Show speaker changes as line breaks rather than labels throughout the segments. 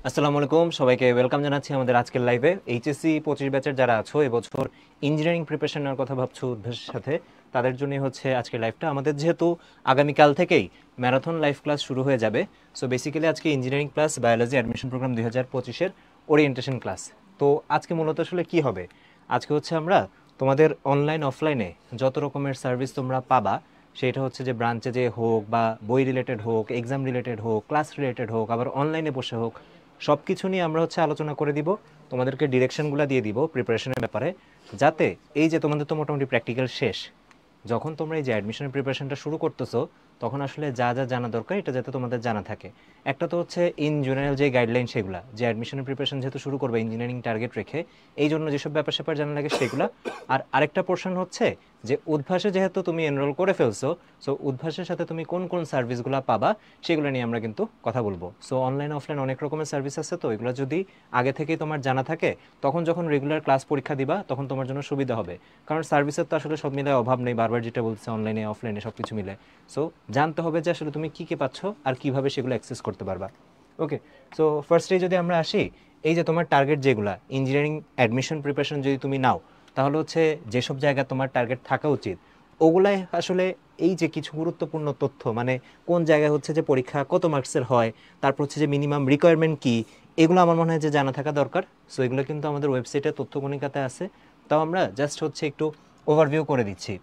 আসসালামু আলাইকুম, সবাইকে ওয়েলকাম জানাচ্ছি আমাদের আজকের লাইভে। এইচএসসি 25 ব্যাচের যারা আছো এবছর ইঞ্জিনিয়ারিং প্রিপারেশন নেওয়ার কথা ভাবছো উদ্ভাসের সাথে, তাদের জন্য হচ্ছে আজকের লাইভটা। আমাদের যেহেতু আগামীকাল থেকেই ম্যারাথন লাইভ ক্লাস শুরু হয়ে যাবে, সো বেসিক্যালি আজকে engineering plus biology admission program 2025-এর ওরিয়েন্টেশন ক্লাস। তো আজকে মূলত আসলে কি হবে, আজকে হচ্ছে আমরা তোমাদের অনলাইন অফলাইনে যত রকমের সার্ভিস তোমরা পাবা, সেটা হচ্ছে যে ব্রাঞ্চে যে হোক বা বই রিলেটেড হোক, এক্সাম রিলেটেড হোক, ক্লাস রিলেটেড হোক, আবার অনলাইনে বসে হোক, সব কিছু নিয়ে আমরা হচ্ছে আলোচনা করে দিব। তোমাদেরকে ডিরেকশনগুলো দিয়ে দিব প্রিপারেশনের ব্যাপারে, যাতে এই যে তোমাদের তো মোটামুটি প্র্যাকটিক্যাল শেষ, যখন তোমরা এই যে অ্যাডমিশনের প্রিপারেশনটা শুরু করতেছো, তখন আসলে যা যা জানা দরকার এটা যাতে তোমাদের জানা থাকে। একটা তো হচ্ছে ইন জেনারেল যে গাইডলাইন, সেগুলো যে অ্যাডমিশনের প্রিপারেশন যেহেতু শুরু করবে ইঞ্জিনিয়ারিং টার্গেট রেখে, এই জন্য যেসব ব্যাপার স্যাপার জানা লাগে সেগুলো। আর আরেকটা পোর্শন হচ্ছে যে উদ্ভাসে যেহেতু তুমি এনরোল করে ফেলছো, সো উদ্ভাসের সাথে তুমি কোন কোন সার্ভিসগুলো পাবা সেগুলো নিয়ে আমরা কিন্তু কথা বলবো। সো অনলাইন অফলাইন অনেক রকমের সার্ভিস আছে, তো এগুলো যদি আগে থেকেই তোমার জানা থাকে, তখন যখন রেগুলার ক্লাস পরীক্ষা দিবা তখন তোমার জন্য সুবিধা হবে। কারণ সার্ভিসের তো আসলে সব মিলে অভাব নেই, বারবার যেটা বলছে অনলাইনে অফলাইনে সব কিছু মিলে। সো জানতে হবে যে আসলে তুমি কী কী পাচ্ছ আর কীভাবে সেগুলো অ্যাক্সেস করতে পারবা। ওকে, সো ফার্স্টে যদি আমরা আসি, এই যে তোমার টার্গেট যেগুলো ইঞ্জিনিয়ারিং অ্যাডমিশন প্রিপারেশন যদি তুমি নাও, তাহলে হচ্ছে যেসব জায়গা তোমার টার্গেট থাকা উচিত ওগুলাই আসলে এই যে কিছু গুরুত্বপূর্ণ তথ্য, মানে কোন জায়গায় হচ্ছে যে পরীক্ষা কত মার্কসের হয়, তারপর হচ্ছে যে মিনিমাম রিকোয়ারমেন্ট কী, এগুলো আমার মনে হয় যে জানা থাকা দরকার। সো এগুলো কিন্তু আমাদের ওয়েবসাইটে তথ্যকণিকাতে আছে, তাও আমরা জাস্ট হচ্ছে একটু ওভারভিউ করে দিচ্ছি।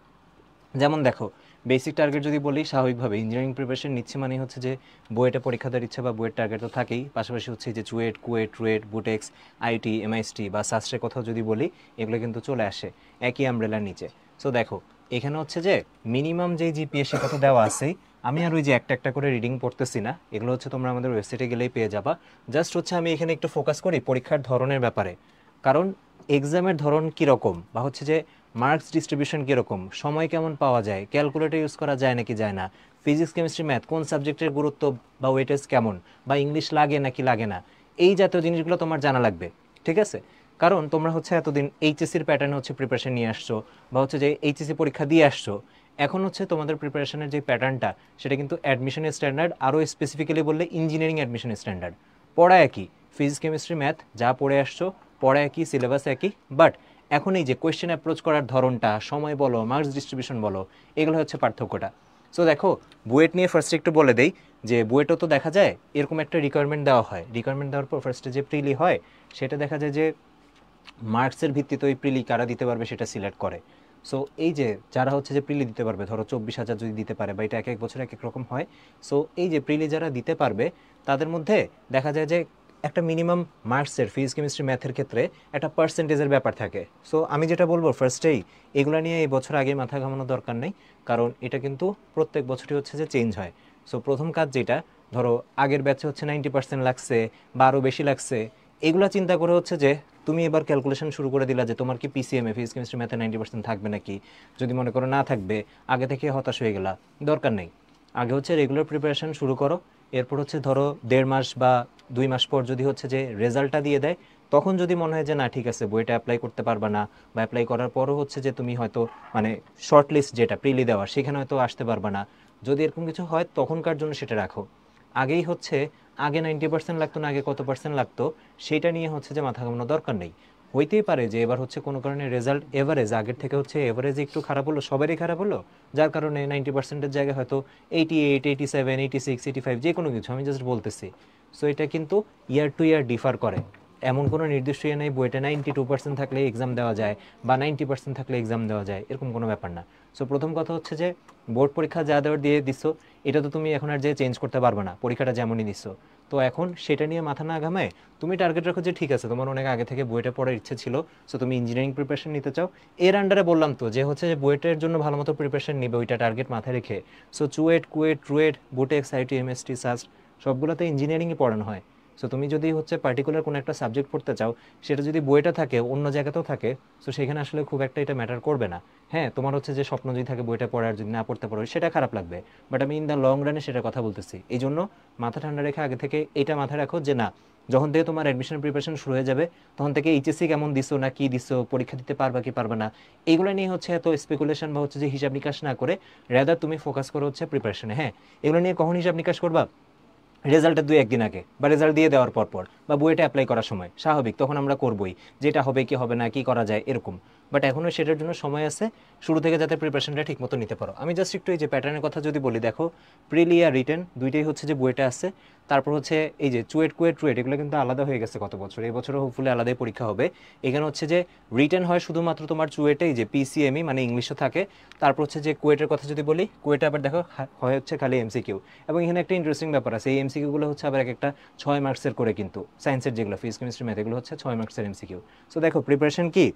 যেমন দেখো, বেসিক টার্গেট যদি বলি, স্বাভাবিকভাবে ইঞ্জিনিয়ারিং প্রিপারেশন নিচ্ছে মানে হচ্ছে যে বুয়েটে পরীক্ষা দেওয়ার ইচ্ছা বা বুয়েট টার্গেট তো থাকেই, পাশাপাশি হচ্ছে যে চুয়েট, কুয়েট, রুয়েট, বুটেক্স, আইটি, এমআইএসটি বা সাস্টের কথাও যদি বলি, এগুলো কিন্তু চলে আসে একই আমব্রেলার নিচে। সো দেখো, এখানে হচ্ছে যে মিনিমাম যেই জিপিএ সেটা তো দেওয়া আছেই, আমি আর ওই যে একটা একটা করে রিডিং পড়তেছি না, এগুলো হচ্ছে তোমরা আমাদের ওয়েবসাইটে গেলেই পেয়ে যাবা। জাস্ট হচ্ছে আমি এখানে একটু ফোকাস করি পরীক্ষার ধরনের ব্যাপারে, কারণ এক্সামের ধরন কীরকম বা হচ্ছে যে মার্কস ডিস্ট্রিবিউশন কীরকম, সময় কেমন পাওয়া যায়, ক্যালকুলেটর ইউজ করা যায় নাকি যায় না, ফিজিক্স কেমিস্ট্রি ম্যাথ কোন সাবজেক্টের গুরুত্ব বা ওয়েটেজ কেমন, বা ইংলিশ লাগে নাকি লাগে না, এই জাতীয় জিনিসগুলো তোমার জানা লাগবে। ঠিক আছে, কারণ তোমরা হচ্ছে এতদিন এইচএসসির প্যাটার্নে হচ্ছে প্রিপারেশন নিয়ে আসছো, বা হচ্ছে যে এইচএসসি পরীক্ষা দিয়ে আসছো। এখন হচ্ছে তোমাদের প্রিপারেশনের যে প্যাটার্নটা, সেটা কিন্তু অ্যাডমিশনের স্ট্যান্ডার্ড, আরও স্পেসিফিক্যালি বললে ইঞ্জিনিয়ারিং অ্যাডমিশনের স্ট্যান্ডার্ড। পড়া একই, ফিজিক্স কেমিস্ট্রি ম্যাথ যা পড়ে আসছো, পড়া একই, সিলেবাস একই, বাট এখন এই যে কোয়েশ্চেন অ্যাপ্রোচ করার ধরনটা, সময় বলো, মার্কস ডিস্ট্রিবিউশন বলো, এগুলো হচ্ছে পার্থক্যটা। সো দেখো, বুয়েট নিয়ে ফার্স্টে একটু বলে দেই যে বুয়েটও তো দেখা যায় এরকম একটা রিকোয়ারমেন্ট দেওয়া হয়, রিকোয়ারমেন্ট দেওয়ার পর ফার্স্টে যে প্রিলি হয়, সেটা দেখা যায় যে মার্কসের ভিত্তিতে ওই প্রিলি কারা দিতে পারবে সেটা সিলেক্ট করে। সো এই যে যারা হচ্ছে যে প্রিলি দিতে পারবে, ধরো 24,000 যদি দিতে পারে, বা এটা এক এক বছর এক এক রকম হয়। সো এই যে প্রিলি যারা দিতে পারবে, তাদের মধ্যে দেখা যায় যে একটা মিনিমাম মার্কসের ফিজিক্স কেমিস্ট্রি ম্যাথের ক্ষেত্রে একটা পার্সেন্টেজের ব্যাপার থাকে। সো আমি যেটা বলবো ফার্স্টেই, এগুলো নিয়ে এই বছর আগে মাথা ঘামানোর দরকার নেই, কারণ এটা কিন্তু প্রত্যেক বছরই হচ্ছে যে চেঞ্জ হয়। সো প্রথম কাজ যেটা, ধরো আগের ব্যাচে হচ্ছে 90% লাগছে বা আরও বেশি লাগছে, এগুলো চিন্তা করে হচ্ছে যে তুমি এবার ক্যালকুলেশন শুরু করে দিলা যে তোমার কি পিসিএমএ ফিজিক্স কেমিস্ট্রি ম্যাথে 90% থাকবে নাকি। যদি মনে করো না থাকবে, আগে থেকে হতাশ হয়ে গেলা, দরকার নেই। আগে হচ্ছে রেগুলার প্রিপারেশন শুরু করো। এরপর হচ্ছে ধরো 1.5 মাস বা 2 মাস পর যদি হচ্ছে যে রেজাল্টটা দিয়ে দেয়, তখন যদি মনে হয় যে না ঠিক আছে বইটা অ্যাপ্লাই করতে পারবা না, বা অ্যাপ্লাই করার পরও হচ্ছে যে তুমি হয়তো মানে শর্ট লিস্ট যেটা প্রিলি দেওয়া, সেখানে হয়তো আসতে পারবা না, যদি এরকম কিছু হয় তখনকার জন্য সেটা রাখো। আগেই হচ্ছে আগে 90% লাগতো না, আগে কত পার্সেন্ট লাগতো সেইটা নিয়ে হচ্ছে যে মাথা ঘামানোর দরকার নেই। হইতেই পারে যে এবার হচ্ছে কোনো কারণে রেজাল্ট এভারেজ, আগের থেকে হচ্ছে এভারেজ একটু খারাপ হলো, সবারই খারাপ হলো, যার কারণে 90%-এর জায়গায় হয়তো 88, 87, 86, 85 যে কোনো কিছু, আমি জাস্ট বলতেছি। সো এটা কিন্তু ইয়ার টু ইয়ার ডিফার করে। এমন কোনো নির্দিষ্ট ইয়ে নেই বইটা 92% থাকলে এক্সাম দেওয়া যায় বা 90% থাকলে এক্সাম দেওয়া যায়, এরকম কোনো ব্যাপার না। সো প্রথম কথা হচ্ছে যে বোর্ড পরীক্ষা যা দেওয়ার দিয়ে দিছো, এটা তো তুমি এখন আর যে চেঞ্জ করতে পারবে না, পরীক্ষাটা যেমনই দিছো। তো এখন সেটা নিয়ে মাথা না ঘামায় তুমি টার্গেট রাখো যে ঠিক আছে তোমার অনেক আগে থেকে বুয়েটে পড়ার ইচ্ছে ছিল, সো তুমি ইঞ্জিনিয়ারিং প্রিপারেশন নিতে চাও। এর আন্ডারে বললাম তো যে হচ্ছে যে বুয়েটের জন্য ভালো মতো প্রিপারেশন নিবে, ওইটা টার্গেট মাথায় রেখে। So CUET, KUET, RUET, Butex, IT, MST, SUST সবগুলোতে ইঞ্জিনিয়ারিংই পড়ানো হয়। সো তুমি যদি হচ্ছে পার্টিকুলার কোনো একটা সাবজেক্ট পড়তে চাও, সেটা যদি বইটা থাকে অন্য জায়গাতেও থাকে, সো সেখানে আসলে খুব একটা এটা ম্যাটার করবে না। হ্যাঁ, তোমার হচ্ছে যে স্বপ্ন যদি থাকে বইটা পড়ার, যদি না পড়তে পারো সেটা খারাপ লাগবে, বাট আমি ইন দ্য লং রানে সেটা কথা বলতেছি। এই জন্য মাথা ঠান্ডা রেখে আগে থেকে এটা মাথায় রাখো যে না, যখন থেকে তোমার অ্যাডমিশন প্রিপারেশন শুরু হয়ে যাবে, তখন থেকে এইচএসসি কেমন দিছো না কি দিছো, পরীক্ষা দিতে পারবা কি পারবে না, এইগুলো নিয়ে হচ্ছে এত স্পেকুলেশন বা হচ্ছে যে হিসাব নিকাশ না করে রেদার তুমি ফোকাস করো হচ্ছে প্রিপারেশনে। হ্যাঁ, এগুলো নিয়ে কখন হিসাব নিকাশ করবা? রেজাল্টের 2-1 দিন আগে, বা রেজাল্ট দিয়ে দেওয়ার পর, বা বইটা অ্যাপ্লাই করার সময় স্বাভাবিক, তখন আমরা করবোই যেটা হবে কি হবে না কি করা যায় এরকম। বাট এখনও সেটার জন্য সময় আছে, শুরু থেকে যাতে প্রিপারেশনটা ঠিক মতো নিতে পারো। আমি জাস্ট একটু এই যে প্যাটার্নের কথা যদি বলি, দেখো প্রিলি আর রিটেন দুইটাই হচ্ছে যে বইটা আছে, তারপর হচ্ছে এই যে চুয়েট কুয়েট রুয়েট এগুলো কিন্তু আলাদা হয়ে গেছে কত বছর, এই বছরও হোপফুলি আলাদাই পরীক্ষা হবে। এখানে হচ্ছে যে রিটেন হয় শুধুমাত্র তোমার চুয়েটে, এই যে পিসিএমই মানে ইংলিশও থাকে, তারপর হচ্ছে যে কুয়েটের কথা যদি বলি, কুয়েটে আবার দেখো হয় হচ্ছে খালি এমসিকিউ। এবং এখানে একটা ইন্টারেস্টিং ব্যাপার আছে, এই এমসিকিউগুলো হচ্ছে আবার এক একটা 6 মার্কসের করে, কিন্তু সায়েন্সের যেগুলো ফিজিক্স কেমিস্ট্রি ম্যাথ এগুলো হচ্ছে 6 মার্কসের এমসিকিউ। সো দেখো প্রিপারেশন কি,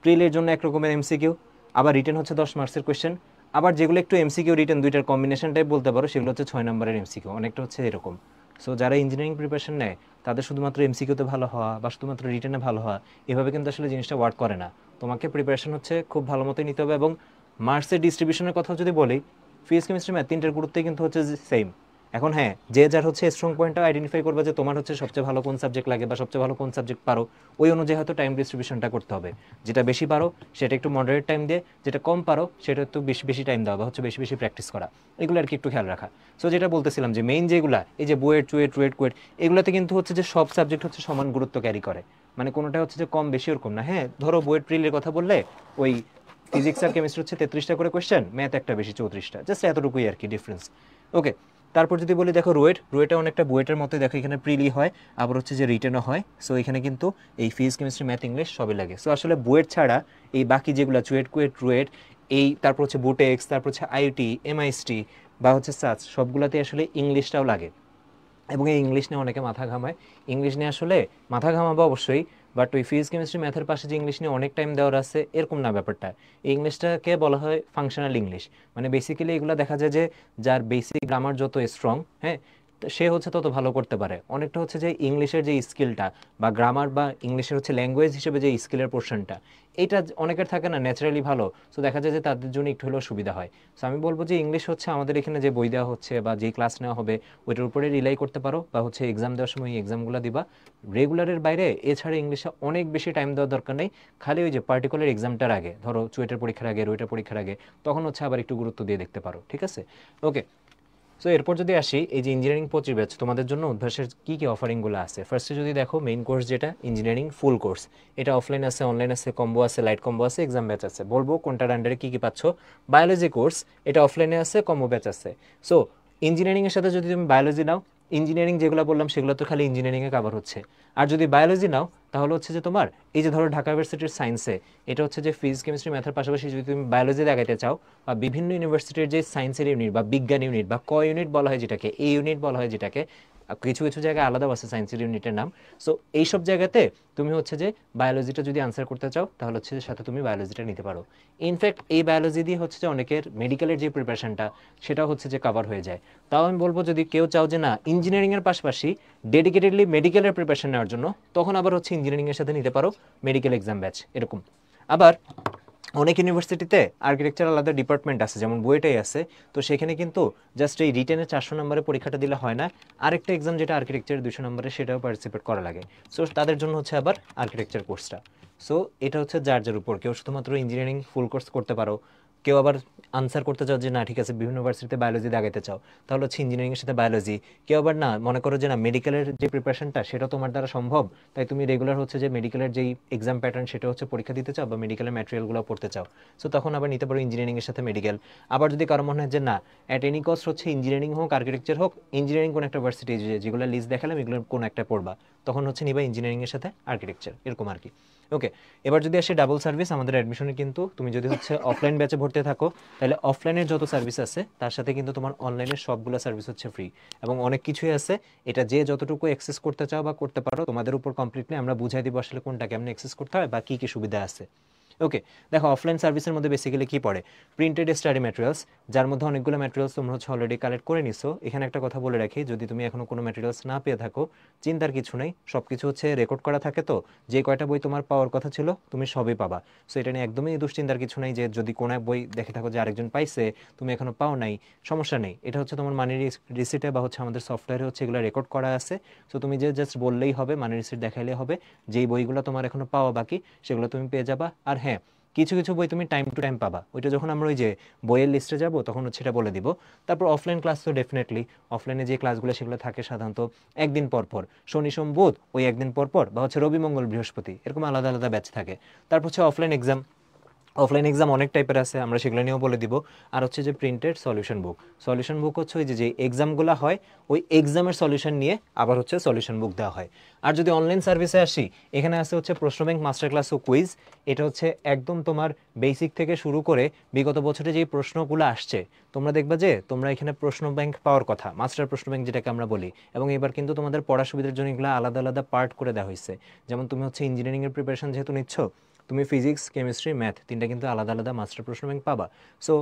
প্রিলির জন্য এক রকমের এমসিকিউ, আবার রিটেন হচ্ছে 10 মার্কসের কোয়েশ্চেন, আবার যেগুলো একটু এমসিকিউ রিটেন দুইটার কম্বিনেশনটাই বলতে পারো সেগুলো হচ্ছে 6 নম্বরের এমসিকিউ, অনেকটা হচ্ছে এরকম। সো যারা ইঞ্জিনিয়ারিং প্রিপারেশন নেয় তাদের শুধুমাত্র এমসিকিউতে ভালো হওয়া বা শুধুমাত্র রিটেনে ভালো হওয়া এভাবে কিন্তু আসলে জিনিসটা ওয়ার্ক করে না। তোমাকে প্রিপারেশন হচ্ছে খুব ভালো মতোই নিতে হবে। এবং মার্কসের ডিস্ট্রিবিউশনের কথা যদি বলি, ফিজিক্স কেমিস্ট্রি ম্যাথ তিনটার গুরুত্বই কিন্তু হচ্ছে সেম। এখন হ্যাঁ, যে যার হচ্ছে স্ট্রং পয়েন্টটা আইডেন্টিফাই করবে যে তোমার হচ্ছে সবচেয়ে ভালো কোন সাবজেক্ট লাগে বা সবচেয়ে ভালো কোন সাবজেক্ট পারো, ওই অনুযায়ী হয়তো টাইম ডিস্ট্রিবিউশনটা করতে হবে। যেটা বেশি পারো সেটা একটু মডারেট টাইম দিয়ে, যেটা কম পারো সেটা একটু বেশি বেশি টাইম দেওয়া বা হচ্ছে বেশি বেশি প্র্যাকটিস করা, এগুলো আর কি একটু খেয়াল রাখা। সো যেটা বলতেছিলাম যে মেইন যেগুলা এই যে বুয়েট চুয়েট রুয়েট কুয়েট, এগুলোতে কিন্তু হচ্ছে যে সব সাবজেক্ট হচ্ছে সমান গুরুত্ব ক্যারি করে, মানে কোনোটা হচ্ছে যে কম বেশি ওরকম না। হ্যাঁ, ধরো বুয়েট প্রিলের কথা বললে ওই ফিজিক্স আর কেমিস্ট্রি হচ্ছে 33টা করে কোয়েশ্চেন, ম্যাথ একটা বেশি 34টা, জাস্ট এতটুকুই আর কি ডিফারেন্স। ওকে, তারপর যদি বলি দেখো রুয়েটে অনেকটা বুয়েটের মতোই, দেখো এখানে প্রিলি হয়, আবার হচ্ছে যে রিটেনও হয়। সো এখানে কিন্তু এই ফিজিক্স কেমিস্ট্রি ম্যাথ ইংলিশ সবই লাগে। সো আসলে বুয়েট ছাড়া এই বাকি যেগুলো চুয়েট কুয়েট রুয়েট, এই তারপর হচ্ছে বুটেক্স, তারপর হচ্ছে আইটি এমআইএসটি বা হচ্ছে সাচ, সবগুলোতে আসলে ইংলিশটাও লাগে। এবং এই ইংলিশ নিয়ে অনেকে মাথা ঘামায়, ইংলিশ নিয়ে আসলে মাথা ঘামাবো অবশ্যই, বাট ওই ফিজিক্স কেমিস্ট্রি ম্যাথের পাশে যে ইংলিশ নিয়ে অনেক টাইম দেওয়ার আছে এরকম না ব্যাপারটা। এই ইংলিশটাকে বলা হয় ফাংশনাল ইংলিশ, মানে বেসিক্যালি এগুলো দেখা যায় যে যার বেসিক গ্রামার যত স্ট্রং, হ্যাঁ, সে হচ্ছে তত ভালো করতে পারে। অনেকটা হচ্ছে যে ইংলিশের যে স্কিলটা বা গ্রামার বা ইংলিশের হচ্ছে ল্যাঙ্গুয়েজ হিসেবে যে স্কিলের পোর্শনটা, এটা অনেকের থাকে না ন্যাচারালি ভালো, সো দেখা যায় যে তাদের জন্য একটু হলেও সুবিধা হয়। সো আমি বলবো যে ইংলিশ হচ্ছে আমাদের এখানে যে বই দেওয়া হচ্ছে বা যে ক্লাস নেওয়া হবে ওইটার উপরে রিলাই করতে পারো, বা হচ্ছে এক্সাম দেওয়ার সময় এই এক্সামগুলো দিবা রেগুলারের বাইরে। এছাড়া ইংলিশে অনেক বেশি টাইম দেওয়ার দরকার নেই, খালি ওই যে পার্টিকুলার এক্সামটার আগে, ধরো চুয়েটের পরীক্ষার আগে রুয়েটের পরীক্ষার আগে, তখন হচ্ছে আবার একটু গুরুত্ব দিয়ে দেখতে পারো, ঠিক আছে? ওকে, সো এরপর যদি আসি এই যে ইঞ্জিনিয়ারিং 25 ব্যাচ তোমাদের জন্য উদ্ভাসের কী কী অফারিংগুলো আছে। ফার্স্টে যদি দেখো মেইন কোর্স যেটা ইঞ্জিনিয়ারিং ফুল কোর্স, এটা অফলাইন আছে, অনলাইন আছে, কম্বো আছে, লাইট কম্বো আছে, এক্সাম ব্যাচ আছে। বলবো কোনটার আন্ডারে কী কী পাচ্ছ। বায়োলজি কোর্স, এটা অফলাইনে আছে, কম্বো ব্যাচ আছে। সো ইঞ্জিনিয়ারিংয়ের সাথে যদি তুমি বায়োলজি নাও, ইঞ্জিনিয়ারিং যেগুলো বললাম সেগুলো তো খালি ইঞ্জিনিয়ারিংয়ে কভার হচ্ছে। আর যদি বায়োলজি নাও তাহলে হচ্ছে যে তোমার এই যে ধরো ঢাকা ইউনিভার্সিটির সায়েন্সে, এটা হচ্ছে যে ফিজিক্স কেমিস্ট্রি ম্যাথের পাশাপাশি যদি তুমি বায়োলজি দেখাইতে চাও, বা বিভিন্ন ইউনিভার্সিটির যে সায়েন্সের ইউনিট বা বিজ্ঞান ইউনিট বা ক ইউনিট বলা হয় যেটাকে, এই ইউনিট বলা হয় যেটাকে, কিছু কিছু জায়গায় আলাদাও আছে সায়েন্সের ইউনিটের নাম। সো এইসব জায়গাতে তুমি হচ্ছে যে বায়োলজিটা যদি আনসার করতে চাও তাহলে হচ্ছে যে সাথে তুমি বায়োলজিটা নিতে পারো। ইনফ্যাক্ট এই বায়োলজি দিয়ে হচ্ছে যে অনেকের মেডিকেলের যে প্রিপারেশনটা সেটা হচ্ছে যে কভার হয়ে যায়। তাও আমি বলবো যদি কেউ চাও যে না ইঞ্জিনিয়ারিংয়ের পাশাপাশি ডেডিকেটেডলি মেডিকেলের প্রিপারেশন নেওয়ার জন্য, তখন আবার হচ্ছে ইঞ্জিনিয়ারিংয়ের সাথে নিতে পারো মেডিকেল এক্সাম ব্যাচ এরকম। আবার অনেক ইউনিভার্সিটিতে আর্কিটেকচার আলাদা ডিপার্টমেন্ট আছে, যেমন বুয়েটাই আছে, তো সেখানে কিন্তু জাস্ট এই রিটেনে 400 নম্বরের পরীক্ষাটা দিলে হয় না, আরেকটা এক্সাম যেটা আর্কিটেকচার 200 নম্বরের সেটাও পার্টিসিপেট করা লাগে। সো তাদের জন্য হচ্ছে আবার আর্কিটেকচার কোর্সটা। সো এটা হচ্ছে যার যার উপর, কেউ শুধুমাত্র ইঞ্জিনিয়ারিং ফুল কোর্স করতে পারো, কেউ আবার আনসার করতে চাও যে না ঠিক আছে বিভিন্ন ইউনিভার্সিটিতে বায়োলজি আগাইতে চাও তাহলে হচ্ছে ইঞ্জিনিয়ারিংয়ের সাথে বায়োলজি। কেউ আবার না মনে করো যে না মেডিকেলের যে প্রিপারেশনটা সেটা তোমার দ্বারা সম্ভব, তাই তুমি রেগুলার হচ্ছে যে মেডিকেলের যেই এক্সাম প্যাটার্ন সেটা হচ্ছে পরীক্ষা দিতে চাও বা মেডিকেলের ম্যাটেরিয়ালগুলো পড়তে চাও, সো তখন আবার নিতে পারো ইঞ্জিনিয়ারিংয়ের সাথে মেডিকেল। আবার যদি কারো মনে হয় যে না অ্যাট এনি কস্ট হচ্ছে ইঞ্জিনিয়ারিং হোক আর্কিটেকচার হোক, ইঞ্জিনিয়ারিং কোন একটা ভার্সিটি যেগুলো লিস্ট দেখালাম এগুলোর কোন একটা পড়বা, তখন হচ্ছে নিবা ইঞ্জিনিয়ারিংয়ের সাথে আর্কিটেকচার এরকম আর কি। ওকে, এবার যদি আসে ডাবল সার্ভিস আমাদের অ্যাডমিশনে, কিন্তু তুমি যদি হচ্ছে অফলাইন ব্যাচে ভর্তি থাকো তাহলে অফলাইনের যত সার্ভিস আছে তার সাথে কিন্তু তোমার অনলাইনের সবগুলো সার্ভিস হচ্ছে ফ্রি, এবং অনেক কিছুই আছে। এটা যে যতটুকু অ্যাক্সেস করতে চাও বা করতে পারো তোমাদের উপর কমপ্লিটলি আমরা বুঝাই দিব আসলে কোনটা কেমন অ্যাক্সেস করতে হয় বা কী কী সুবিধা আছে। ওকে, দেখো অফলাইন সার্ভিসের মধ্যে বেসিক্যালি কি পড়ে, প্রিন্টেড স্টাডি ম্যাটেরিয়ালস, যার মধ্যে অনেকগুলো ম্যাটেরিয়ালস তোমরা হচ্ছে অলরেডি কালেক্ট করে নিছো। এখানে একটা কথা বলে রাখি, যদি তুমি এখনো কোনো ম্যাটেরিয়ালস না পেয়ে থাকো, চিন্তার কিছু নেই, সব কিছু হচ্ছে রেকর্ড করা থাকে, তো যে কয়টা বই তোমার পাওয়ার কথা ছিল তুমি সবই পাবা। সো এটা নিয়ে একদমই দুশ্চিন্তার কিছু নেই যে যদি কোনো এক বই দেখে থাকো যে আরেকজন পাইছে, তুমি এখনো পাও নাই, সমস্যা নেই। এটা হচ্ছে তোমার মানি রিসিটে বা হচ্ছে আমাদের সফটওয়্যারে হচ্ছে এগুলো রেকর্ড করা আছে। সো তুমি যে জাস্ট বললেই হবে, মানি রিসিট দেখাইলে হবে, যেই বইগুলো তোমার এখনো পাওয়া বাকি সেগুলো তুমি পেয়ে যাবা। আর হ্যাঁ, কিছু কিছু বই তুমি টাইম টু টাইম পাবা, ওইটা যখন আমরা ওই যে বইয়ের লিস্টে যাব তখন হচ্ছে এটা বলে দিব। তারপর অফলাইন ক্লাস তো ডেফিনেটলি, অফলাইনে যে ক্লাসগুলো সেগুলো থাকে সাধারণত একদিন পর পর, শনি সোম বুধ ওই একদিন পর পর, বা হচ্ছে রবি মঙ্গল বৃহস্পতি, এরকম আলাদা আলাদা ব্যাচ থাকে। তারপর হচ্ছে অফলাইন এক্সাম, অফলাইন এক্সাম অনেক টাইপের আছে, আমরা সেগুলো নিয়েও বলে দিব। আর হচ্ছে যে প্রিন্টেড সলিউশন বুক হচ্ছে ওই যে যে এক্সামগুলো হয় ওই এক্সামের সলিউশন নিয়ে আবার হচ্ছে সলিউশন বুক দেওয়া হয়। আর যদি অনলাইন সার্ভিসে আসি, এখানে আছে হচ্ছে প্রশ্ন ব্যাংক মাস্টার ক্লাস ও কুইজ। এটা হচ্ছে একদম তোমার বেসিক থেকে শুরু করে বিগত বছরে যেই প্রশ্নগুলো আসছে, তোমরা দেখবা যে তোমরা এখানে প্রশ্ন ব্যাংক পাওয়ার কথা, মাস্টার প্রশ্ন ব্যাংক যেটাকে আমরা বলি। এবং এবার কিন্তু তোমাদের পড়া সুবিধার জন্য এগুলো আলাদা আলাদা পার্ট করে দেওয়া হয়েছে। যেমন তুমি হচ্ছে ইঞ্জিনিয়ারিংয়ের প্রিপারেশন যেহেতু নিচ্ছ, তুমি ফিজিক্স কেমিস্ট্রি ম্যাথ তিনটা কিন্তু আলাদা আলাদা মাস্টার প্রশ্ন ব্যাংক পাবা। সো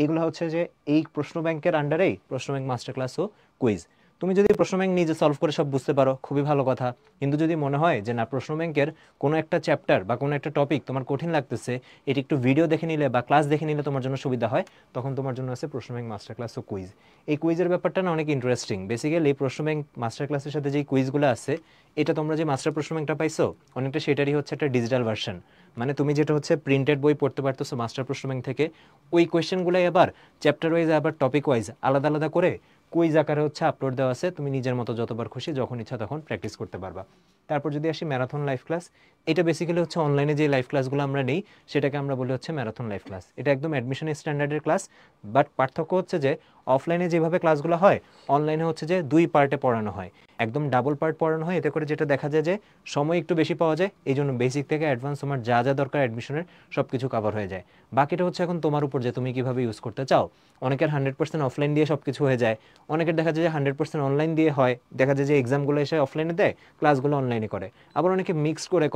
এগুলো হচ্ছে যে এই প্রশ্ন ব্যাংকের আন্ডারেই প্রশ্ন ব্যাংক মাস্টার ক্লাস ও কুইজ। তুমি যদি প্রশ্ন ব্যাংক নিজে সলভ করে সব বুঝতে পারো খুবই ভালো কথা, কিন্তু যদি মনে হয় যে না প্রশ্ন ব্যাংকের কোনো একটা চ্যাপ্টার বা কোনো একটা টপিক তোমার কঠিন লাগতেছে, এটি একটু ভিডিও দেখে নিলে বা ক্লাস দেখে নিলে তোমার জন্য সুবিধা হয়, তখন তোমার জন্য আছে প্রশ্ন ব্যাংক মাস্টার ক্লাস ও কুইজ। এই কুইজের ব্যাপারটা না অনেক ইন্টারেস্টিং। বেসিক্যালি প্রশ্ন ব্যাংক মাস্টার ক্লাসের সাথে যে কুইজগুলো আছে, এটা তোমরা যে মাস্টার প্রশ্ন ব্যাংকটা পাইছো অনেকটা সেটারই হচ্ছে একটা ডিজিটাল ভার্সন। মানে তুমি যেটা হচ্ছে প্রিন্টেড বই পড়তে পারতেছো মাস্টার প্রশ্ন ব্যাংক থেকে, ওই কোয়েশ্চেনগুলোই আবার চ্যাপ্টার ওয়াইজ আবার টপিক ওয়াইজ আলাদা আলাদা করে কুইজ আকারে হচ্ছে আপলোড দেওয়া আছে, তুমি নিজের মতো যতবার খুশি যখন ইচ্ছা তখন প্র্যাকটিস করতে পারবা। তারপর যদি আসি ম্যারাথন লাইভ ক্লাস, এটা বেসিক্যালি হচ্ছে অনলাইনে যে লাইভ ক্লাসগুলো আমরা নেই সেটাকে আমরা বলি হচ্ছে ম্যারাথন লাইভ ক্লাস। এটা একদম অ্যাডমিশন স্ট্যান্ডার্ডের ক্লাস, বাট পার্থক্য হচ্ছে যে অফলাইনে যেভাবে ক্লাসগুলো হয় অনলাইনে হচ্ছে যে দুই পার্টে পড়ানো হয়, একদম ডাবল পার্ট পড়ানো হয়। এতে করে যেটা দেখা যায় যে সময় একটু বেশি পাওয়া যায়, এই জন্য বেসিক থেকে অ্যাডভান্স তোমার যা যা দরকার অ্যাডমিশনের সব কিছু কভার হয়ে যায়। বাকিটা হচ্ছে এখন তোমার উপর যে তুমি কীভাবে ইউজ করতে চাও। অনেকের 100% অফলাইন দিয়ে সব কিছু হয়ে যায়, অনেকের দেখা যায় যে 100% অনলাইন দিয়ে হয়, দেখা যায় যে এক্সামগুলো এসে অফলাইনে দেয়, ক্লাসগুলো অনলাইনে করে। আবার অনেকে মিক্সড করে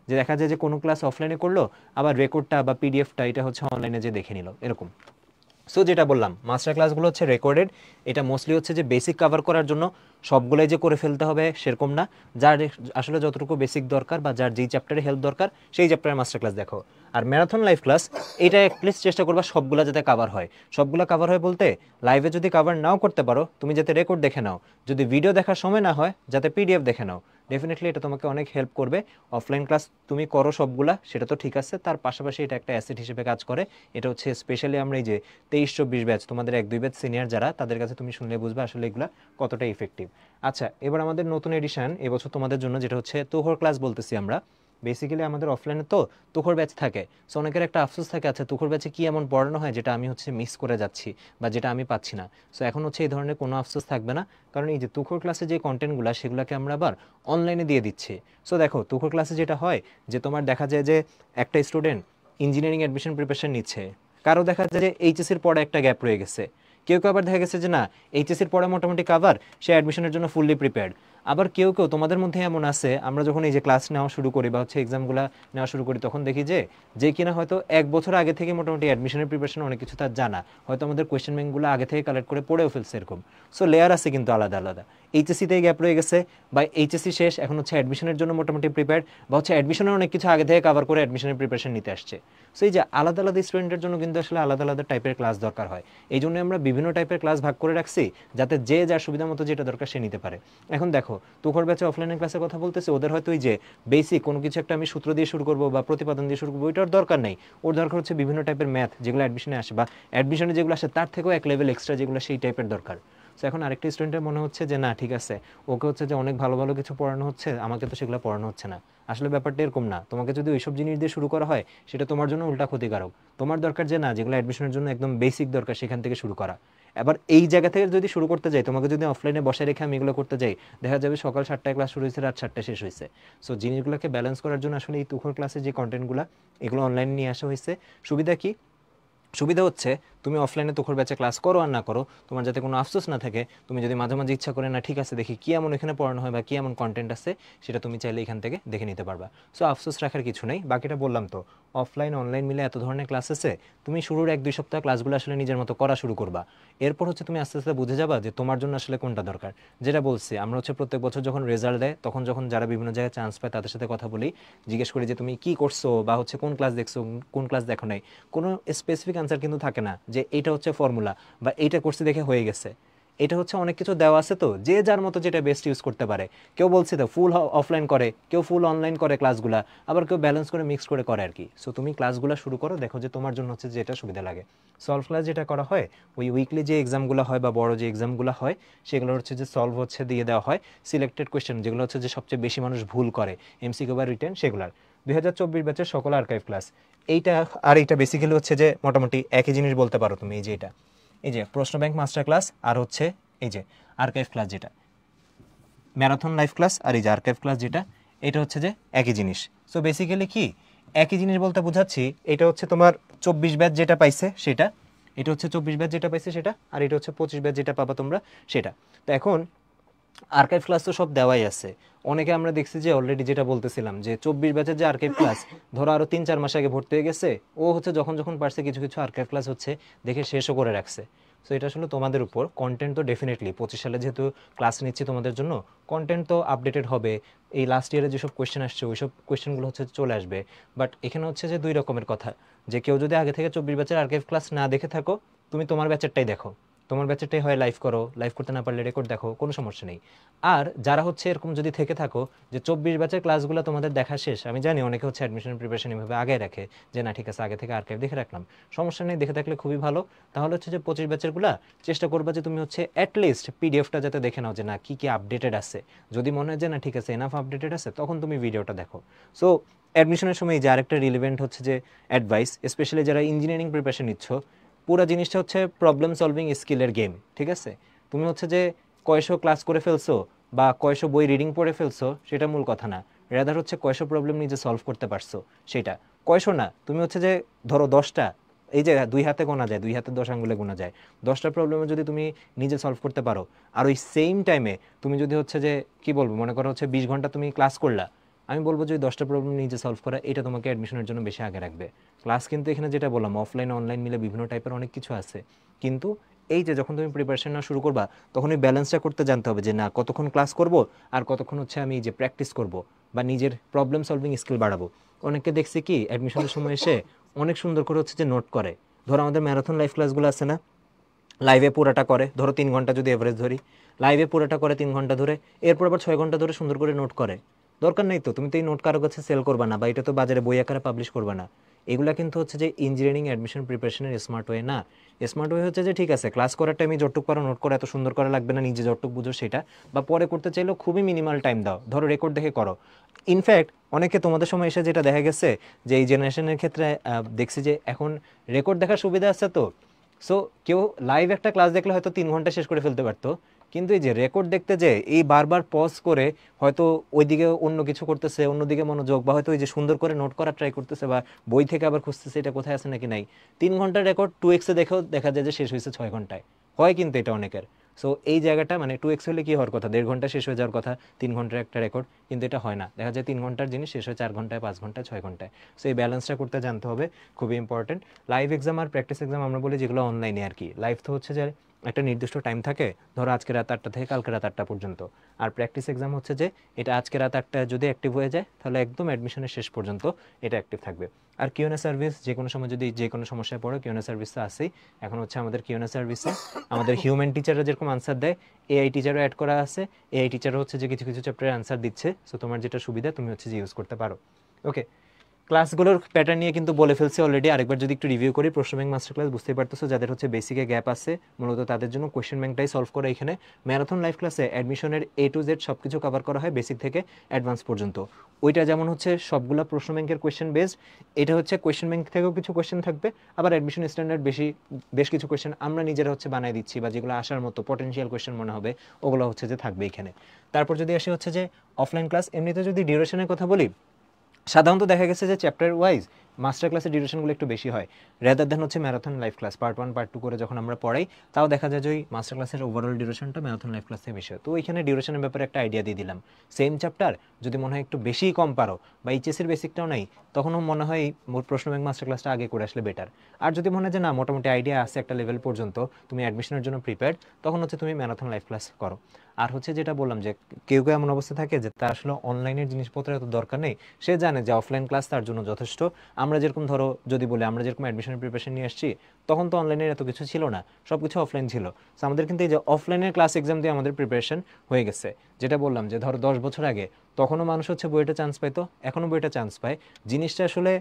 যে দেখা যায় যে কোনো ক্লাস অফলাইনে করলো, আবার রেকর্ডটা বা পিডিএফটা এটা হচ্ছে অনলাইনে যে দেখে নিল, এরকম। সো যেটা বললাম মাস্টার ক্লাসগুলো হচ্ছে রেকর্ডেড, এটা মোস্টলি হচ্ছে যে বেসিক কভার করার জন্য, সবগুলোই যে করে ফেলতে হবে সেরকম না, যার আসলে যতটুকু বেসিক দরকার বা যার যেই চ্যাপ্টারে হেল্প দরকার সেই চ্যাপ্টারে মাস্টার ক্লাস দেখো। আর ম্যারাথন লাইভ ক্লাস, এটা অ্যাটলিস্ট চেষ্টা করবা সবগুলো যাতে কভার হয়। সবগুলো কভার হয় বলতে, লাইভে যদি কভার নাও করতে পারো তুমি যাতে রেকর্ড দেখে নাও, যদি ভিডিও দেখার সময় না হয় যাতে পিডিএফ দেখে নাও, ডেফিনেটলি এটা তোমাকে অনেক হেল্প করবে। অফলাইন ক্লাস তুমি করো সবগুলা, সেটা তো ঠিক আছে, তার পাশাপাশি এটা একটা অ্যাসেট হিসেবে কাজ করে। এটা হচ্ছে স্পেশালি আমরা এই যে 23-24 ব্যাচ, তোমাদের 1-2 ব্যাচ সিনিয়র যারা, তাদের কাছে তুমি শুনলে বুঝবে আসলে এগুলা কতটা ইফেক্টিভ। আচ্ছা, এবার আমাদের নতুন এডিশন এবছর তোমাদের জন্য, যেটা হচ্ছে তুখোর ক্লাস বলতেছি আমরা। বেসিক্যালি আমাদের অফলাইনে তো তুখোর ব্যাচ থাকে, সো অনেকের একটা আফসোস থাকে, আচ্ছা তুখোর ব্যাচে কি এমন পড়ানো হয় যেটা আমি হচ্ছে মিস করে যাচ্ছি বা যেটা আমি পাচ্ছি না। সো এখন হচ্ছে এই ধরনের কোনো আফসোস থাকবে না, কারণ এই যে তুখোর ক্লাসে যে কন্টেন্টগুলো সেগুলোকে আমরা আবার অনলাইনে দিয়ে দিচ্ছি। সো দেখো তুখোর ক্লাসে যেটা হয় যে তোমার দেখা যায় যে একটা স্টুডেন্ট ইঞ্জিনিয়ারিং অ্যাডমিশন প্রিপারেশন নিচ্ছে, কারো দেখা যায় যে এইচএসির পড়া একটা গ্যাপ রয়ে গেছে, কেউ কেউ আবার দেখা গেছে যে না এইচএসির পড়া মোটামুটি কাভার, সে অ্যাডমিশনের জন্য ফুললি প্রিপেয়ার্ড। আবার কেউ কেউ তোমাদের মধ্যে এমন আছে, আমরা যখন এই যে ক্লাস নেওয়া শুরু করি বা হচ্ছে এক্সামগুলো নেওয়া শুরু করি তখন দেখি যে যে কিনা হয়তো 1 বছর আগে থেকে মোটামুটি অ্যাডমিশনের প্রিপারেশন অনেক কিছু তার জানা, হয়তো আমাদের কোয়েশ্চেন ব্যাংকগুলো আগে থেকে কালেক্ট করে পড়েও ফেলছে এরকম। সো লেয়ার আছে কিন্তু আলাদা আলাদা, এইচএসসিতেই গ্যাপ রয়ে গেছে বা এইচএসসি শেষ এখন হচ্ছে অ্যাডমিশনের জন্য মোটামুটি প্রিপেয়ার্ড, বা হচ্ছে অ্যাডমিশনের অনেক কিছু আগে থেকে কভার করে অ্যাডমিশনের প্রিপারেশন নিতে আসছে। সো এই যে আলাদা আলাদা স্টুডেন্টের জন্য কিন্তু আসলে আলাদা আলাদা টাইপের ক্লাস দরকার হয়, এই জন্য আমরা বিভিন্ন টাইপের ক্লাস ভাগ করে রাখছি যাতে যে যার সুবিধা মতো যেটা দরকার সে নিতে পারে। এখন দেখো তুখোর ব্যাচে অফলাইনের ক্লাসের কথা বলতেছে, ওদের হয়তো ওই যে বেসিক কোনো কিছু একটা আমি সূত্র দিয়ে শুরু করবো বা প্রতিপাদন দিয়ে শুরু করবো, ওইটার দরকার নেই। ওর দরকার হচ্ছে বিভিন্ন টাইপের ম্যাথ যেগুলো অ্যাডমিশনে আসে বা অ্যাডমিশনে যেগুলো আসে তার থেকেও এক লেভেল এক্সট্রা যেগুলো সেই টাইপের দরকার। সো এখন আরেকটা স্টুডেন্টের মনে হচ্ছে যে না ঠিক আছে, ওকে হচ্ছে যে অনেক ভালো ভালো কিছু পড়ানো হচ্ছে, আমাকে তো সেগুলো পড়ানো হচ্ছে না। আসলে ব্যাপারটা এরকম না, তোমাকে যদি ওইসব জিনিস দিয়ে শুরু করা হয় সেটা তোমার জন্য উল্টা ক্ষতিকারক। তোমার দরকার যে না যেগুলো অ্যাডমিশনের জন্য একদম বেসিক দরকার সেখান থেকে শুরু করা। এবার এই জায়গা থেকে যদি শুরু করতে যাই, তোমাকে যদি অফলাইনে বসে রেখে আমি এগুলো করতে যাই, দেখা যাবে সকাল 7টায় ক্লাস শুরু হয়েছে, রাত 7টায় শেষ হয়েছে। সো জিনিসগুলোকে ব্যালেন্স করার জন্য আসলে এই তুখোর ক্লাসে যে কন্টেন্টগুলো এগুলো অনলাইনে নিয়ে আসা হয়েছে। সুবিধা কি? সুবিধা হচ্ছে তুমি অফলাইনে তোখর ব্যাচে ক্লাস করো আর না করো, তোমার যাতে কোনো আফসোস না থাকে, তুমি যদি মাঝে মাঝে ইচ্ছা করে না ঠিক আছে দেখি কী এমন এখানে পড়ানো হয় বা কী এমন কন্টেন্ট আছে, সেটা তুমি চাইলে এখান থেকে দেখে নিতে পারবা। সো আফসোস রাখার কিছু নেই। বাকিটা বললাম তো, অফলাইন অনলাইন মিলে এত ধরনের ক্লাস আছে, তুমি শুরুর 1-2 সপ্তাহ ক্লাসগুলো আসলে নিজের মতো করা শুরু করবা। এরপর হচ্ছে তুমি আস্তে আস্তে বুঝে যাবা যে তোমার জন্য আসলে কোনটা দরকার। যেটা বলছি, আমরা হচ্ছে প্রত্যেক বছর যখন রেজাল্ট দেয় তখন যখন যারা বিভিন্ন জায়গায় চান্স পায় তাদের সাথে কথা বলি, জিজ্ঞেস করি যে তুমি কি করছো বা হচ্ছে কোন ক্লাস দেখছো, কোন ক্লাস দেখো নাই। কোনো স্পেসিফিক আনসার কিন্তু থাকে না যে এইটা হচ্ছে ফর্মুলা বা এইটা করছি দেখে হয়ে গেছে। এটা হচ্ছে অনেক কিছু দেওয়া আছে, তো যে যার মতো যেটা বেস্ট ইউজ করতে পারে। কেউ বলছে তো ফুল অফলাইন করে, কেউ ফুল অনলাইন করে ক্লাসগুলা, আবার কেউ ব্যালেন্স করে মিক্স করে করে আর কি। সো তুমি ক্লাসগুলো শুরু করো, দেখো যে তোমার জন্য হচ্ছে যেটা সুবিধা লাগে। সলভ ক্লাস যেটা করা হয়, ওই উইকলি যে এক্সামগুলো হয় বা বড় যে এক্সামগুলো হয়, সেগুলো হচ্ছে যে সলভ হচ্ছে দিয়ে দেওয়া হয় সিলেক্টেড কোয়েশ্চেন, যেগুলো হচ্ছে যে সবচেয়ে বেশি মানুষ ভুল করে, এমসিকিউ বা রিটেন, সেগুলার 2024 ব্যাচের সকল আর্কাইভ ক্লাস। এইটা আর এইটা বেসিক্যালি হচ্ছে যে মোটামুটি একই জিনিস বলতে পারো তুমি। এই যে এটা, এই যে প্রশ্ন ব্যাংক মাস্টার ক্লাস আর হচ্ছে এই যে আর্কাইভ ক্লাস, যেটা ম্যারাথন লাইভ ক্লাস আর এই যে আর্কাইভ ক্লাস যেটা, এটা হচ্ছে যে একই জিনিস। সো বেসিক্যালি কি একই জিনিস বলতে বোঝাচ্ছি, এটা হচ্ছে তোমার 24 ব্যাচ যেটা পাইছে সেটা, এটা হচ্ছে 24 ব্যাচ যেটা পাইছে সেটা, আর এটা হচ্ছে 25 ব্যাচ যেটা পাবা তোমরা সেটা। তো এখন আর্কাইভ ক্লাস তো সব দেওয়াই আছে। অনেকে আমরা দেখছি যে অলরেডি যেটা বলতেছিলাম যে 24 ব্যাচের যে আর্কাইভ ক্লাস, ধরো আরও 3-4 মাস আগে ভর্তি হয়ে গেছে, ও হচ্ছে যখন যখন পারছে কিছু কিছু আর্কাইভ ক্লাস হচ্ছে দেখে শেষও করে রাখছে। সো এটা আসলে তোমাদের উপর। কন্টেন্ট তো ডেফিনেটলি 25 সালে যেহেতু ক্লাস নিচ্ছি তোমাদের জন্য, কন্টেন্ট তো আপডেটেড হবে। এই লাস্ট ইয়ারে যেসব কোয়েশ্চেন আসছে ওইসব কোয়েশ্চেনগুলো হচ্ছে চলে আসবে। বাট এখানে হচ্ছে যে 2 রকমের কথা, যে কেউ যদি আগে থেকে 24 ব্যাচের আর্কাইভ ক্লাস না দেখে থাকো, তুমি তোমার ব্যাচেরটাই দেখো, তোমার ব্যাচেরটাই হয় লাইভ করো, লাইভ করতে না পারলে রেকর্ড দেখো, কোনো সমস্যা নেই। আর যারা হচ্ছে এরকম যদি থেকে থাকো যে 24 ব্যাচের ক্লাসগুলো তোমাদের দেখা শেষ, আমি জানি অনেকে হচ্ছে অ্যাডমিশন প্রিপারেশন এভাবে আগে রাখে যে না ঠিক আছে আগে থেকে আর্কাইভ দেখে রাখলাম, সমস্যা নেই, দেখে থাকলে খুবই ভালো। তাহলে হচ্ছে যে 25 ব্যাচেরগুলা চেষ্টা করবা যে তুমি হচ্ছে অ্যাটলিস্ট পিডিএফটা যাতে দেখে নাও যে না কী কী আপডেটেড আছে। যদি মনে হয় যে না ঠিক আছে এনাফ আপডেটেড আছে, তখন তুমি ভিডিওটা দেখো। সো অ্যাডমিশনের সময় যে আরেকটা রিলেভেন্ট হচ্ছে যে অ্যাডভাইস, স্পেশালি যারা ইঞ্জিনিয়ারিং প্রিপারেশন নিচ্ছ, পুরো জিনিসটা হচ্ছে প্রবলেম সলভিং স্কিলের গেম, ঠিক আছে? তুমি হচ্ছে যে কয়শো ক্লাস করে ফেলছো বা কয়শো বই রিডিং পড়ে ফেলছো সেটা মূল কথা না, রেদার হচ্ছে কয়শো প্রবলেম নিজে সলভ করতে পারছো সেটা। কয়শো না, তুমি হচ্ছে যে ধরো 10টা, এই যে 2 হাতে গোনা যায়, 2 হাতে 10 আঙ্গুলে গোনা যায়, 10টা প্রবলেমে যদি তুমি নিজে সলভ করতে পারো, আর ওই সেম টাইমে তুমি যদি হচ্ছে যে কি বলবো, মনে করো হচ্ছে 20 ঘন্টা তুমি ক্লাস করলা, আমি বলবো যে ওই 10টা প্রবলেম নিজে সলভ করা, এটা তোমাকে অ্যাডমিশনের জন্য বেশি আগে রাখবে। ক্লাস কিন্তু এখানে যেটা বললাম অফলাইন অনলাইন মিলে বিভিন্ন টাইপের অনেক কিছু আছে, কিন্তু এই যে যখন তুমি প্রিপারেশন না শুরু করবা, তখন ওই ব্যালেন্সটা করতে জানতে হবে যে না কতক্ষণ ক্লাস করব আর কতক্ষণ হচ্ছে আমি যে প্র্যাকটিস করব বা নিজের প্রবলেম সলভিং স্কিল বাড়াবো। অনেকে দেখছি কি অ্যাডমিশনের সময় এসে অনেক সুন্দর করে হচ্ছে যে নোট করে। ধরো আমাদের ম্যারাথন লাইফ ক্লাসগুলো আছে না, লাইভে পুরাটা করে, ধরো 3 ঘন্টা যদি এভারেজ ধরি, লাইভে পুরাটা করে 3 ঘন্টা ধরে, এরপর আবার 6 ঘন্টা ধরে সুন্দর করে নোট করে। দরকার নেই তো, তুমি তো এই নোট কারো কাছে সেল করবা না বা এটা তো বাজারে বই আকারে পাবলিশ করবা না। এগুলা কিন্তু হচ্ছে যে ইঞ্জিনিয়ারিং অ্যাডমিশন প্রিপারেশনের স্মার্ট ওয়ে না। স্মার্ট ওয়ে হচ্ছে যে ঠিক আছে ক্লাস করার টাইমে যতটুকু পারো নোট করা, এত সুন্দর করা লাগবে না, নিজে যতটুকু বুঝো সেটা, বা পরে করতে চাইলেও খুবই মিনিমাল টাইম দাও, ধরো রেকর্ড দেখে করো। ইনফ্যাক্ট অনেকে তোমাদের সময় এসে যেটা দেখা গেছে যে এই জেনারেশনের ক্ষেত্রে দেখছি যে এখন রেকর্ড দেখার সুবিধা আছে, তো সো কেউ লাইভ একটা ক্লাস দেখলে হয়তো 3 ঘন্টা শেষ করে ফেলতে পারতো, কিন্তু এই যে রেকর্ড দেখতে যে এই বারবার পজ করে হয়তো ওইদিকে অন্য কিছু করতেছে, অন্যদিকে মনোযোগ, বা হয়তো ওই যে সুন্দর করে নোট করার ট্রাই করতেছে বা বই থেকে আবার খুঁজতেছে এটা কোথায় আছে নাকি নাই, 3 ঘন্টার রেকর্ড 2x দেখেও দেখা যায় যে শেষ হয়েছে 6 ঘন্টায়। হয় কিন্তু এটা অনেকের। সো এই জায়গাটা মানে 2x হলে কি হওয়ার কথা, 1.5 ঘন্টা শেষ হয়ে যাওয়ার কথা 3 ঘন্টার একটা রেকর্ড, কিন্তু এটা হয় না, দেখা যায় 3 ঘন্টার জিনিস শেষ হয় 4 ঘন্টায়, 5 ঘন্টায়, 6 ঘন্টায়। সো এই ব্যালেন্সটা করতে জানতে হবে, খুবই ইম্পর্টেন্ট। লাইভ এক্সাম আর প্র্যাকটিস এক্সাম আমরা বলি যেগুলো অনলাইনে আর কি, লাইভ তো হচ্ছে যে একটা নির্দিষ্ট টাইম থাকে, ধরো আজকে রাত 8টা থেকে কালকে রাত 8টা পর্যন্ত। আর প্র্যাকটিস এক্সাম হচ্ছে যে এটা আজকে রাত 8টায় যদি অ্যাক্টিভ হয়ে যায় তাহলে একদম অ্যাডমিশনের শেষ পর্যন্ত এটা অ্যাক্টিভ থাকবে। আর কিউএনএ সার্ভিস, যে কোনো সময় যদি যে কোনো সমস্যায় পড়ো কিউএনএ সার্ভিস তো আছেই। এখন হচ্ছে আমাদের কিউএনএ সার্ভিসে আমাদের হিউম্যান টিচাররা যেরকম আনসার দেয়, এআই টিচারও অ্যাড করা আছে। এআই টিচারও হচ্ছে যে কিছু কিছু চ্যাপ্টারের আনসার দিচ্ছে। সো তোমার যেটা সুবিধা তুমি হচ্ছে যে ইউজ করতে পারো। ওকে, ক্লাসগুলোর প্যাটার্ন নিয়ে কিন্তু বলে ফেলছি অলরেডি। আরেকবার যদি একটু রিভিউ করি, প্রশ্ন ব্যাংক মাস্টার ক্লাস বুঝতেই পারতেছো যাদের হচ্ছে বেসিকে গ্যাপ আছে, মূলত তাদের জন্য কোয়েশ্চেন ব্যাংকটাই সলভ করা এখানে। ম্যারাথন লাইফ ক্লাসে অ্যাডমিশনের A to Z সব কিছু কভার করা হয় বেসিক থেকে অ্যাডভান্স পর্যন্ত। ওইটা যেমন হচ্ছে সবগুলো প্রশ্ন ব্যাংকের কোয়েশ্চেন বেসড, এটা হচ্ছে কোয়েশ্চেন ব্যাংক থেকেও কিছু কোয়েশ্চেন থাকবে, আবার অ্যাডমিশন স্ট্যান্ডার্ড বেশ কিছু কোয়েশ্চেন আমরা নিজেরা হচ্ছে বানাই দিচ্ছি, বা যেগুলো আসার মতো পটেনশিয়াল কোয়েশ্চেন মনে হবে ওগুলো হচ্ছে যে থাকবে এখানে। তারপর যদি আসে হচ্ছে যে অফলাইন ক্লাস, এমনিতে যদি ডিউরেশনের কথা বলি, সাধারণত দেখা গেছে যে চ্যাপ্টার ওয়াইজ মাস্টার ক্লাসের ডিউরেশনগুলো একটু বেশি হয় রেদার দেন হচ্ছে marathon live class part 1 part 2 করে যখন আমরা পড়াই, তাও দেখা যায় যে ওই মাস্টার ক্লাসের ওভারঅল ডিউরেশনটা ম্যারাথন লাইভ ক্লাস থেকে বেশি হয়। তো ওইখানে ডিউরেশনের ব্যাপারে একটা আইডিয়া দিয়ে দিলাম। সেম চ্যাপ্টার যদি মনে হয় একটু বেশি কম পারো বা এইচএসির বেসিকটাও নাই, তখনও মনে হয় প্রশ্ন ব্যাংক মাস্টার ক্লাসটা আগে করে আসলে বেটার। আর যদি মনে হয় যে না মোটামুটি আইডিয়া আছে একটা লেভেল পর্যন্ত, তুমি অ্যাডমিশনের জন্য প্রিপেয়ার্ড, তখন হচ্ছে তুমি ম্যারাথন লাইভ ক্লাস করো। আর হচ্ছে যেটা বললাম যে কেউ কেউ এমন অবস্থা থাকে যে তার আসলে অনলাইনের জিনিসপত্র এত দরকার নেই, সে জানে যে অফলাইন ক্লাস তার জন্য যথেষ্ট। আমরা যেরকম ধরো যদি বলি আমরা যেরকম অ্যাডমিশনের প্রিপারেশন নিয়ে আসছি, তখন তো অনলাইনের এত কিছু ছিল না, সব কিছু অফলাইন ছিল। সো আমাদের কিন্তু এই যে অফলাইনের ক্লাস এক্সাম দিয়ে আমাদের প্রিপারেশন হয়ে গেছে। যেটা বললাম যে ধরো 10 বছর আগে তখনও মানুষ হচ্ছে বইটা চান্স পাইতো, এখনও বইটা চান্স পায়। জিনিসটা আসলে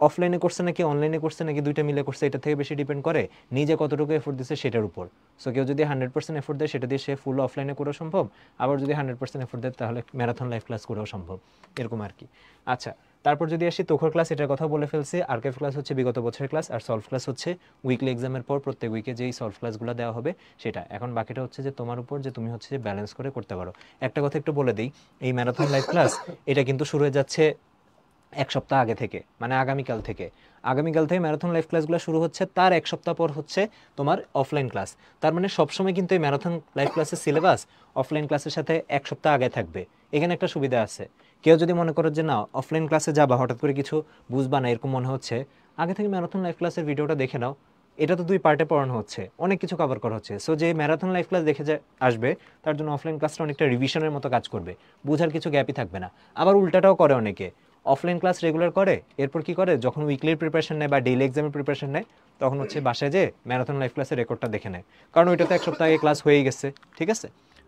অফলাইনে করছে নাকি অনলাইনে করছে নাকি দুইটা মিলে করছে, এটা থেকে বেশি ডিপেন্ড করে নিজে কতটুকু এফোর্ট দিচ্ছে সেটার উপর। সো কেউ যদি 100% এফোর্ট দেয় সেটা দিয়ে সে ফুল অফলাইনে করেও সম্ভব, আবার যদি 100% এফোর্ট দেয় তাহলে ম্যারাথন লাইভ ক্লাস করেও সম্ভব, এরকম আর কি। আচ্ছা, তারপর যদি আসি তোখর ক্লাস, এটার কথা বলে ফেলছি। আর্কাইভ ক্লাস হচ্ছে বিগত বছরের ক্লাস, আর সলভ ক্লাস হচ্ছে উইকলি এক্সামের পর প্রত্যেক উইকে যেই সলভ ক্লাসগুলো দেওয়া হবে সেটা। এখন বাকিটা হচ্ছে যে তোমার উপর, যে তুমি হচ্ছে যে ব্যালেন্স করে করতে পারো। একটা কথা একটু বলে দিই, এই ম্যারাথন লাইভ ক্লাস এটা কিন্তু শুরু হয়ে যাচ্ছে 1 সপ্তাহ আগে থেকে, মানে আগামীকাল থেকে। আগামীকাল থেকে ম্যারাথন লাইভ ক্লাসগুলো শুরু হচ্ছে, তার 1 সপ্তাহ পর হচ্ছে তোমার অফলাইন ক্লাস। তার মানে সবসময় কিন্তু এই ম্যারাথন লাইভ ক্লাসের সিলেবাস অফলাইন ক্লাসের সাথে 1 সপ্তাহ আগে থাকবে। এখানে একটা সুবিধা আছে, কেউ যদি মনে করো যে না অফলাইন ক্লাসে যাবা, হঠাৎ করে কিছু বুঝবা না এরকম মনে হচ্ছে, আগে থেকে ম্যারাথন লাইভ ক্লাসের ভিডিওটা দেখে নাও। এটা তো 2 পার্টে পড়ানো হচ্ছে, অনেক কিছু কভার করা হচ্ছে। সো যে ম্যারাথন লাইভ ক্লাস দেখে যে আসবে, তার জন্য অফলাইন ক্লাসটা অনেকটা রিভিশনের মতো কাজ করবে, বোঝার কিছু গ্যাপই থাকবে না। আবার উল্টাটাও করে অনেকে, অফলাইন ক্লাস রেগুলার করে, এরপর কি করে যখন উইকলির প্রিপারেশন নেয় বা ডেইলি এক্সামের প্রিপারেশন নেয়, তখন হচ্ছে বাসায় যে ম্যারাথন লাইভ ক্লাসের রেকর্ডটা দেখে নেয়, কারণ ওইটা তো 1 সপ্তাহ আগে ক্লাস হয়েই গেছে। ঠিক আছে,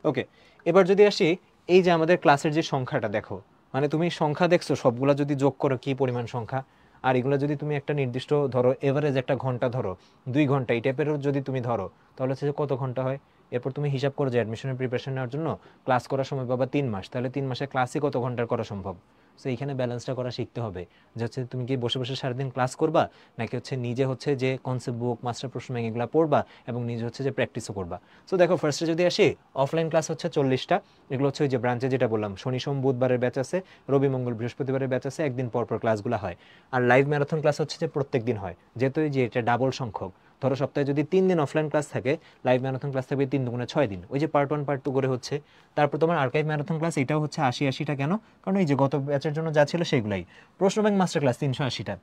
ওকে। এবার যদি আসি এই যে আমাদের ক্লাসের যে সংখ্যাটা দেখো, মানে তুমি সংখ্যা দেখছো সবগুলা যদি যোগ করো কি পরিমাণ সংখ্যা, আর এগুলো যদি তুমি একটা নির্দিষ্ট ধরো এভারেজ একটা ঘন্টা ধরো, 2 ঘন্টা এই টাইপেরও যদি তুমি ধরো, তাহলে হচ্ছে যে কত ঘন্টা হয়। এরপর তুমি হিসাব করো যে অ্যাডমিশনের প্রিপারেশন নেওয়ার জন্য ক্লাস করার সময় পাবা 3 মাস, তাহলে 3 মাসে ক্লাসই কত ঘন্টার করা সম্ভব। সো এইখানে ব্যালেন্সটা করা শিখতে হবে, যে হচ্ছে তুমি কি বসে বসে সারাদিন ক্লাস করবা, নাকি হচ্ছে নিজে হচ্ছে যে কনসেপ্ট বুক মাস্টার প্রশ্ন ব্যাংক এগুলো পড়বা এবং নিজে হচ্ছে যে প্র্যাকটিসও করবা। সো দেখো ফার্স্টে যদি আসি, অফলাইন ক্লাস হচ্ছে 40টা। এগুলো হচ্ছে ওই যে ব্রাঞ্চে যেটা বললাম, শনি সোম বুধবারের ব্যাচ আছে, রবি মঙ্গল বৃহস্পতিবারের ব্যাচ আছে, একদিন পর পর ক্লাসগুলো হয়। আর লাইভ ম্যারাথন ক্লাস হচ্ছে যে প্রত্যেক দিন হয়, যেহেতু এই যে এটা ডাবল সংখ্যক। ধরো সপ্তাহে যদি 3 দিন অফলাইন ক্লাস থাকে, লাইভ ম্যারাথন ক্লাস থাকবে 3 × 6 দিন, ওই যে পার্ট 1 পার্ট 2 করে হচ্ছে। তারপর তোমার আর্কাইভ ম্যারাথন ক্লাস, এটাও হচ্ছে 80-80টা। কেন? কারণ এই যে গত ব্যাচের জন্য যা ছিল সেগুলাই। প্রশ্ন ব্যাংক মাস্টার ক্লাস 380টা।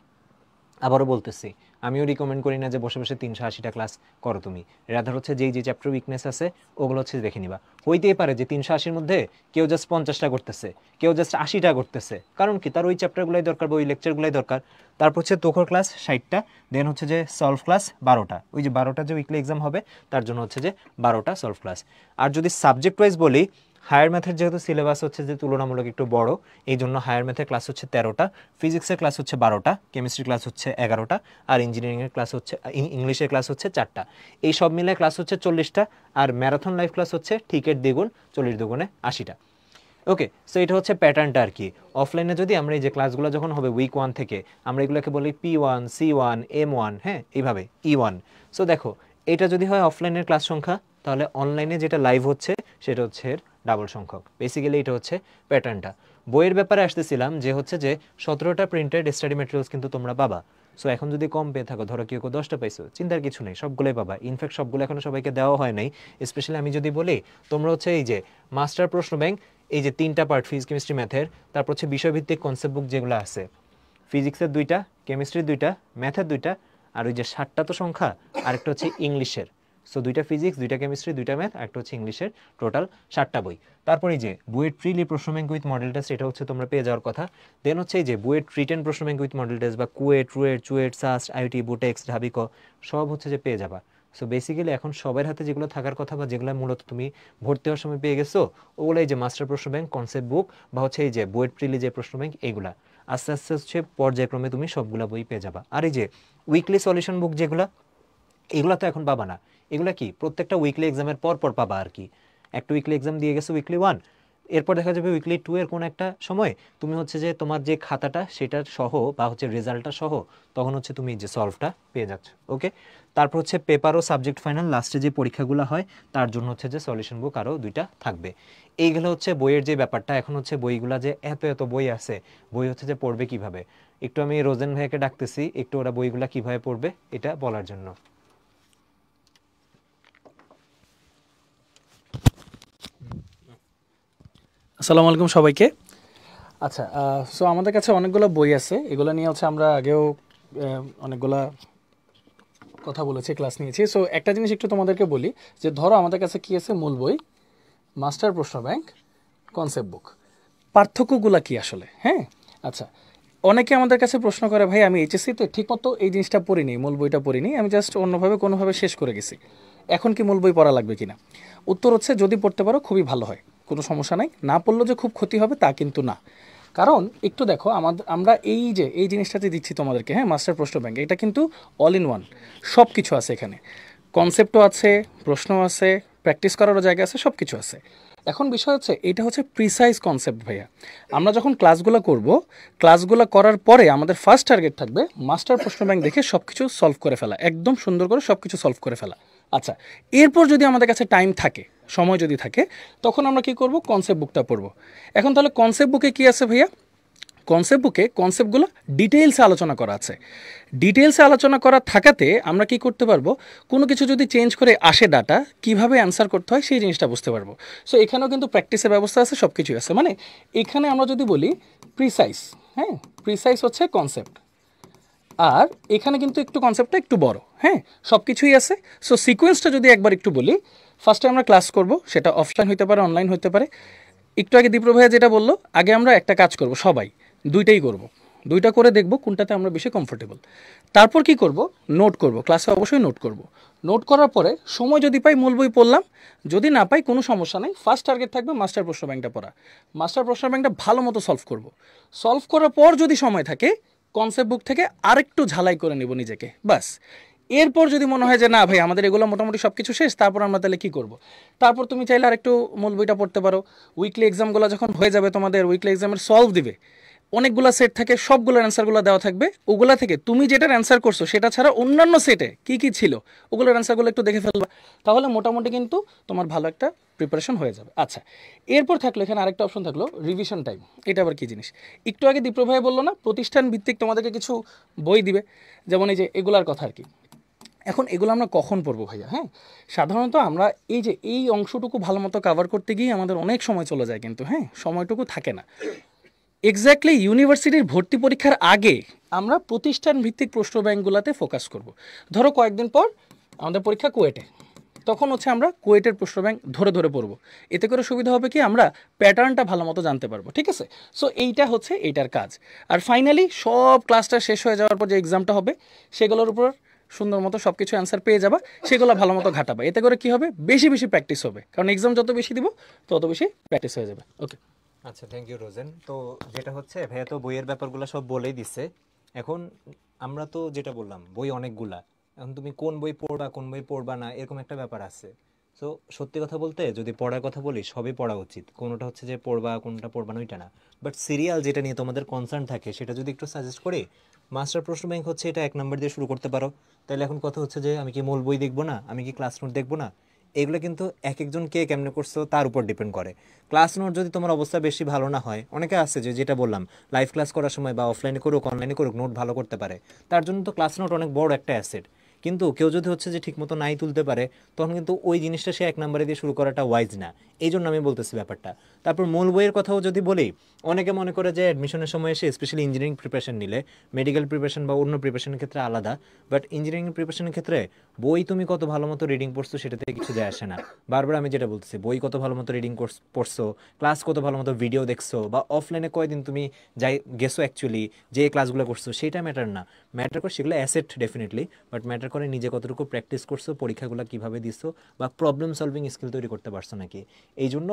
আবারও বলতেছি, আমিও রিকমেন্ড করি না যে বসে বসে 380টা ক্লাস করো তুমি। রাদার হচ্ছে যেই যে চ্যাপ্টার উইকনেস আছে ওগুলো হচ্ছে দেখে নিবা। হইতেই পারে যে 380-র মধ্যে কেউ জাস্ট 50টা করতেছে, কেউ জাস্ট 80টা করতেছে, কারণ কি তার ওই চ্যাপ্টারগুলোই দরকার বা ওই লেকচারগুলোই দরকার। তারপর হচ্ছে তোখর ক্লাস 60টা, দেন হচ্ছে যে সলভ ক্লাস 12টা। ওই যে 12টা যে উইকলি এক্সাম হবে তার জন্য হচ্ছে যে 12টা সলভ ক্লাস। আর যদি সাবজেক্ট ওয়াইজ বলি, হায়ার ম্যাথের যেহেতু সিলেবাস হচ্ছে যে তুলনামূলক একটু বড়, এই জন্য হায়ার ম্যাথের ক্লাস হচ্ছে 13টা, ফিজিক্সের ক্লাস হচ্ছে 12টা, কেমিস্ট্রি ক্লাস হচ্ছে 11টা, আর ইঞ্জিনিয়ারিংয়ের ক্লাস হচ্ছে ইংলিশের ক্লাস হচ্ছে 4টা। এই সব মিলে ক্লাস হচ্ছে 40টা। আর ম্যারাথন লাইভ ক্লাস হচ্ছে ঠিকের দ্বিগুণ, 40 × 2 = 80টা। ওকে, সো এটা হচ্ছে প্যাটার্নটা আর কি। অফলাইনে যদি আমরা এই যে ক্লাসগুলো যখন হবে উইক 1 থেকে, আমরা এগুলোকে বলি P1, C1, M1, হ্যাঁ এইভাবে E1। সো দেখো, এটা যদি হয় অফলাইনের ক্লাস সংখ্যা, তাহলে অনলাইনে যেটা লাইভ হচ্ছে সেটা হচ্ছে এর ডাবল সংখ্যক। বেসিক্যালি এটা হচ্ছে প্যাটার্নটা। বইয়ের ব্যাপারে আসতেছিলাম, যে হচ্ছে যে 17টা প্রিন্টেড স্টাডি ম্যাটেরিয়ালস কিন্তু তোমরা পাবা। সো এখন যদি কম পেয়ে থাকো, ধরো কেউ 10টা পাইছো, চিন্তার কিছু নেই, সবগুলোই পাবা। ইনফ্যাক্ট সবগুলো এখনো সবাইকে দেওয়া হয় নাই। স্পেশালি আমি যদি বলি, তোমরা হচ্ছে এই যে মাস্টার প্রশ্ন ব্যাংক, এই যে 3টা পার্ট ফিজিক্স কেমিস্ট্রি ম্যাথের, তারপর হচ্ছে বিষয়ভিত্তিক কনসেপ্ট বুক যেগুলো আছে, ফিজিক্সের 2টা, কেমিস্ট্রির 2টা, ম্যাথের 2টা, আর ওই যে 7টা তো সংখ্যা, আরেকটা হচ্ছে ইংলিশের। সো 2টা ফিজিক্স, 2টা কেমিস্ট্রি, 2টা ম্যাথ, একটা হচ্ছে ইংলিশের, টোটাল 7টা বই। তারপরে এই যে বুয়েট প্রিলি প্রশ্ন ব্যাংক উইথ মডেল টেস্ট, এটা হচ্ছে তোমরা পেয়ে যাওয়ার কথা। দেন হচ্ছে এই যে বুয়েট রিটেন প্রশ্ন ব্যাংক উইথ মডেল টেস্ট বা কুয়েট, রুয়েট, চুয়েট, সাস্ট, আইউটি, বুটেক্স, ঢাবিক, সব হচ্ছে যে পেয়ে যাবা। সো বেসিক্যালি এখন সবার হাতে যেগুলো থাকার কথা বা যেগুলো মূলত তুমি ভর্তি হওয়ার সময় পেয়ে গেছো, ওগুলো এই যে মাস্টার প্রশ্ন ব্যাংক, কনসেপ্ট বুক বা হচ্ছে এই যে বুয়েট প্রিলি যে প্রশ্ন ব্যাংক, এইগুলা আস্তে আস্তে হচ্ছে পর্যায়ক্রমে তুমি সবগুলা বই পেয়ে যাবা। আর এই যে উইকলি সলিউশন বুক যেগুলা, এগুলা তো এখন পাবা না। এগুলা কি প্রত্যেকটা উইকলি এক্সামের পর পর পাবা আর কি। একটা উইকলি এক্সাম দিয়ে গেছে উইকলি 1, এরপর দেখা যাবে উইকলি 2 এর কোন একটা সময় তুমি হচ্ছে যে তোমার যে খাতাটা সেটার সহ বা হচ্ছে রেজাল্টটা সহ তখন হচ্ছে তুমি যে সলভটা পেয়ে যাচ্ছ। ওকে, তারপর হচ্ছে পেপার ও সাবজেক্ট ফাইনাল লাস্টে যে পরীক্ষাগুলো হয় তার জন্য হচ্ছে যে সলিউশন বুক আরও 2টা থাকবে। এইগুলো হচ্ছে বইয়ের যে ব্যাপারটা। এখন হচ্ছে বইগুলা যে এত এত বই আছে, বই হচ্ছে যে পড়বে কিভাবে, একটু আমি রোজেন ভাইয়াকে ডাকতেছি একটু ওরা বইগুলা কিভাবে পড়বে এটা বলার জন্য।
আসসালামু আলাইকুম সবাইকে। আচ্ছা, সো আমাদের কাছে অনেকগুলো বই আছে, এগুলো নিয়ে হচ্ছে আমরা আগেও অনেকগুলা কথা বলেছি, ক্লাস নিয়েছি। সো একটা জিনিস একটু তোমাদেরকে বলি যে ধরো আমাদের কাছে কি আছে, মূল বই, মাস্টার প্রশ্ন ব্যাংক, কনসেপ্ট বুক। পার্থক্যগুলো কি আসলে? হ্যাঁ, আচ্ছা, অনেকে আমাদের কাছে প্রশ্ন করে, ভাই আমি এইচএসসিতে ঠিকমতো এই জিনিসটা পড়িনি, মূল বইটা পড়িনি, আমি জাস্ট অন্যভাবে কোনোভাবে শেষ করে গেছি, এখন কি মূল বই পড়া লাগবে কিনা? উত্তর হচ্ছে যদি পড়তে পারো খুবই ভালো হয়, কোনো সমস্যা নাই। না পড়লেও যে খুব ক্ষতি হবে তা কিন্তু না। কারণ একটু দেখো, আমরা এই জিনিসটাতে দিচ্ছি তোমাদেরকে, হ্যাঁ, মাস্টার প্রশ্ন ব্যাংক, এটা কিন্তু অল ইন ওয়ান, সব কিছু আছে এখানে। কনসেপ্টও আছে, প্রশ্ন আছে, প্র্যাকটিস করারও জায়গা আছে, সব কিছু আছে। এখন বিষয় হচ্ছে এটা হচ্ছে প্রিসাইজ কনসেপ্ট ভাইয়া। আমরা যখন ক্লাসগুলো করব, ক্লাসগুলো করার পরে আমাদের ফার্স্ট টার্গেট থাকবে মাস্টার প্রশ্ন ব্যাংক দেখে সব কিছু সলভ করে ফেলা, একদম সুন্দর করে সব কিছু সলভ করে ফেলা। আচ্ছা, এরপর যদি আমাদের কাছে টাইম থাকে, সময় যদি থাকে, তখন আমরা কি করব, কনসেপ্ট বুকটা পড়ব। এখন তাহলে কনসেপ্ট বুকে কি আছে ভাইয়া? কনসেপ্ট বুকে কনসেপ্টগুলো ডিটেলসে আলোচনা করা আছে। ডিটেলসে আলোচনা করা থাকাতে আমরা কি করতে পারবো, কোনো কিছু যদি চেঞ্জ করে আসে ডাটা, কিভাবে অ্যান্সার করতে হয় সেই জিনিসটা বুঝতে পারবো। সো এখানেও কিন্তু প্র্যাকটিসের ব্যবস্থা আছে, সব কিছুই আছে। মানে এখানে আমরা যদি বলি প্রিসাইজ, হ্যাঁ, প্রিসাইজ হচ্ছে কনসেপ্ট, আর এখানে কিন্তু একটু কনসেপ্টটা একটু বড়, হ্যাঁ, সব কিছুই আছে। সো সিকোয়েন্সটা যদি একবার একটু বলি, ফার্স্টে আমরা ক্লাস করব, সেটা অফলাইন হতে পারে, অনলাইন হতে পারে। একটু আগে দীপ্র ভাইয়া যেটা বললো, আগে আমরা একটা কাজ করব, সবাই দুইটাই করব, দুইটা করে দেখব কোনটাতে আমরা বেশি কমফোর্টেবল। তারপর কি করব, নোট করব, ক্লাসে অবশ্যই নোট করব। নোট করার পরে সময় যদি পাই মূল বই পড়লাম, যদি না পাই কোনো সমস্যা নেই, ফার্স্ট টার্গেট থাকবে মাস্টার প্রশ্ন ব্যাংকটা পড়া। মাস্টার প্রশ্ন ব্যাংকটা ভালো মতো সলভ করব। সলভ করার পর যদি সময় থাকে, কনসেপ্ট বুক থেকে আরেকটু ঝালাই করে নেব নিজেকে, বাস। এরপর যদি মনে হয় যে না ভাই আমাদের এগুলো মোটামুটি সব কিছু শেষ, তারপর আমরা তাহলে কী করব? তারপর তুমি চাইলে আরেকটু মূল বইটা পড়তে পারো। উইকলি এক্সামগুলো যখন হয়ে যাবে, তোমাদের উইকলি এক্সামের সলভ দিবে, অনেকগুলো সেট থাকে, সবগুলোর অ্যান্সারগুলো দেওয়া থাকবে। ওগুলা থেকে তুমি যেটার অ্যান্সার করছো সেটা ছাড়া অন্যান্য সেটে কী কী ছিল ওগুলোর অ্যান্সারগুলো একটু দেখে ফেলবা, তাহলে মোটামুটি কিন্তু তোমার ভালো একটা প্রিপারেশন হয়ে যাবে। আচ্ছা, এরপর থাকলো এখানে আরেকটা অপশন থাকলো রিভিশন টাইম। এটা আবার কী জিনিস? একটু আগে দীপ্র ভাই বললো না, প্রতিষ্ঠান ভিত্তিক তোমাদেরকে কিছু বই দিবে, যেমন এই যে এগুলার কথা আর কি। এখন এগুলো আমরা কখন পড়বো ভাইয়া? হ্যাঁ, সাধারণত আমরা এই অংশটুকু ভালো মতো কাভার করতে গিয়ে আমাদের অনেক সময় চলে যায়, কিন্তু হ্যাঁ, সময়টুকু থাকে না। এক্স্যাক্টলি ইউনিভার্সিটির ভর্তি পরীক্ষার আগে আমরা প্রতিষ্ঠান ভিত্তিক প্রশ্ন ব্যাংকগুলোতে ফোকাস করব। ধরো কয়েকদিন পর আমাদের পরীক্ষা কুয়েটে, তখন হচ্ছে আমরা কুয়েটের প্রশ্ন ব্যাংক ধরে ধরে পড়বো। এতে করে সুবিধা হবে কি, আমরা প্যাটার্নটা ভালো মতো জানতে পারবো, ঠিক আছে? সো এইটা হচ্ছে এইটার কাজ। আর ফাইনালি সব ক্লাসটা শেষ হয়ে যাওয়ার পর যে এক্সামটা হবে, সেগুলোর উপর সুন্দর মতো সব কিছু অ্যান্সার পেয়ে যাবা, সেগুলো ভালো মতো ঘাটাবা। এতে করে কি হবে, বেশি বেশি প্র্যাকটিস হবে, কারণ এক্সাম যত বেশি দিব তত বেশি প্র্যাকটিস হয়ে যাবে। ওকে,
আচ্ছা, থ্যাংক ইউ রোজেন। তো যেটা হচ্ছে ভাইয়া তো বইয়ের ব্যাপারগুলো সব বলেই দিচ্ছে। এখন আমরা তো যেটা বললাম বই অনেকগুলা, এখন তুমি কোন বই পড়বা কোন বই পড়বা না এরকম একটা ব্যাপার আছে। সো সত্যি কথা বলতে যদি পড়ার কথা বলি, সবই পড়া উচিত, কোনোটা হচ্ছে যে পড়বা কোনটা পড়বা না ওইটা না। বাট সিরিয়াল যেটা নিয়ে তোমাদের কনসার্ন থাকে সেটা যদি একটু সাজেস্ট করি, মাস্টার প্রশ্ন ব্যাংক হচ্ছে এটা 1 নম্বর দিয়ে শুরু করতে পারো। তাহলে এখন কথা হচ্ছে যে আমি কি মূল বই দেখবো না, আমি কি ক্লাস নোট দেখবো না, এগুলো কিন্তু এক একজন কে কেমনে করছো তার উপর ডিপেন্ড করে। ক্লাস নোট যদি তোমার অবস্থা বেশি ভালো না হয়, অনেকে আছে যে যেটা বললাম লাইভ ক্লাস করার সময় বা অফলাইনে করুক অনলাইনে করুক নোট ভালো করতে পারে, তার জন্য তো ক্লাস নোট অনেক বড় একটা অ্যাসেট। কিন্তু কেউ যদি হচ্ছে যে ঠিকমতো নাই তুলতে পারে, তখন কিন্তু ওই জিনিসটা সে 1 নম্বরে দিয়ে শুরু করাটা ওয়াইজ না। এই জন্য আমি বলতেছি ব্যাপারটা। তারপর মূল বইয়ের কথাও যদি বলি, অনেকে মনে করে যে অ্যাডমিশনের সময় এসে স্পেশালি ইঞ্জিনিয়ারিং প্রিপারেশন নিলে মেডিকেল প্রিপারেশন বা অন্য প্রিপারেশনের ক্ষেত্রে আলাদা, বাট ইঞ্জিনিয়ারিং প্রিপারেশনের ক্ষেত্রে বই তুমি কত ভালো মতো রিডিং পড়ছো সেটাতে কিছু যায় আসে না। বারবার আমি যেটা বলতেছি, বই কত ভালো মতো রিডিং পড়ছো, ক্লাস কত ভালো মতো ভিডিও দেখছো, বা অফলাইনে কয়দিন তুমি গেছো অ্যাকচুয়ালি যে ক্লাসগুলো করছো, সেটা ম্যাটার না। ম্যাটার করে সেগুলো asset definitely, but matter matter করে নিজে কতটুকু প্র্যাকটিস করছো, পরীক্ষাগুলো কিভাবে দিছো, বা প্রবলেম সলভিং স্কিল তৈরি করতে পারছো নাকি। এই জন্য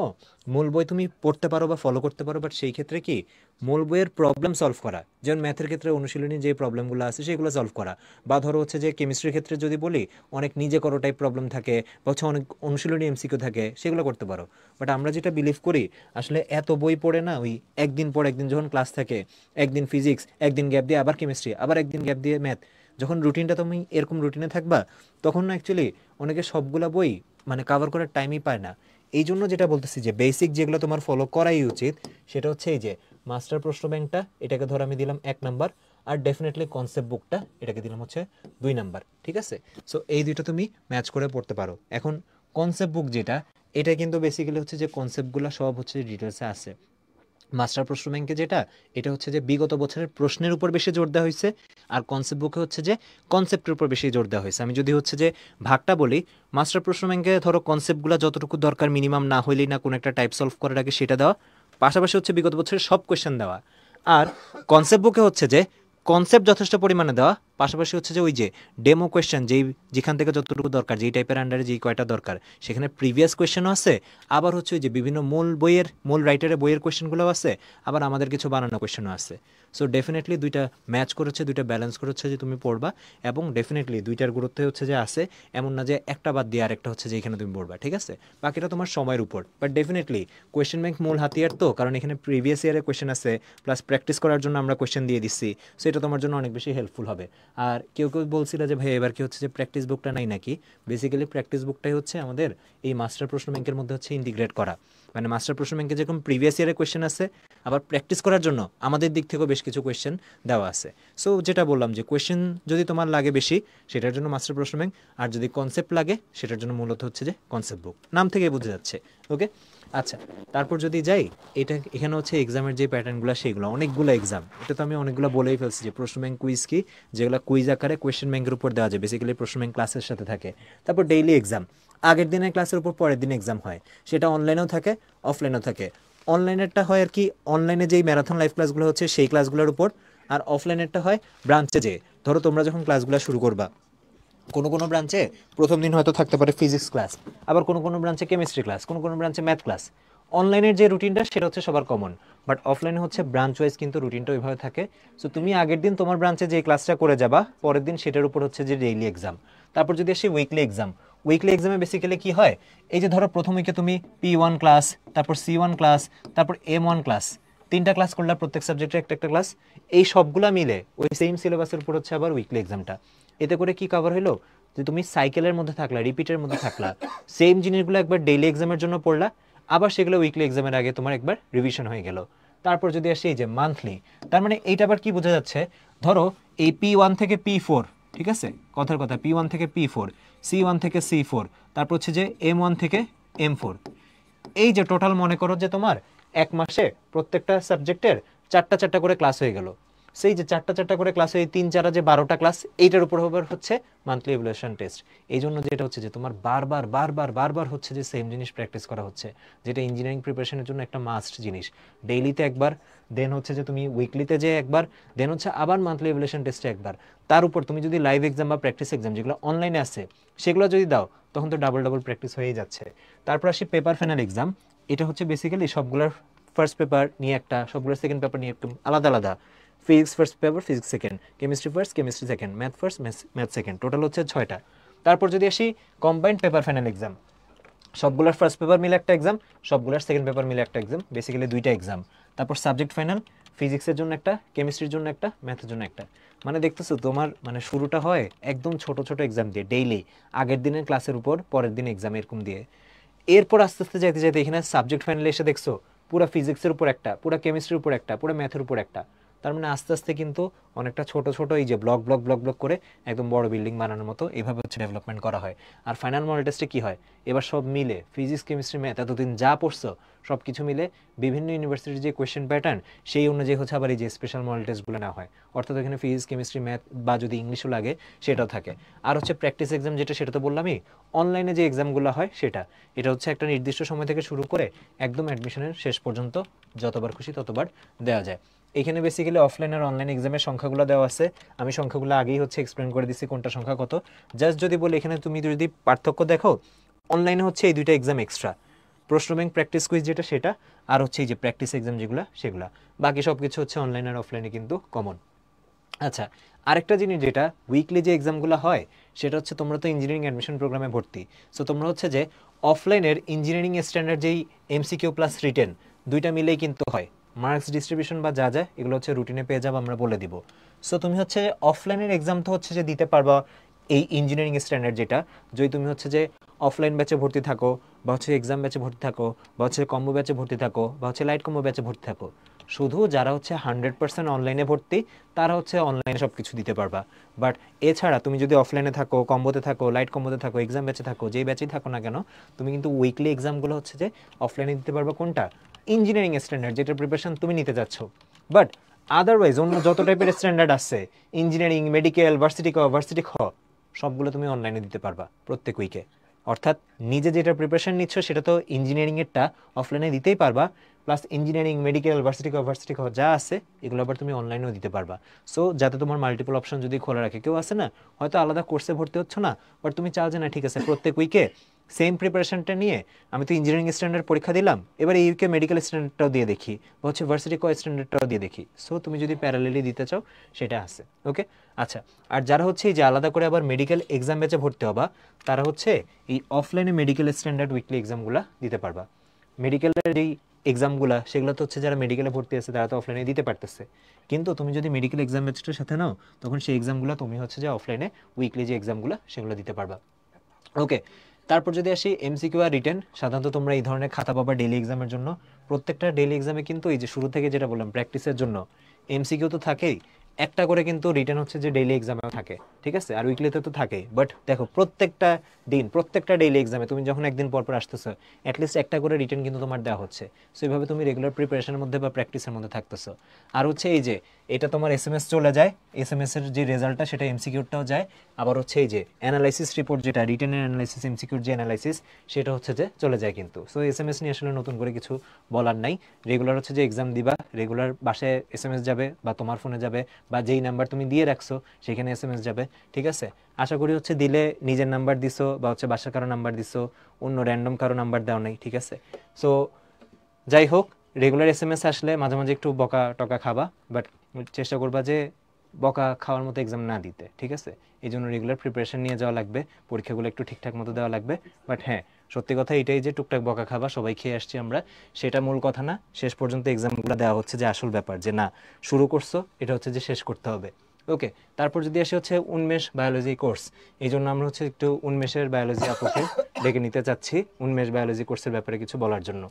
মূল বই তুমি পড়তে পারো বা ফলো করতে পারো, বাট সেই ক্ষেত্রে কি মূল বইয়ের প্রবলেম সলভ করা, যেমন ম্যাথের ক্ষেত্রে অনুশীলনী যে প্রবলেমগুলো আছে সেগুলো সলভ করা, বা ধরো হচ্ছে যে কেমিস্ট্রির ক্ষেত্রে যদি বলি অনেক নিজে করো টাইপ প্রবলেম থাকে, বা হচ্ছে অনেক অনুশীলনী এমসিকিউ থাকে, সেগুলো করতে পারো। বাট আমরা যেটা বিলিভ করি আসলে এত বই পড়ে না, ওই একদিন পর একদিন যখন ক্লাস থাকে, একদিন ফিজিক্স, একদিন গ্যাপ দিয়ে আবার কেমিস্ট্রি, আবার একদিন গ্যাপ দিয়ে ম্যাথ, যখন রুটিনটা তুমি এরকম রুটিনে থাকবা তখন না অ্যাকচুয়ালি অনেকে সবগুলা বই মানে কাভার করার টাইমই পায় না। এই জন্য যেটা বলতেছি যে বেসিক যেগুলো তোমার ফলো করাই উচিত সেটা হচ্ছে এই যে মাস্টার প্রশ্ন ব্যাংকটা, এটাকে ধর আমি দিলাম 1 নাম্বার, আর ডেফিনেটলি কনসেপ্ট বুকটা এটাকে দিলাম হচ্ছে 2 নাম্বার, ঠিক আছে। সো এই দুইটা তুমি ম্যাচ করে পড়তে পারো। এখন কনসেপ্ট বুক যেটা, এটা কিন্তু বেসিক্যালি হচ্ছে যে কনসেপ্টগুলো সব হচ্ছে ডিটেলসে আছে। মাস্টার প্রশ্ন ব্যাংকে যেটা, এটা হচ্ছে যে বিগত বছরের প্রশ্নের উপর বেশি জোর দেওয়া হয়েছে, আর কনসেপ্ট বুকে হচ্ছে যে কনসেপ্টের উপর বেশি জোর দেওয়া হয়েছে। আমি যদি হচ্ছে যে ভাগটা বলি, মাস্টার প্রশ্ন ব্যাংকে ধরো কনসেপ্টগুলো যতটুকু দরকার মিনিমাম না হইলেই না কোনো একটা টাইপ সলভ করার আগে সেটা দেওয়া, পাশাপাশি হচ্ছে বিগত বছরের সব কোয়েশ্চেন দেওয়া। আর কনসেপ্ট বুকে হচ্ছে যে কনসেপ্ট যথেষ্ট পরিমাণে দেওয়া, পাশাপাশি হচ্ছে যে ওই যে ডেমো কোয়েশ্চেন যেখান থেকে যতটুকু দরকার, যেই টাইপের আন্ডারে যেই কয়টা দরকার সেখানে প্রিভিয়াস কোয়েশ্চেনও আছে, আবার হচ্ছে ওই যে বিভিন্ন মূল রাইটারের বইয়ের কোয়েশ্চেনগুলোও আছে, আবার আমাদের কিছু বানানো কোয়েশ্চেনও আছে। সো ডেফিনেটলি দুইটা ম্যাচ করেছে, দুইটা ব্যালেন্স করেছে যে তুমি পড়বা, এবং ডেফিনেটলি দুইটার গুরুত্ব হচ্ছে যে আছে, এমন না যে একটা বাদ দিয়ে আরেকটা হচ্ছে যে এখানে তুমি পড়বা, ঠিক আছে। বাকিটা তোমার সময়ের উপর, বাট ডেফিনেটলি কোয়েশ্চেন ব্যাংক মূল হাতিয়ার তো, কারণ এখানে প্রিভিয়াস ইয়ারের কোয়েশ্চেন আছে, প্লাস প্র্যাকটিস করার জন্য আমরা কোয়েশ্চেন দিয়ে দিচ্ছি, সো এটা তোমার জন্য অনেক বেশি হেল্পফুল হবে। আর কেউ কেউ বলছিল যে ভাই এবার কি হচ্ছে যে প্র্যাকটিস বুকটা নাই নাকি, বেসিক্যালি প্র্যাকটিস বুকটাই হচ্ছে আমাদের এই মাস্টার প্রশ্ন ব্যাংকের মধ্যে হচ্ছে ইন্টিগ্রেট করা। মানে মাস্টার প্রশ্ন ব্যাংকে যেরকম প্রিভিয়াস ইয়ারের কোয়েশ্চেন আছে, আবার প্র্যাকটিস করার জন্য আমাদের দিক থেকেও বেশ কিছু কোয়েশ্চেন দেওয়া আছে। সো যেটা বললাম যে কোয়েশ্চেন যদি তোমার লাগে বেশি সেটার জন্য মাস্টার প্রশ্ন ব্যাংক, আর যদি কনসেপ্ট লাগে সেটার জন্য মূলত হচ্ছে যে কনসেপ্ট বুক, নাম থেকে বোঝা যাচ্ছে। ওকে, আচ্ছা, তারপর যদি যাই, এখানে হচ্ছে এক্সামের যে প্যাটার্নগুলো সেগুলো অনেকগুলো এক্সাম, এটা তো আমি অনেকগুলো বলেই ফেলছি যে প্রশ্ন ব্যাংক কুইজ কি, যেগুলো কুইজ আকারে কোয়েশ্চেন ব্যাংকের উপর দেওয়া যায়, বেসিক্যালি প্রশ্ন ব্যাংক ক্লাসের সাথে থাকে। তারপর ডেইলি এক্সাম, আগের দিনের ক্লাসের উপর পরের দিন এক্সাম হয়, সেটা অনলাইনেও থাকে অফলাইনেও থাকে। অনলাইনেরটা হয় আর কি অনলাইনে যেই ম্যারাথন লাইভ ক্লাসগুলো হচ্ছে সেই ক্লাসগুলোর উপর, আর অফলাইনেরটা হয় ব্রাঞ্চে যে, ধরো তোমরা যখন ক্লাসগুলো শুরু করবা, কোনো কোনো ব্রাঞ্চে প্রথম দিন হয়তো থাকতে পারে ফিজিক্স ক্লাস, আবার কোনো কোনো ব্রাঞ্চে কেমিস্ট্রি ক্লাস, কোনো কোনো ব্রাঞ্চে ম্যাথ ক্লাস। অনলাইনের যে রুটিনটা সেটা হচ্ছে সবার কমন, বাট অফলাইনে হচ্ছে ব্রাঞ্চ ওয়াইজ কিন্তু রুটিনটা ওইভাবে থাকে। সো তুমি আগের দিন তোমার ব্রাঞ্চে যে ক্লাসটা করে যাবা, পরের দিন সেটার উপর হচ্ছে যে ডেইলি এক্সাম। তারপর যদি আসি উইকলি এক্সাম, উইকলি এক্সামে বেসিক্যালি কি হয়, এই যে ধরো প্রথম উইকে তুমি P1 ক্লাস, তারপর C1 ক্লাস, তারপর M1 ক্লাস, 3টা ক্লাস করলা, প্রত্যেক সাবজেক্টে একটা একটা ক্লাস, এই সবগুলা মিলে ওই সেম সিলেবাসের উপর হচ্ছে আবার উইকলি এক্সামটা। এতে করে কি কভার হলো, যে তুমি সাইকেলের মধ্যে থাকলা, রিপিটের মধ্যে থাকলা, সেম জিনিসগুলো একবার ডেইলি এক্সামের জন্য পড়লা, আবার সেগুলো উইকলি এক্সামের আগে তোমার একবার রিভিশন হয়ে গেল। তারপর যদি আসি এই যে মান্থলি, তার মানে এইটা আবার কি বোঝা যাচ্ছে, ধরো এই P1 থেকে P4, ঠিক আছে, কথার কথা P1 থেকে P4, C1 থেকে C4, তারপর হচ্ছে যে M1 থেকে M4, এই যে টোটাল মনে করো যে তোমার এক মাসে প্রত্যেকটা সাবজেক্টের 4টা 4টা করে ক্লাস হয়ে গেল। সেই যে 4টা 4টা করে ক্লাস হয়ে 3 4 যে 12টা ক্লাস, এইটার উপর হচ্ছে মান্থলি ইভ্যালুয়েশন টেস্ট। এই জন্য যেটা হচ্ছে যে তোমার বারবার বারবার বারবার হচ্ছে যে সেম জিনিস প্র্যাকটিস করা হচ্ছে, যেটা ইঞ্জিনিয়ারিং প্রিপারেশনের জন্য একটা মাস্ট জিনিস। ডেইলিতে একবার, দেন হচ্ছে যে তুমি উইকলিতে যে একবার, দেন হচ্ছে আবার মান্থলি ইভ্যালুয়েশন টেস্টে একবার। তার উপর তুমি যদি লাইভ এক্সাম বা প্র্যাকটিস এক্সাম যেগুলো অনলাইনে আছে সেগুলো যদি দাও, তখন তো ডাবল ডাবল প্র্যাকটিস হয়েই যাচ্ছে। তারপর আসি পেপার ফাইনাল এক্সাম, এটা হচ্ছে বেসিক্যালি সবগুলোর ফার্স্ট পেপার নিয়ে একটা, সবগুলোর সেকেন্ড পেপার নিয়ে একটু আলাদা আলাদা। Physics first paper, physics second, chemistry first, chemistry second, math first, math second, total হচ্ছে 6টা। তারপর যদি আসি কম্বাইন্ড পেপার ফাইনাল এক্সাম, সবগুলোর ফার্স্ট পেপার মিলে একটা এক্সাম, সবগুলোর সেকেন্ড পেপার মিলে একটা এক্সাম, বেসিক্যালি 2টা এক্সাম। তারপর সাবজেক্ট ফাইনাল, ফিজিক্সের জন্য একটা, কেমিস্ট্রির জন্য একটা, ম্যাথের জন্য একটা। মানে দেখতেছো তোমার মানে শুরুটা হয় একদম ছোট ছোট এক্সাম দিয়ে, ডেইলি আগের দিনের ক্লাসের উপর পরের দিন এক্সাম, এরকম দিয়ে। এরপর আস্তে আস্তে যাইতে যাইতে এখানে সাবজেক্ট ফাইনালে এসে দেখছো পুরো ফিজিক্সের উপর একটা, পুরো কেমিস্ট্রির উপর একটা, পুরো ম্যাথের উপর একটা। তার মানে আস্তে আস্তে কিন্তু অনেকটা ছোট ছোট এই যে ব্লক ব্লক ব্লক ব্লক করে একদম বড় বিল্ডিং বানানোর মতো এইভাবে হচ্ছে ডেভেলপমেন্ট করা হয়। আর ফাইনাল মডেল টেস্টে কি হয়, এবার সব মিলে ফিজিক্স কেমিস্ট্রি ম্যাথ এতদিন যা পড়ছো সব কিছু মিলে বিভিন্ন ইউনিভার্সিটির যে কোয়েশ্চেন প্যাটার্ন সেই অনুযায়ী হচ্ছে আবার এই যে স্পেশাল মডেল টেস্টগুলো নেওয়া হয়। অর্থাৎ এখানে ফিজিক্স কেমিস্ট্রি ম্যাথ বা যদি ইংলিশও লাগে সেটাও থাকে। আর হচ্ছে প্র্যাকটিস এক্সাম, যেটা সেটা তো বললামই, অনলাইনে যে এক্সামগুলো হয় সেটা, এটা হচ্ছে একটা নির্দিষ্ট সময় থেকে শুরু করে একদম অ্যাডমিশনের শেষ পর্যন্ত যতবার খুশি ততবার দেওয়া যায়। এখানে বেসিক্যালি অফলাইন আর অনলাইন এক্সামের সংখ্যাগুলো দেওয়া আছে, আমি সংখ্যাগুলো আগেই হচ্ছে এক্সপ্লেন করে দিচ্ছি কোনটা সংখ্যা কত। জাস্ট যদি বলি এখানে তুমি যদি পার্থক্য দেখো, অনলাইনে হচ্ছে এই দুইটা এক্সাম এক্সট্রা, প্রশ্ন ব্যাংক প্র্যাকটিস কুইজ যেটা সেটা, আর হচ্ছে এই যে প্র্যাকটিস এক্সাম যেগুলো সেগুলো, বাকি সব কিছু হচ্ছে অনলাইন আর অফলাইনে কিন্তু কমন। আচ্ছা, আরেকটা জিনিস যেটা উইকলি যে এক্সামগুলো হয় সেটা হচ্ছে তোমরা তো ইঞ্জিনিয়ারিং অ্যাডমিশন প্রোগ্রামে ভর্তি, সো তোমরা হচ্ছে যে অফলাইনের ইঞ্জিনিয়ারিং স্ট্যান্ডার্ড যেই এমসিকিউ প্লাস রিটেন দুইটা মিলেই কিন্তু হয়, মার্কস ডিস্ট্রিবিউশন বা যা যা এগুলো হচ্ছে রুটিনে পেয়ে যাবো, আমরা বলে দিব। সো তুমি হচ্ছে অফলাইনের এক্সাম তো হচ্ছে যে দিতে পারবা এই ইঞ্জিনিয়ারিং স্ট্যান্ডার্ড যেটা, যদি তুমি হচ্ছে যে অফলাইন ব্যাচে ভর্তি থাকো, বা হচ্ছে এক্সাম ব্যাচে ভর্তি থাকো, বা হচ্ছে কম্বো ব্যাচে ভর্তি থাকো, বা হচ্ছে লাইট কম্বো ব্যাচে ভর্তি থাকো। শুধু যারা হচ্ছে 100% অনলাইনে ভর্তি তারা হচ্ছে অনলাইনে সব কিছু দিতে পারবা। বাট এছাড়া তুমি যদি অফলাইনে থাকো, কম্বোতে থাকো, লাইট কম্বোতে থাকো, এক্সাম ব্যাচে থাকো, যেই ব্যাচেই থাকো না কেন, তুমি কিন্তু উইকলি এক্সামগুলো হচ্ছে যে অফলাইনে দিতে পারবা। কোনটা? ইঞ্জিনিয়ারিং স্ট্যান্ডার্ড, যেটার প্রিপারেশন তুমি নিতে যাচ্ছ। বাট আদারওয়াইজ অন্য যত টাইপের স্ট্যান্ডার্ড আছে, ইঞ্জিনিয়ারিং, মেডিকেল, ভার্সিটি ক, ভার্সিটি খ, সবগুলো তুমি অনলাইনে দিতে পারবা প্রত্যেক উইকে। অর্থাৎ নিজে যেটা প্রিপারেশন নিচ্ছ সেটা তো ইঞ্জিনিয়ারিংয়েরটা অফলাইনে দিতেই পারবা, প্লাস ইঞ্জিনিয়ারিং, মেডিকেল, ভার্সিটি ক যা আছে এগুলো আবার তুমি অনলাইনেও দিতে পারবা। সো যাতে তোমার মাল্টিপল অপশন যদি খোলা রাখে, কেউ আছে না হয়তো আলাদা কোর্সে ভর্তি হচ্ছ না, বাট তুমি চাও যে না ঠিক আছে প্রত্যেক উইকে সেম প্রিপারেশনটা নিয়ে আমি তো ইঞ্জিনিয়ারিং স্ট্যান্ডার্ড পরীক্ষা দিলাম, এবার এই উইকে মেডিকেল স্ট্যান্ডার্ডটাও দিয়ে দেখি, বা হচ্ছে ভার্সিটি ক স্ট্যান্ডার্ডটাও দিয়ে দেখি। সো তুমি যদি প্যারালেলি দিতে চাও সেটা আছে, ওকে। আচ্ছা, আর যারা হচ্ছে এই যে আলাদা করে আবার মেডিকেল এক্সাম ব্যাচে ভর্তি হবা, তারা হচ্ছে এই অফলাইনে মেডিকেল স্ট্যান্ডার্ড উইকলি এক্সামগুলো দিতে পারবা। মেডিকেলের যেই এক্সামগুলো সেগুলো তো হচ্ছে যারা মেডিকেলে ভর্তি আছে তারা তো অফলাইনে দিতে পারতেছে, কিন্তু তুমি যদি মেডিকেল এক্সাম ব্যাচটার সাথে নাও তখন সেই এক্সামগুলো তুমি হচ্ছে যে অফলাইনে উইকলি যে এক্সামগুলো সেগুলো দিতে পারবা, ওকে। তারপর যদি আসি এমসিকিউ আর রিটেন, সাধারণত তোমরা এই ধরনের খাতা পাবা ডেইলি এক্সামের জন্য। প্রত্যেকটা ডেইলি এক্সামে কিন্তু এই যে শুরু থেকে যেটা বললাম প্র্যাকটিসের জন্য এমসিকিউ তো থাকেই, একটা করে কিন্তু রিটেন হচ্ছে যে ডেইলি এক্সামেও থাকে, ঠিক আছে, আর উইকলিতে তো থাকেই। বাট দেখো প্রত্যেকটা দিন, প্রত্যেকটা ডেইলি এক্সামে তুমি যখন একদিন পর পর আসতেছো, অ্যাটলিস্ট একটা করে রিটেন কিন্তু তোমার দেওয়া হচ্ছে। সো এইভাবে তুমি রেগুলার প্রিপারেশনের মধ্যে বা প্র্যাকটিসের মধ্যে থাকতেছো। আর হচ্ছে এই যে এটা তোমার এসএমএস চলে যায়, এসএমএস এর যে রেজাল্টটা সেটা এমসিকিউটাও যায়, আবার হচ্ছে এই যে অ্যানালাইসিস রিপোর্ট যেটা রিটেনের অ্যানালাইসিস, এমসিকিউর যে অ্যানালাইসিস সেটা হচ্ছে যে চলে যায় কিন্তু। সো এসএমএস নিয়ে আসলে নতুন করে কিছু বলার নাই, রেগুলার হচ্ছে যে এক্সাম দিবা, রেগুলার বাসায় এসএমএস যাবে বা তোমার ফোনে যাবে, বা যেই নাম্বার তুমি দিয়ে রাখছো সেখানে এসএমএস যাবে, ঠিক আছে। আশা করি হচ্ছে দিলে নিজের নাম্বার দিছো বা হচ্ছে বাসার কারো নাম্বার দিছো, অন্য র্যান্ডম কারো নাম্বার দেওয়া নেই, ঠিক আছে। সো যাই হোক, রেগুলার এসএমএস আসলে মাঝে মাঝে একটু বকা টকা খাবা, বাট চেষ্টা করবা যে বকা খাওয়ার মতো এক্সাম না দিতে, ঠিক আছে। এই জন্য রেগুলার প্রিপারেশন নিয়ে যাওয়া লাগবে, পরীক্ষাগুলো একটু ঠিকঠাক মতো দেওয়া লাগবে। বাট হ্যাঁ, সত্যি কথা এটাই যে টুকটাক বকা খাবা, সবাই খেয়ে আসছি আমরা, সেটা মূল কথা না। শেষ পর্যন্ত এক্সামগুলো দেওয়া হচ্ছে যে আসল ব্যাপার, যে না শুরু করছো এটা হচ্ছে যে শেষ করতে হবে, ওকে। তারপর যদি আসে হচ্ছে উন্মেষ বায়োলজি কোর্স, এই জন্য আমরা হচ্ছে একটু উন্মেষের বায়োলজি আপুকে ডেকে নিতে চাচ্ছি উন্মেষ বায়োলজি কোর্সের ব্যাপারে কিছু বলার জন্য।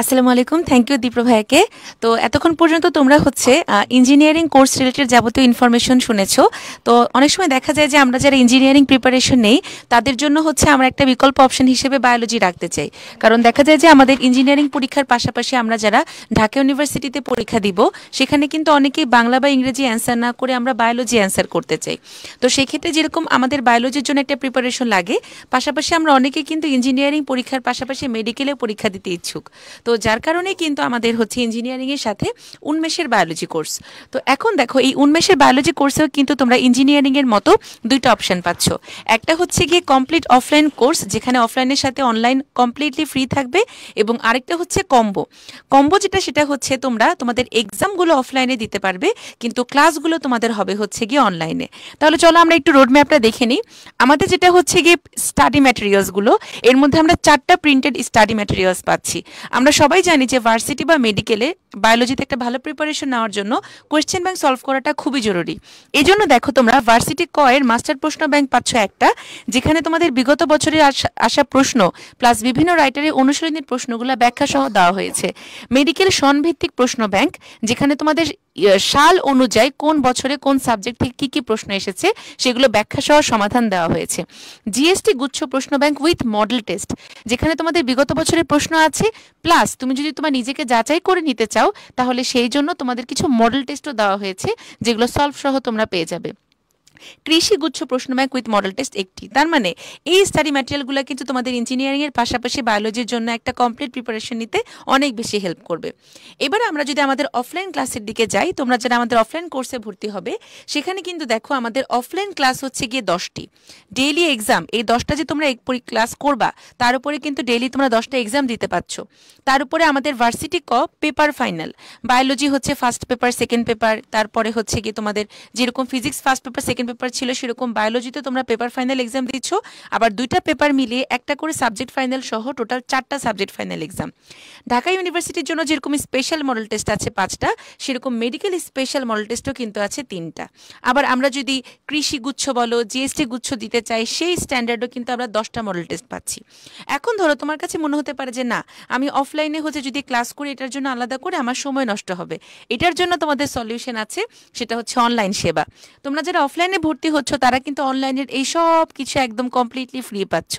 আসসালামু আলাইকুম, থ্যাংক ইউ দীপ্র ভাইয়াকে। তো এতক্ষণ পর্যন্ত তোমরা হচ্ছে ইঞ্জিনিয়ারিং কোর্স রিলেটেড যাবতীয় ইনফরমেশন শুনেছো। তো অনেক সময় দেখা যায় যে আমরা যারা ইঞ্জিনিয়ারিং প্রিপারেশন নেই তাদের জন্য হচ্ছে আমরা একটা বিকল্প অপশন হিসেবে বায়োলজি রাখতে চাই। কারণ দেখা যায় যে আমাদের ইঞ্জিনিয়ারিং পরীক্ষার পাশাপাশি আমরা যারা ঢাকা ইউনিভার্সিটিতে পরীক্ষা দিব সেখানে কিন্তু অনেকেই বাংলা বা ইংরেজি অ্যান্সার না করে আমরা বায়োলজি অ্যান্সার করতে চাই। তো সেই ক্ষেত্রে যেরকম আমাদের বায়োলজির জন্য একটা প্রিপারেশন লাগে, পাশাপাশি আমরা অনেকেই কিন্তু ইঞ্জিনিয়ারিং পরীক্ষার পাশাপাশি মেডিকেলে পরীক্ষা দিতে ইচ্ছুক। তো যার কারণে কিন্তু আমাদের হচ্ছে ইঞ্জিনিয়ারিং এর সাথে উন্মেষের বায়োলজি কোর্স। তো এখন দেখো এই উন্মেষের বায়োলজি কোর্সেও কিন্তু তোমরা ইঞ্জিনিয়ারিং এর মতো দুইটা অপশন পাচ্ছ। একটা হচ্ছে গিয়ে কমপ্লিট অফলাইন কোর্স, যেখানে অফলাইনের সাথে অনলাইন কমপ্লিটলি ফ্রি থাকবে, এবং আরেকটা হচ্ছে কম্বো। কম্বো যেটা সেটা হচ্ছে তোমরা তোমাদের এক্সামগুলো অফলাইনে দিতে পারবে, কিন্তু ক্লাসগুলো তোমাদের হবে হচ্ছে গিয়ে অনলাইনে। তাহলে চলো আমরা একটু রোডম্যাপটা দেখে নিই। আমাদের যেটা হচ্ছে গিয়ে স্টাডি ম্যাটেরিয়ালসগুলো, এর মধ্যে আমরা 4টা প্রিন্টেড স্টাডি ম্যাটেরিয়ালস পাচ্ছি। আমরা সবাই জানি যে ভার্সিটি বা মেডিকেলে বায়োলজিতে একটা ভালো প্রিপারেশন নেওয়ার জন্য কোয়েশ্চেন ব্যাংক সলভ করাটা খুবই জরুরি। এই জন্য দেখো তোমরা ভার্সিটি ক এর মাস্টার প্রশ্ন ব্যাংক পাচ্ছ একটা, যেখানে তোমাদের বিগত বছরের আসা প্রশ্ন প্লাস বিভিন্ন রাইটারের অনুশীলনীর প্রশ্নগুলো ব্যাখ্যা সহ দেওয়া হয়েছে। মেডিকেল সনভিত্তিক প্রশ্ন ব্যাংক, যেখানে তোমাদের সাল অনুযায়ী কোন বছরে কোন সাবজেক্ট থেকে কি কি প্রশ্ন এসেছে সেগুলো ব্যাখ্যা সহ সমাধান দেওয়া হয়েছে। জিএসটি গুচ্ছ প্রশ্ন ব্যাংক উইথ মডেল টেস্ট, যেখানে তোমাদের বিগত বছরের প্রশ্ন আছে, প্লাস তুমি যদি তোমার নিজেকে যাচাই করে নিতে চাও তাহলে সেই জন্য তোমাদের কিছু মডেল টেস্টও দেওয়া হয়েছে, যেগুলো সলভ সহ তোমরা পেয়ে যাবে। কৃষি গুচ্ছ প্রশ্ন ব্যাংক উইথ মডেল টেস্ট একটি। তার মানে এই স্টাডি ম্যাটেরিয়ালগুলো কিন্তু তোমাদের ইঞ্জিনিয়ারিং এর পাশাপাশি বায়োলজির জন্য একটা কমপ্লিট প্রিপারেশন নিতে অনেক বেশি হেল্প করবে। এবার আমরা যদি আমাদের অফলাইন ক্লাসের দিকে যাই, তোমরা যারা আমাদের অফলাইন কোর্সে ভর্তি হবে সেখানে কিন্তু দেখো আমাদের অফলাইন ক্লাস হচ্ছে গিয়ে 10টি, ডেইলি এক্সাম এই 10টা যে তোমরা ক্লাস করবা তার উপরে কিন্তু ডেইলি তোমরা 10টা এক্সাম দিতে পারছ। তার উপরে আমাদের ভার্সিটি পেপার ফাইনাল, বায়োলজি হচ্ছে ফার্স্ট পেপার সেকেন্ড পেপার, তারপরে হচ্ছে গিয়ে তোমাদের যেরকম physics first paper second paper ছিল সেরকম বায়োলজিতে তোমরা পেপার ফাইনাল এক্সাম দিচ্ছ, আবার 2টা পেপার মিলিয়ে একটা করে সাবজেক্ট ফাইনাল সহ টোটাল 4টা সাবজেক্ট ফাইনাল এক্সাম। ঢাকা ইউনিভার্সিটির জন্য যেরকম স্পেশাল মডেল টেস্ট আছে 5টা, সেরকম মেডিকেল স্পেশাল মডেল টেস্টও কিন্তু আছে 3টা। আবার আমরা যদি কৃষি গুচ্ছ বলো জিএসটি গুচ্ছ দিতে চাই সেই স্ট্যান্ডার্ডও কিন্তু আমরা 10টা মডেল টেস্ট পাচ্ছি। এখন ধরো তোমার কাছে মনে হতে পারে যে না আমি অফলাইনে হচ্ছে যদি ক্লাস করি এটার জন্য আলাদা করে আমার সময় নষ্ট হবে, এটার জন্য তোমাদের সলিউশন আছে, সেটা হচ্ছে অনলাইন সেবা। তোমরা যারা অফলাইনে ভর্তি হচ্ছ তারা কিন্তু অনলাইনের এই সব কিছু একদম কমপ্লিটলি ফ্রি পাচ্ছ।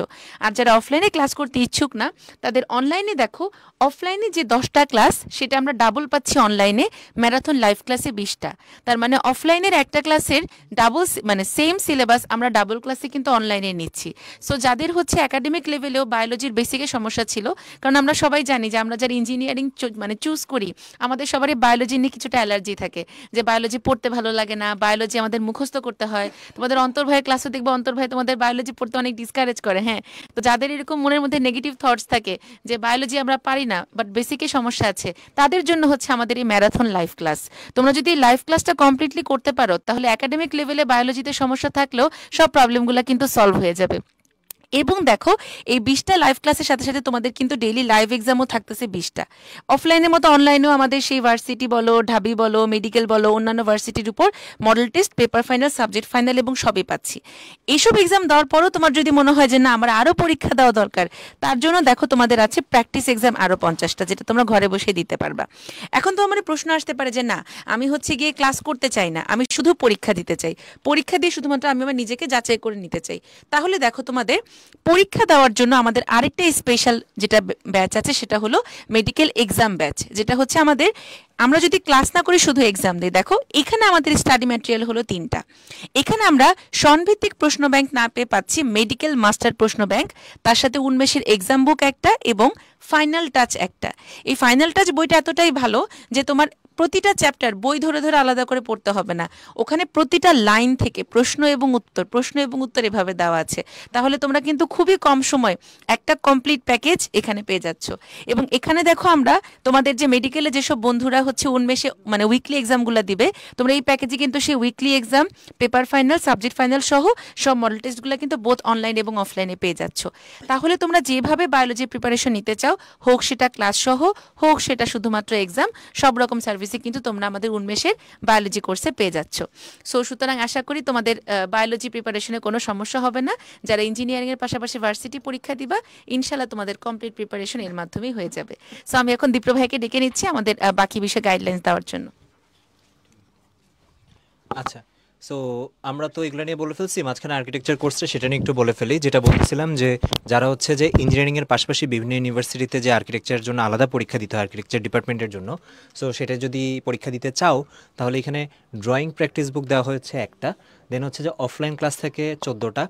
আর যারা অফলাইনে ক্লাস করতে ইচ্ছুক না তাদের অনলাইনে দেখো অফলাইনে যে 10টা ক্লাস সেটা আমরা ডাবল পাচ্ছি অনলাইনে ম্যারাথন লাইভ ক্লাসে 20টা। তার মানে অফলাইনের একটা ক্লাসের ডাবল মানে সেম সিলেবাস আমরা ডাবল ক্লাসে কিন্তু অনলাইনে নিচ্ছি। সো যাদের হচ্ছে একাডেমিক লেভেলেও বায়োলজির বেসিকের সমস্যা ছিল, কারণ আমরা সবাই জানি যে আমরা যারা ইঞ্জিনিয়ারিং মানে চুজ করি আমাদের সবারই বায়োলজি নিয়ে কিছুটা অ্যালার্জি থাকে, যে বায়োলজি পড়তে ভালো লাগে না, বায়োলজি আমাদের মুখস্থ করতে হয়। তোমাদের অন্তর্ভয়ের ক্লাসও দেখবো অন্তর্ভয় তোমাদের বায়োলজি পড়তে অনেক ডিসকারেজ করে। হ্যাঁ, তো যাদের এরকম মনের মধ্যে নেগেটিভ থটস থাকে যে বায়োলজি আমরা পারি না বাট বেসিকে সমস্যা আছে, তাদের জন্য হচ্ছে আমাদের এই ম্যারাথন লাইভ ক্লাস। তোমরা যদি লাইভ ক্লাসটা কমপ্লিটলি করতে পারো তাহলে একাডেমিক লেভেলে বায়োলজিতে সমস্যা থাকলেও সব প্রবলেমগুলো কিন্তু সলভ হয়ে যাবে। এবং দেখো এই 20টা লাইভ ক্লাসের সাথে সাথে তোমাদের কিন্তু ডেইলি লাইভ এক্সামও থাকতেছে 20টা। অফলাইনের মতো অনলাইনেও আমাদের সেই ভার্সিটি বলো ঢাবি বলো মেডিকেল বলো অন্যান্য ভার্সিটির উপর model test paper final subject final এবং সবই পাচ্ছি। এইসব এক্সাম দেওয়ার পরও তোমার যদি মনে হয় যে না আমার আরও পরীক্ষা দেওয়া দরকার, তার জন্য দেখো তোমাদের আছে প্র্যাকটিস এক্সাম আরও 50টা, যেটা তোমরা ঘরে বসে দিতে পারবা। এখন তো আমার প্রশ্ন আসতে পারে যে না আমি হচ্ছে গিয়ে ক্লাস করতে চাই না, আমি শুধু পরীক্ষা দিতে চাই, পরীক্ষা দিয়ে শুধুমাত্র আমি আমার নিজেকে যাচাই করে নিতে চাই। তাহলে দেখো তোমাদের পরীক্ষা দেওয়ার জন্য আমাদের আরেকটা স্পেশাল যেটা ব্যাচ আছে সেটা হলো মেডিকেল এক্সাম ব্যাচ, যেটা হচ্ছে আমাদের আমরা যদি ক্লাস না করি শুধু এক্সাম দিই। দেখো এখানে আমাদের স্টাডি ম্যাটেরিয়াল হলো 3টা। এখানে আমরা সনভিত্তিক প্রশ্ন ব্যাংক না পেয়ে পাচ্ছি মেডিকেল মাস্টার প্রশ্ন ব্যাংক, তার সাথে উন্মেষের এক্সাম বুক একটা এবং ফাইনাল টাচ একটা। এই ফাইনাল টাচ বইটা এতটাই ভালো যে তোমার প্রতিটা চ্যাপ্টার বই ধরে ধরে আলাদা করে পড়তে হবে না, ওখানে প্রতিটা লাইন থেকে প্রশ্ন এবং উত্তর এভাবে দেওয়া আছে। তাহলে তোমরা কিন্তু খুবই কম সময় একটা কমপ্লিট প্যাকেজ এখানে পেয়ে যাচ্ছ। এবং এখানে দেখো আমরা তোমাদের যে মেডিকেলে যেসব বন্ধুরা হচ্ছে উন্মেষে মানে উইকলি এক্সামগুলো দিবে, তোমরা এই প্যাকেজে কিন্তু সেই weekly exam paper final subject final সহ সব মডেল টেস্টগুলো কিন্তু বোথ অনলাইন এবং অফলাইনে পেয়ে যাচ্ছ। তাহলে তোমরা যেভাবে বায়োলজি প্রিপারেশন নিতে চাও, হোক সেটা ক্লাস সহ হোক সেটা শুধুমাত্র এক্সাম, সব রকম সার্ভিসে কিন্তু তোমরা আমাদের উন্মেষের বায়োলজি কোর্সে পেয়ে যাচ্ছ। সো সুতরাং আশা করি তোমাদের বায়োলজি প্রিপারেশনে কোনো সমস্যা হবে না। যারা ইঞ্জিনিয়ারিং এর পাশাপাশি ভার্সিটি পরীক্ষা দিবা ইনশাল্লাহ তোমাদের কমপ্লিট প্রিপারেশন এর মাধ্যমেই হয়ে যাবে। সো আমি এখন দীপ্র ভাইকে ডেকে নিচ্ছি আমাদের বাকি বিষয়ে গাইডলাইন্স দেওয়ার জন্য।
আচ্ছা, সো আমরা তো এগুলো নিয়ে বলে ফেলছি, মাঝখানে আর্কিটেকচার কোর্সটা সেটা নিয়ে একটু বলে ফেলি। যেটা বলছিলাম যে যারা হচ্ছে যে ইঞ্জিনিয়ারিংয়ের পাশাপাশি বিভিন্ন ইউনিভার্সিটিতে যে আর্কিটেকচারের জন্য আলাদা পরীক্ষা দিতে হয় আর্কিটেকচার ডিপার্টমেন্টের জন্য, সো সেটা যদি পরীক্ষা দিতে চাও তাহলে এখানে ড্রয়িং প্র্যাকটিস বুক দেওয়া হয়েছে একটা, দেন হচ্ছে যে অফলাইন ক্লাস থেকে 14টা,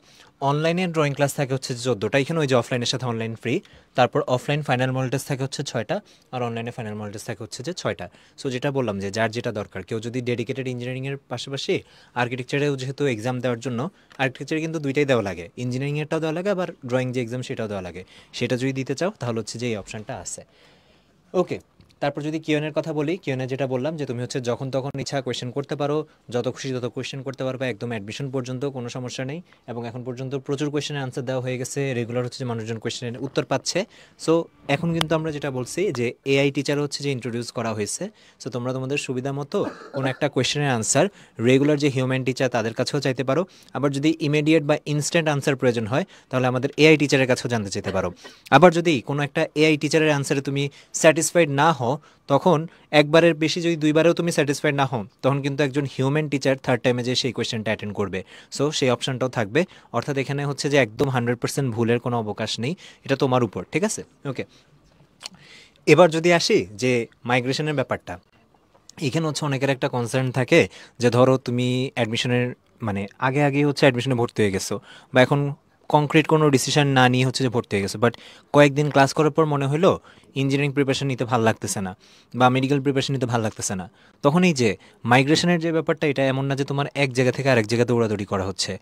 অনলাইনে ড্রয়িং ক্লাস থাকে হচ্ছে 14টা, এখানে ওই যে অফলাইনের সাথে অনলাইন ফ্রি, তারপর অফলাইন ফাইনাল মডেল টেস্ট থাকে হচ্ছে 6টা, আর অনলাইনে ফাইনাল মডেল টেস্ট থাকে হচ্ছে যে 6টা। সো যেটা বললাম যে যার যেটা দরকার, কেউ যদি ডেডিকেটেড ইঞ্জিনিয়ারিংয়ের পাশাপাশি আর্কিটেকচারেও যেহেতু এক্সাম দেওয়ার জন্য, আর্কিটেকচারে কিন্তু দুইটাই দেওয়া লাগে, ইঞ্জিনিয়ারিংয়েরটাও দেওয়া লাগে আবার ড্রয়িং যে এক্সাম সেটাও দেওয়া লাগে, সেটা যদি দিতে চাও তাহলে হচ্ছে যে এই অপশানটা আছে। ওকে, তারপর যদি কিউএনের কথা বলি, কিউএনে যেটা বললাম যে তুমি হচ্ছে যখন তখন ইচ্ছা কোয়েশ্চেন করতে পারো, যত খুশি তত কোয়েশ্চেন করতে পারবে, একদম অ্যাডমিশন পর্যন্ত কোনো সমস্যা নেই। এবং এখন পর্যন্ত প্রচুর কোয়েশ্চেনের আনসার দেওয়া হয়ে গেছে, রেগুলার হচ্ছে যে মানুষজন কোয়েশ্চেনের উত্তর পাচ্ছে। সো এখন কিন্তু আমরা যেটা বলছি যে এআই টিচার হচ্ছে যে ইন্ট্রোডিউস করা হয়েছে। সো তোমরা তোমাদের সুবিধা মতো কোনো একটা কোয়েশ্চেনের আনসার রেগুলার যে হিউম্যান টিচার তাদের কাছেও চাইতে পারো, আবার যদি ইমিডিয়েট বা ইনস্ট্যান্ট আনসার প্রয়োজন হয় তাহলে আমাদের এআই টিচারের কাছেও জানতে চাইতে পারো। আবার যদি কোনো একটা এআই টিচারের আনসারে তুমি স্যাটিসফাইড না হও, তখন একবারের বেশি যদি দুইবারেও তুমি স্যাটিসফাইড না হও, তখন কিন্তু একজন হিউম্যান টিচার থার্ড টাইমে যে সেই কোয়েশ্চেনটা অ্যাটেন্ড করবে। সো সেই অপশানটাও থাকবে, অর্থাৎ এখানে হচ্ছে যে একদম 100% ভুলের কোনো অবকাশ নেই, এটা তোমার উপর, ঠিক আছে? ওকে, এবার যদি আসি যে মাইগ্রেশনের ব্যাপারটা, এখানে হচ্ছে অনেকের একটা কনসার্ন থাকে যে ধরো তুমি অ্যাডমিশনের মানে আগে আগেই হচ্ছে অ্যাডমিশনে ভর্তি হয়ে গেছো, বা এখন কংক্রিট কোনো ডিসিশন না নিয়ে হচ্ছে যে ভর্তি হয়ে গেছো, বাট কয়েকদিন ক্লাস করার পর মনে হলো ইঞ্জিনিয়ারিং প্রিপারেশন নিতে ভালো লাগতেছে না, বা মেডিকেল প্রিপারেশন নিতে ভালো লাগতেছে না, তখন এই যে মাইগ্রেশনের যে ব্যাপারটা, এটা এমন না যে তোমার এক জায়গা থেকে আরেক জায়গায় দৌড়াদৌড়ি করা হচ্ছে।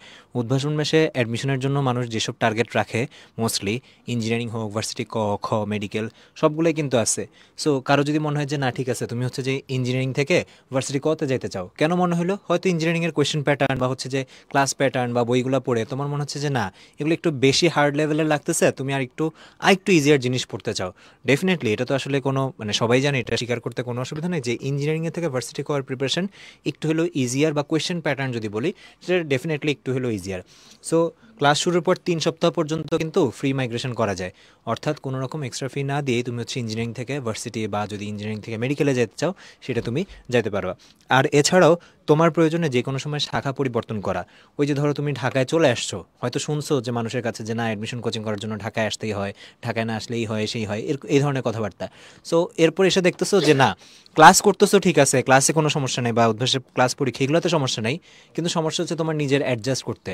উদ্ভাসন মেশে অ্যাডমিশনের জন্য মানুষ যেসব টার্গেট রাখে, মোস্টলি ইঞ্জিনিয়ারিং হোক, ভার্সিটি ক, খ, মেডিকেল, সবগুলোই কিন্তু আছে। সো কারো যদি মনে হয় যে না ঠিক আছে তুমি হচ্ছে যে ইঞ্জিনিয়ারিং থেকে ভার্সিটি কতে যাইতে চাও, কেন মনে হলো? হয়তো ইঞ্জিনিয়ারিংয়ের কোয়েশ্চেন প্যাটার্ন বা হচ্ছে যে ক্লাস প্যাটার্ন বা বইগুলো পড়ে তোমার মনে হচ্ছে যে না এগুলো একটু বেশি হার্ড লেভেলের লাগতেছে, তুমি আরেকটু ইজিয়ার জিনিস পড়তে চাও। ডেফিনেটলি এটা তো আসলে কোনো মানে সবাই জানে, এটা স্বীকার করতে কোনো অসুবিধা নেই যে ইঞ্জিনিয়ারিংয়ের থেকে ভার্সিটি করার প্রিপারেশন একটু হলেও ইজিয়ার, বা কোয়েশ্চেন প্যাটার্ন যদি বলি সেটা ডেফিনেটলি একটু হলেও ইজিয়ার। সো ক্লাস শুরুর পর 3 সপ্তাহ পর্যন্ত কিন্তু ফ্রি মাইগ্রেশন করা যায়, অর্থাৎ কোনো রকম এক্সট্রা ফি না দিয়ে তুমি হচ্ছে ইঞ্জিনিয়ারিং থেকে ভার্সিটি বা যদি ইঞ্জিনিয়ারিং থেকে মেডিকেলে যেতে চাও সেটা তুমি যেতে পারবা। আর এছাড়াও তোমার প্রয়োজনে যে কোনো সময় শাখা পরিবর্তন করা, ওই যে ধরো তুমি ঢাকায় চলে আসছো, হয়তো শুনছো যে মানুষের কাছে যে না অ্যাডমিশন কোচিং করার জন্য ঢাকায় আসতেই হয়, ঢাকায় না আসলেই হয়, সেই হয়, এই ধরনের কথাবার্তা। সো এরপর এসে দেখতেছো যে না ক্লাস করতেছো ঠিক আছে, ক্লাসে কোনো সমস্যা নেই, বা অভ্যাসে ক্লাস পরীক্ষা এগুলোতে সমস্যা নেই, কিন্তু সমস্যা হচ্ছে তোমার নিজের অ্যাডজাস্ট করতে।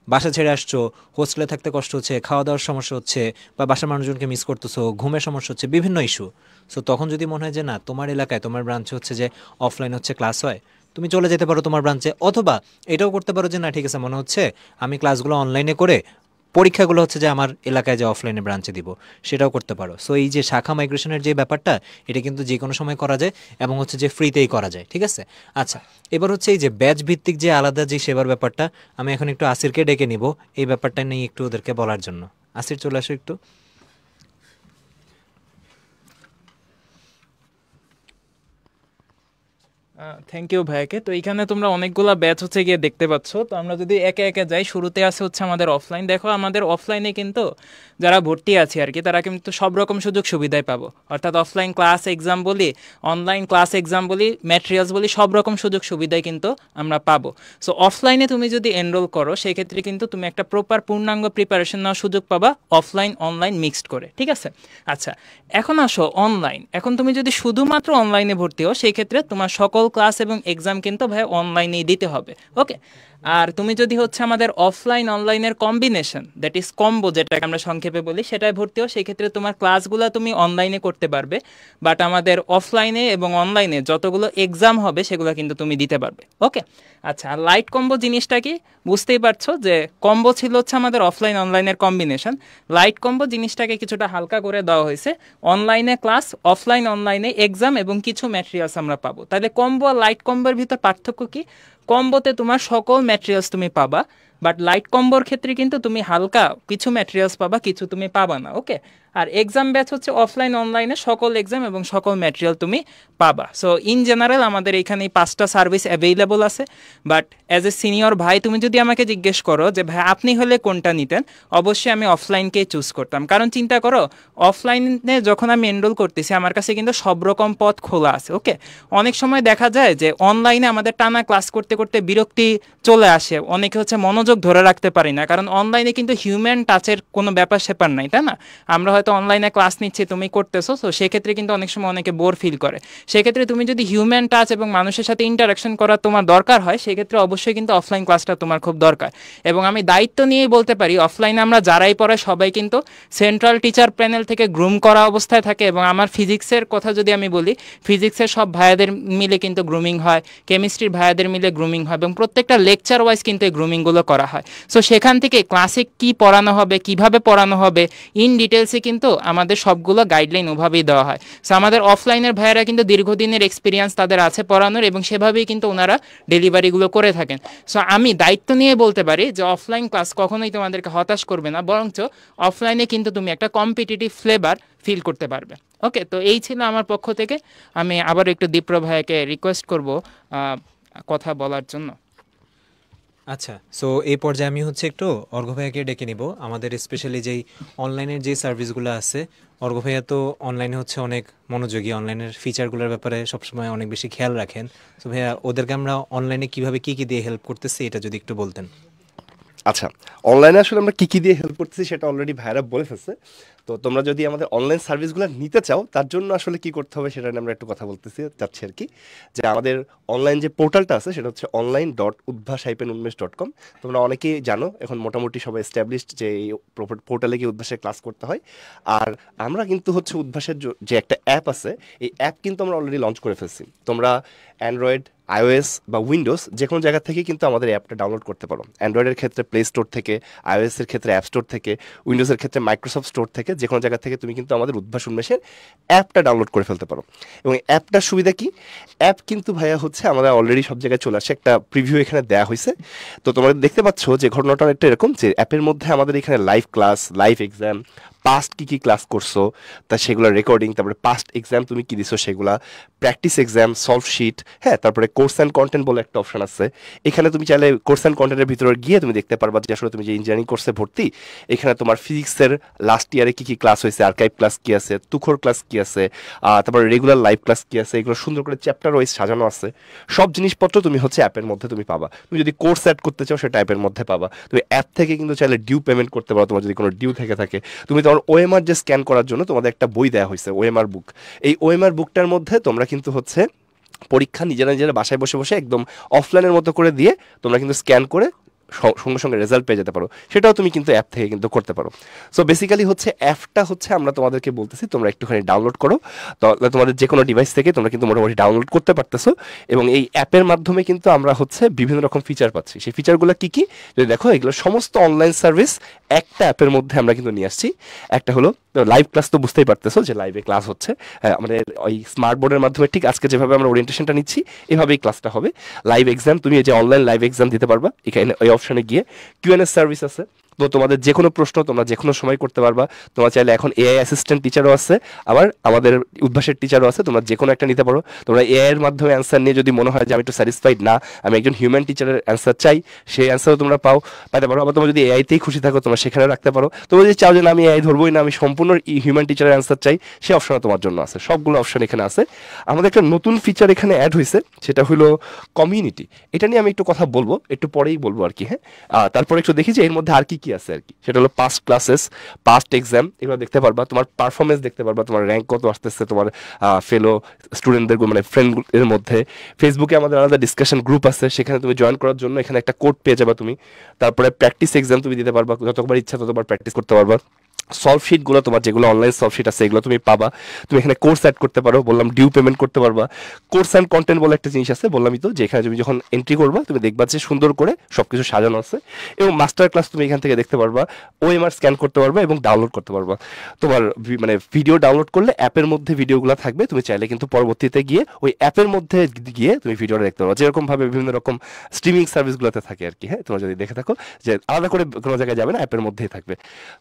বাসা ছেড়ে আসছো, হোস্টেলে থাকতে কষ্ট হচ্ছে, খাওয়া দাওয়ার সমস্যা হচ্ছে, বা বাসার মানুষজনকে মিস করতেছো, ঘুমের সমস্যা হচ্ছে, বিভিন্ন ইস্যু। সো তখন যদি মনে হয় যে না তোমার এলাকায় তোমার ব্রাঞ্চে হচ্ছে যে অফলাইন হচ্ছে ক্লাস হয়, তুমি চলে যেতে পারো তোমার ব্রাঞ্চে, অথবা এটাও করতে পারো যে না ঠিক আছে মনে হচ্ছে আমি ক্লাসগুলো অনলাইনে করে পরীক্ষাগুলো হচ্ছে যে আমার এলাকায় যে অফলাইনে ব্রাঞ্চে দিব, সেটাও করতে পারো। সো এই যে শাখা মাইগ্রেশনের যে ব্যাপারটা, এটা কিন্তু যে কোনো সময় করা যায় এবং হচ্ছে যে ফ্রিতেই করা যায়, ঠিক আছে? আচ্ছা, এবার হচ্ছে এই যে ব্যাচ ভিত্তিক যে আলাদা যে সেবার ব্যাপারটা, আমি এখন একটু আসিরকে ডেকে নিব এই ব্যাপারটা নিয়ে একটু ওদেরকে বলার জন্য। আসির চলে আসো একটু।
থ্যাংক ইউ ভাইয়াকে। তো এখানে তোমরা অনেকগুলা ব্যাচ হচ্ছে গিয়ে দেখতে পাচ্ছ। তো আমরা যদি একে একে যাই, শুরুতে আছে হচ্ছে আমাদের অফলাইন। দেখো আমাদের অফলাইনে কিন্তু যারা ভর্তি আছে আর কি, তারা কিন্তু সব রকম সুযোগ সুবিধাই পাবো। অর্থাৎ অফলাইন ক্লাস এক্সাম বলি, অনলাইন ক্লাস এক্সাম বলি, ম্যাটেরিয়ালস বলি, সব রকম সুযোগ সুবিধাই কিন্তু আমরা পাবো। সো অফলাইনে তুমি যদি এনরোল করো, সেই ক্ষেত্রে কিন্তু তুমি একটা প্রপার পূর্ণাঙ্গ প্রিপারেশন নেওয়ার সুযোগ পাবা, অফলাইন অনলাইন মিক্সড করে, ঠিক আছে? আচ্ছা, এখন আসো অনলাইন। এখন তুমি যদি শুধুমাত্র অনলাইনে ভর্তি হও, সেই ক্ষেত্রে তোমার সকল ক্লাস এবং এক্সাম কিন্তু ভাই অনলাইনেই দিতে হবে, ওকে? আর তুমি যদি হচ্ছে আমাদের অফলাইন অনলাইনের কম্বিনেশন, দ্যাট ইজ কম্বো, যেটাকে আমরা সংক্ষেপে বলি, সেটাই ভর্তি হও, সেই ক্ষেত্রে তোমার ক্লাসগুলো তুমি অনলাইনে করতে পারবে, বাট আমাদের অফলাইনে এবং অনলাইনে যতগুলো এক্সাম হবে সেগুলো কিন্তু তুমি দিতে পারবে, ওকে? আচ্ছা, আর লাইট কম্বো জিনিসটা কি বুঝতেই পারছো, যে কম্বো ছিল হচ্ছে আমাদের অফলাইন অনলাইনের কম্বিনেশন। লাইট কম্বো জিনিসটাকে কিছুটা হালকা করে দেওয়া হয়েছে, অনলাইনে ক্লাস, অফলাইন অনলাইনে এক্সাম এবং কিছু ম্যাটেরিয়ালস আমরা পাবো। তাহলে কম্বো আর লাইট কম্বোর ভিতর পার্থক্য কি? কম্বোতে তোমার সকল ম্যাটেরিয়ালস তুমি পাবা, বাট লাইট কম্বোর ক্ষেত্রে কিন্তু তুমি হালকা কিছু ম্যাটেরিয়ালস পাবা, কিছু তুমি পাবা না, ওকে? আর এক্সাম ব্যাচ হচ্ছে অফলাইন অনলাইনে সকল এক্সাম এবং সকল ম্যাটেরিয়াল তুমি পাবা। সো ইন জেনারেল আমাদের এখানে এই 5টা সার্ভিস অ্যাভেইলেবল আছে। বাট অ্যাজ এ সিনিয়র ভাই, তুমি যদি আমাকে জিজ্ঞেস করো যে ভাই আপনি হলে কোনটা নিতেন, অবশ্যই আমি অফলাইনকেই চুজ করতাম। কারণ চিন্তা করো, অফলাইনে যখন আমি এনরোল করতেছি, আমার কাছে কিন্তু সব রকম পথ খোলা আছে, ওকে? অনেক সময় দেখা যায় যে অনলাইনে আমাদের টানা ক্লাস করতে করতে বিরক্তি চলে আসে, অনেকে হচ্ছে মনোযোগ ধরে রাখতে পারি না, কারণ অনলাইনে কিন্তু হিউম্যান টাচের কোনো ব্যাপার স্যাপার নাই, তাই না? আমরা হয়তো অনলাইনে ক্লাস নিচ্ছি, তুমি করতেছো, তো সেক্ষেত্রে কিন্তু অনেক সময় অনেকে বোর ফিল করে। সেক্ষেত্রে তুমি যদি হিউম্যান টাচ এবং মানুষের সাথে ইন্টারাকশন করার তোমার দরকার হয়, সেক্ষেত্রে অবশ্যই কিন্তু অফলাইন ক্লাসটা তোমার খুব দরকার। এবং আমি দায়িত্ব নিয়েই বলতে পারি, অফলাইনে আমরা যারাই পড়াই সবাই কিন্তু সেন্ট্রাল টিচার প্যানেল থেকে গ্রুম করা অবস্থায় থাকে। এবং আমার ফিজিক্সের কথা যদি আমি বলি, ফিজিক্সের সব ভাইয়াদের মিলে কিন্তু গ্রুমিং হয়, কেমিস্ট্রির ভাইয়াদের মিলে গ্রুমিং হয়, এবং প্রত্যেকটা লেকচার ওয়াইজ কিন্তু এই গ্রুমিংগুলো করা হয়। সো সেখান থেকে ক্লাসে কি পড়ানো হবে, কিভাবে পড়ানো হবে, ইন ডিটেলসে কিন্তু আমাদের সবগুলো গাইডলাইন ওভাবেই দেওয়া হয়। সো আমাদের অফলাইনের ভাইয়েরা কিন্তু দীর্ঘদিনের এক্সপিরিয়েন্স তাদের আছে পড়ানোর, এবং সেভাবেই কিন্তু ওনারা ডেলিভারিগুলো করে থাকেন। সো আমি দায়িত্ব নিয়ে বলতে পারি যে অফলাইন ক্লাস কখনোই তোমাদেরকে হতাশ করবে না, বরঞ্চ অফলাইনে কিন্তু তুমি একটা কম্পিটিটিভ ফ্লেভার ফিল করতে পারবে, ওকে? তো এই ছিল আমার পক্ষ থেকে। আমি আবার একটু দীপ্র ভাইকে রিকোয়েস্ট করব কথা বলার জন্য।
আচ্ছা, সো এই পর্যায়ে আমি হচ্ছে একটু অর্ঘ্য ভাইয়াকে ডেকে নিব। আমাদের স্পেশালি যেই অনলাইনের যে সার্ভিসগুলো আছে, অর্ঘ্য ভাইয়া তো অনলাইনে হচ্ছে অনেক মনোযোগী, অনলাইনের ফিচারগুলোর ব্যাপারে সবসময় অনেক বেশি খেয়াল রাখেন। তো ভাইয়া, ওদেরকে আমরা অনলাইনে কিভাবে কি কি দিয়ে হেল্প করতেছি এটা যদি একটু বলতেন।
আচ্ছা, অনলাইনে আসলে আমরা কী কী দিয়ে হেল্প করতেছি সেটা অলরেডি ভাইরা বলে ফেলছে। তো তোমরা যদি আমাদের অনলাইন সার্ভিসগুলো নিতে চাও তার জন্য আসলে কি করতে হবে সেটা নিয়ে আমরা একটু কথা বলতেছি চাচ্ছি আর কি। যে আমাদের অনলাইন যে পোর্টালটা আছে সেটা হচ্ছে online.udbhash-unmesh.com। তোমরা অনেকেই জানো এখন মোটামুটি সবাই এস্টাবলিশড যে এই পোর্টালে গিয়ে উদ্ভাসের ক্লাস করতে হয়। আর আমরা কিন্তু হচ্ছে উদ্ভাসের যে একটা অ্যাপ আছে, এই অ্যাপ কিন্তু আমরা অলরেডি লঞ্চ করে ফেলছি। তোমরা অ্যান্ড্রয়েড, iOS বা উইন্ডোজ যে কোনো জায়গা থেকে কিন্তু আমাদের অ্যাপটা ডাউনলোড করতে পারো। অ্যান্ড্রয়েডের ক্ষেত্রে প্লে স্টোর থেকে, iOS-এর ক্ষেত্রে অ্যাপ স্টোর থেকে, উইন্ডোজের ক্ষেত্রে মাইক্রোসফট স্টোর থেকে, যে কোনো জায়গা থেকে তুমি কিন্তু আমাদের উদ্ভাস উন্মেষের অ্যাপটা ডাউনলোড করে ফেলতে পারো। এবং অ্যাপটার সুবিধা কি? অ্যাপ কিন্তু ভাইয়া হচ্ছে আমাদের অলরেডি সব জায়গায় চলে আসে, একটা প্রিভিউ এখানে দেওয়া হয়েছে। তো তোমরা দেখতে পাচ্ছ যে ঘটনাটা একটা এরকম যে অ্যাপের মধ্যে আমাদের এখানে live class, live exam, past কী কী ক্লাস করছো তা সেগুলো রেকর্ডিং, তারপরে পাস্ট এক্সাম তুমি কী দিছো সেগুলা, প্র্যাকটিস এক্সাম, সলভ শিট, হ্যাঁ, তারপরে কোর্স অ্যান্ড কন্টেন্ট বলে একটা অপশন আছে। এখানে তুমি চাইলে কোর্স অ্যান্ড কন্টেন্টের ভিতরে গিয়ে তুমি দেখতে পারবা যে আসলে তুমি যে ইঞ্জিনিয়ারিং কোর্সে ভর্তি, এখানে তোমার ফিজিক্সের লাস্ট ইয়ারে কী কী ক্লাস হয়েছে, আর্কাইভ ক্লাস কী আছে, তুখোর ক্লাস কী আছে, তারপরে রেগুলার লাইভ ক্লাস কী আছে, এগুলো সুন্দর করে চ্যাপ্টার ওয়াইজ সাজানো আছে। সব জিনিসপত্র তুমি হচ্ছে অ্যাপের মধ্যে তুমি পাবা। তুমি যদি কোর্স অ্যাড করতে চাও সেটা অ্যাপের মধ্যে পাবা। তুমি অ্যাপ থেকে কিন্তু চাইলে ডিউ পেমেন্ট করতে পারো, তোমার যদি কোনো ডিউ থেকে থাকে। তুমি তোমার ওএমআর যে স্ক্যান করার জন্য তোমাদের একটা বই দেওয়া হয়েছে, ওএমআর বুক। এই ওএমআর বুকটার মধ্যে তোমরা কিন্তু হচ্ছে পরীক্ষা নিজেরা নিজেরা বাসায় বসে বসে একদম অফলাইনের মতো করে দিয়ে তোমরা কিন্তু স্ক্যান করে সঙ্গে সঙ্গে রেজাল্ট পেয়ে যেতে পারো। সেটাও তুমি কিন্তু অ্যাপ থেকে কিন্তু করতে পারো। সো বেসিক্যালি হচ্ছে অ্যাপটা হচ্ছে আমরা তোমাদেরকে বলতেছি তোমরা একটুখানি ডাউনলোড করো। তাহলে তোমাদের যে কোনো ডিভাইস থেকে তোমরা কিন্তু মোটামুটি ডাউনলোড করতে পারতেছো। এবং এই অ্যাপের মাধ্যমে কিন্তু আমরা হচ্ছে বিভিন্ন রকম ফিচার পাচ্ছি। সেই ফিচারগুলো কী কী যদি দেখো, এগুলো সমস্ত অনলাইন সার্ভিস একটা অ্যাপের মধ্যে আমরা কিন্তু নিয়ে আসছি। একটা হলো লাইভ ক্লাস, তো বুঝতেই পারতেছো যে লাইভে ক্লাস হচ্ছে আমাদের ওই স্মার্ট বোর্ডের মাধ্যমে, ঠিক আজকে যেভাবে আমরা ওরিয়েন্টেশনটা নিচ্ছি এভাবেই ক্লাসটা হবে। লাইভ এক্সাম, তুমি এই যে অনলাইন লাইভ এক্সাম দিতে পারবা। এখানে ওই অপশনে গিয়ে কিউএনএ সার্ভিস আছে, তো তোমাদের যে কোনো প্রশ্ন তোমরা যে কোনো সময় করতে পারবা। তোমরা চাইলে এখন এআই অ্যাসিস্ট্যান্ট টিচারও আছে, আবার আমাদের উদ্ভাসের টিচারও আছে, তোমরা যে কোনো একটা নিতে পারো। তোমরা এআই এর মাধ্যমে অ্যান্সার নিয়ে যদি মনে হয় যে আমি একটু স্যাটিসফাইড না, আমি একজন হিউম্যান টিচারের অ্যান্সার চাই, সেই অ্যান্সারও তোমরা পাইতে পারো। আবার তোমরা যদি এআইতেই খুশি থাকো তোমরা সেখানেও রাখতে পারো। তোমরা যদি চাও যে না আমি এআই ধরবোই না, আমি সম্পূর্ণ হিউম্যান টিচারের অ্যান্সার চাই, সেই অপশনও তোমার জন্য আছে। সবগুলো অপশন এখানে আছে। আমাদের একটা নতুন ফিচার এখানে অ্যাড হয়েছে, সেটা হলো কমিউনিটি। এটা নিয়ে আমি একটু কথা বলবো, একটু পরেই বলবো আর কি। হ্যাঁ, তারপরে একটু দেখি যে এর মধ্যে আর কি কি আছে আর কি। সেটা হলো পাস্ট ক্লাসেস, পাস্ট এক্সাম, এগুলো দেখতে পারবা। তোমার পারফরমেন্স দেখতে পারবা, তোমার র্যাঙ্ক কত আসতেছে তোমার ফেলো স্টুডেন্টদের মানে ফ্রেন্ডের মধ্যে। ফেসবুকে আমাদের আলাদা ডিসকাশন গ্রুপ আছে, সেখানে তুমি জয়েন করার জন্য এখানে একটা কোড পেয়ে যাবে তুমি। তারপরে প্র্যাকটিস এক্সাম তুমি দিতে পারবা, যতবার ইচ্ছা ততবার প্র্যাকটিস করতে পারবা। সলভ শিটগুলো তোমার যেগুলো অনলাইন সলভ শিট আছে এগুলো তুমি পাবা। তুমি এখানে কোর্স অ্যাড করতে পারো, বললাম ডিউ পেমেন্ট করতে পারবা। কোর্স অ্যান্ড কন্টেন্ট বলে একটা জিনিস আছে, বললামই তো, যে এখানে তুমি যখন এন্ট্রি করবা তুমি দেখবা যে সুন্দর করে সব কিছু সাজানো আছে। এবং মাস্টার ক্লাস তুমি এখান থেকে দেখতে পারবা, ওএমআর স্ক্যান করতে পারবা এবং ডাউনলোড করতে পারবা। তোমার মানে ভিডিও ডাউনলোড করলে অ্যাপের মধ্যে ভিডিওগুলো থাকবে, তুমি চাইলে কিন্তু পরবর্তীতে গিয়ে ওই অ্যাপের মধ্যে গিয়ে তুমি ভিডিওটা দেখতে পারো, যেরকমভাবে বিভিন্ন রকম স্ট্রিমিং সার্ভিসগুলোতে থাকে আর কি। হ্যাঁ, তোমরা যদি দেখে থাকো যে আলাদা করে কোনো জায়গায় যাবে না, অ্যাপের মধ্যেই থাকবে।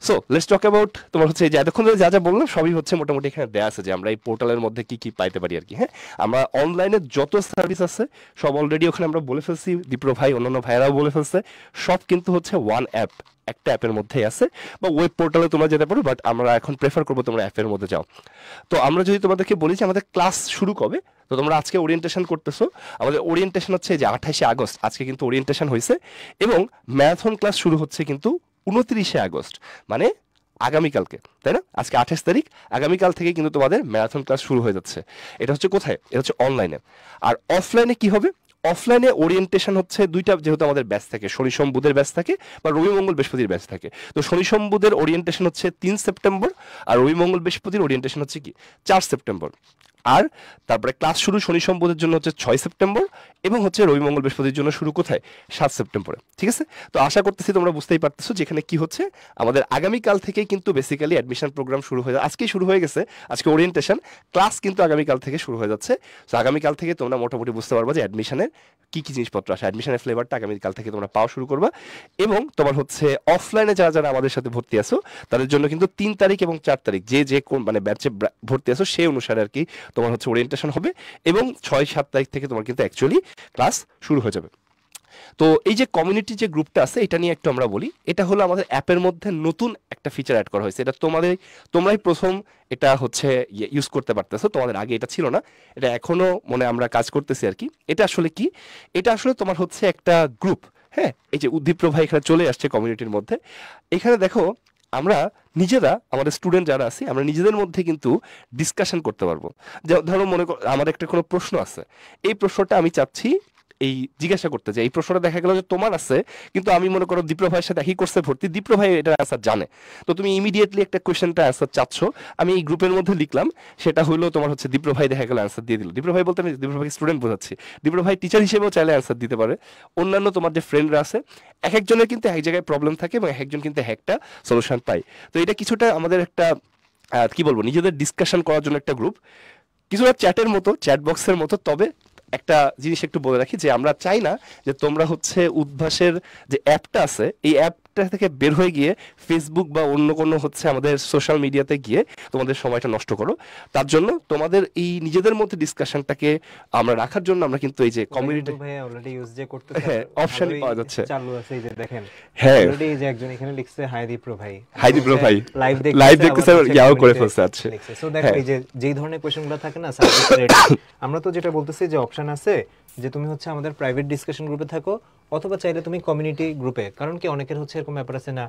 সো লেটস টক অ্যাবাউট তোমার হচ্ছে যে এতক্ষণ যা যা বললাম সবই হচ্ছে মোটামুটি এখানে দেওয়া আছে যে আমরা এই পোর্টালের মধ্যে কি কি পাইতে পারি আর কি। হ্যাঁ, আমরা অনলাইনে যত সার্ভিস আছে সব অলরেডি ওখানে আমরা বলে ফেলছি, দীপ্র ভাই অন্যান্য ভাইয়েরাও বলে ফেলছে। সব কিন্তু হচ্ছে ওয়ান অ্যাপ, একটা অ্যাপের মধ্যেই আছে, বা ওয়েব পোর্টালে তোমরা যেতে পারো, বাট আমরা এখন প্রেফার করবো তোমরা অ্যাপের মধ্যে যাও। তো আমরা যদি তোমাদেরকে বলি যে আমাদের ক্লাস শুরু কবে, তো তোমরা আজকে ওরিয়েন্টেশন করতেছো। আমাদের ওরিয়েন্টেশন হচ্ছে যে 28শে আগস্ট, আজকে কিন্তু ওরিয়েন্টেশন হয়েছে। এবং ম্যারাথন ক্লাস শুরু হচ্ছে কিন্তু 29শে আগস্ট, মানে আগামীকালকে, তাই না? আজকে 28 তারিখ, আগামীকাল থেকে কিন্তু তোমাদের ম্যারাথন ক্লাস শুরু হয়ে যাচ্ছে। এটা হচ্ছে কোথায়? এটা হচ্ছে অনলাইনে। আর অফলাইনে কি হবে? অফলাইনে ওরিয়েন্টেশন হচ্ছে দুইটা, যেহেতু আমাদের ব্যাচ থাকে, শনি সোম বুধের ব্যাচ থাকে বা রবি মঙ্গল বৃহস্পতির ব্যাচ থাকে। তো শনি সোম বুধের ওরিয়েন্টেশন হচ্ছে 3 সেপ্টেম্বর, আর রবি মঙ্গল বৃহস্পতির ওরিয়েন্টেশন হচ্ছে কি 4 সেপ্টেম্বর। আর তারপরে ক্লাস শুরু শনি সোম বুধের জন্য হচ্ছে 6 সেপ্টেম্বর, এবং হচ্ছে রবি মঙ্গল বৃহস্পতির জন্য শুরু কোথায়? 7 সেপ্টেম্বরে। ঠিক আছে, তো আশা করতেছি তোমরা বুঝতেই পারতেছো যেখানে কি হচ্ছে। আমাদের আগামীকাল থেকেই কিন্তু বেসিক্যালি অ্যাডমিশন প্রোগ্রাম শুরু হয়ে যাচ্ছে, আজকেই শুরু হয়ে গেছে। আজকে ওরিয়েন্টেশন, ক্লাস কিন্তু আগামীকাল থেকে শুরু হয়ে যাচ্ছে। তো আগামীকাল থেকে তোমরা মোটামুটি বুঝতে পারবা যে অ্যাডমিশনের কি কি জিনিসপত্র আসে, অ্যাডমিশনের ফ্লেভারটা আগামীকাল থেকে তোমরা পাওয়া শুরু করবা। এবং তোমার হচ্ছে অফলাইনে যারা যারা আমাদের সাথে ভর্তি আছো তাদের জন্য কিন্তু 3 তারিখ এবং 4 তারিখ যে কোন মানে ব্যাচে ভর্তি আছো সেই অনুসারে আর কি তোমার হচ্ছে ওরিয়েন্টেশন হবে। এবং 6-7 তারিখ থেকে তোমার কিন্তু অ্যাকচুয়ালি ক্লাস শুরু হয়ে যাবে। তো এই যে কমিউনিটি যে গ্রুপটা আছে এটা নিয়ে একটু আমরা বলি। এটা হলো আমাদের অ্যাপের মধ্যে নতুন একটা ফিচার অ্যাড করা হয়েছে। এটা তোমরাই প্রথম এটা হচ্ছে ইউজ করতে পারতেছো, তোমাদের আগে এটা ছিল না। এটা এখনো আমরা কাজ করতেছি আর কি। এটা আসলে কি? এটা আসলে তোমার হচ্ছে একটা গ্রুপ। হ্যাঁ, এই যে উদ্দীপ্ত ভাই এখানে চলে আসছে কমিউনিটির মধ্যে। এখানে দেখো আমরা নিজেরা আমাদের স্টুডেন্ট যারা আছি আমরা নিজেদের মধ্যে কিন্তু ডিসকাশন করতে পারবো। ধরো মনে করো আমার একটা কোনো প্রশ্ন আছে, এই প্রশ্নটা আমি চাচ্ছি এই জিজ্ঞাসা করতে যে এই প্রশ্নটা দেখা গেল যে তোমার আছে, কিন্তু আমি মনে করো দীপ্র ভাইয়ের সাথে একই কোর্সে ভর্তি, দীপ্র ভাই এটার অ্যান্সার জানে, তো তুমি ইমিডিয়েটলি একটা কোয়েশ্চেনটা অ্যান্সার চাচ্ছ, আমি এই গ্রুপের মধ্যে লিখলাম, সেটা হলো তোমার হচ্ছে দীপ্র ভাই দেখা গেল অ্যান্সার দিয়ে দিল। দীপ্র ভাই বলতে আমি দীপ্র ভাই স্টুডেন্ট বোঝাচ্ছি, দীপ্র ভাই টিচার হিসেবেও চাইলে অ্যান্সার দিতে পারে। অন্যান্য তোমার যে ফ্রেন্ডরা আছে এক একজনের কিন্তু এক জায়গায় প্রবলেম থাকে এবং এক একজন কিন্তু একটা সলিউশন পায়। তো এটা কিছুটা আমাদের একটা কি বলবো নিজেদের ডিসকাশন করার জন্য একটা গ্রুপ, কিছুটা চ্যাটের মতো, চ্যাট বক্সের মতো। তবে একটা জিনিস একটু বলে রাখি যে আমরা চাই না যে তোমরা হচ্ছে উদ্ভাসের যে অ্যাপটা আছে এই অ্যাপটা থেকে বের হয়ে গিয়ে ফেসবুক বা অন্য কোনো হচ্ছে আমাদের সোশ্যাল মিডিয়াতে গিয়ে তোমাদের সময়টা নষ্ট করো। তার জন্য তোমাদের এই নিজেদের মধ্যে ডিসকাশনটাকে আমরা রাখার জন্য আমরা কিন্তু এই যে কমিউনিটি
ভাই অলরেডি ইউজ যে করতেছে,
হ্যাঁ অপশন পাওয়া যাচ্ছে
চালু আছে। এই যে দেখেন
হ্যাঁ
অলরেডি এই যে একজন এখানে লিখছে হাই দীপ্র ভাই,
হাই দীপ্র ভাই
লাইভ
দেখতেছে, ইয়াও করে ফেলছে। আচ্ছা
সো দেখো এই যে যেই ধরনের কোশ্চেনগুলো থাকে না সার্ভিস রেট, আমরা তো যেটা বলতেছি যে অপশন আছে যে তুমি হচ্ছে আমাদের প্রাইভেট ডিসকাশন গ্রুপে থাকো অথবা চাইলে তুমি কমিউনিটি গ্রুপে, কারণ কি অনেকের হচ্ছে এরকম ব্যাপার আছে না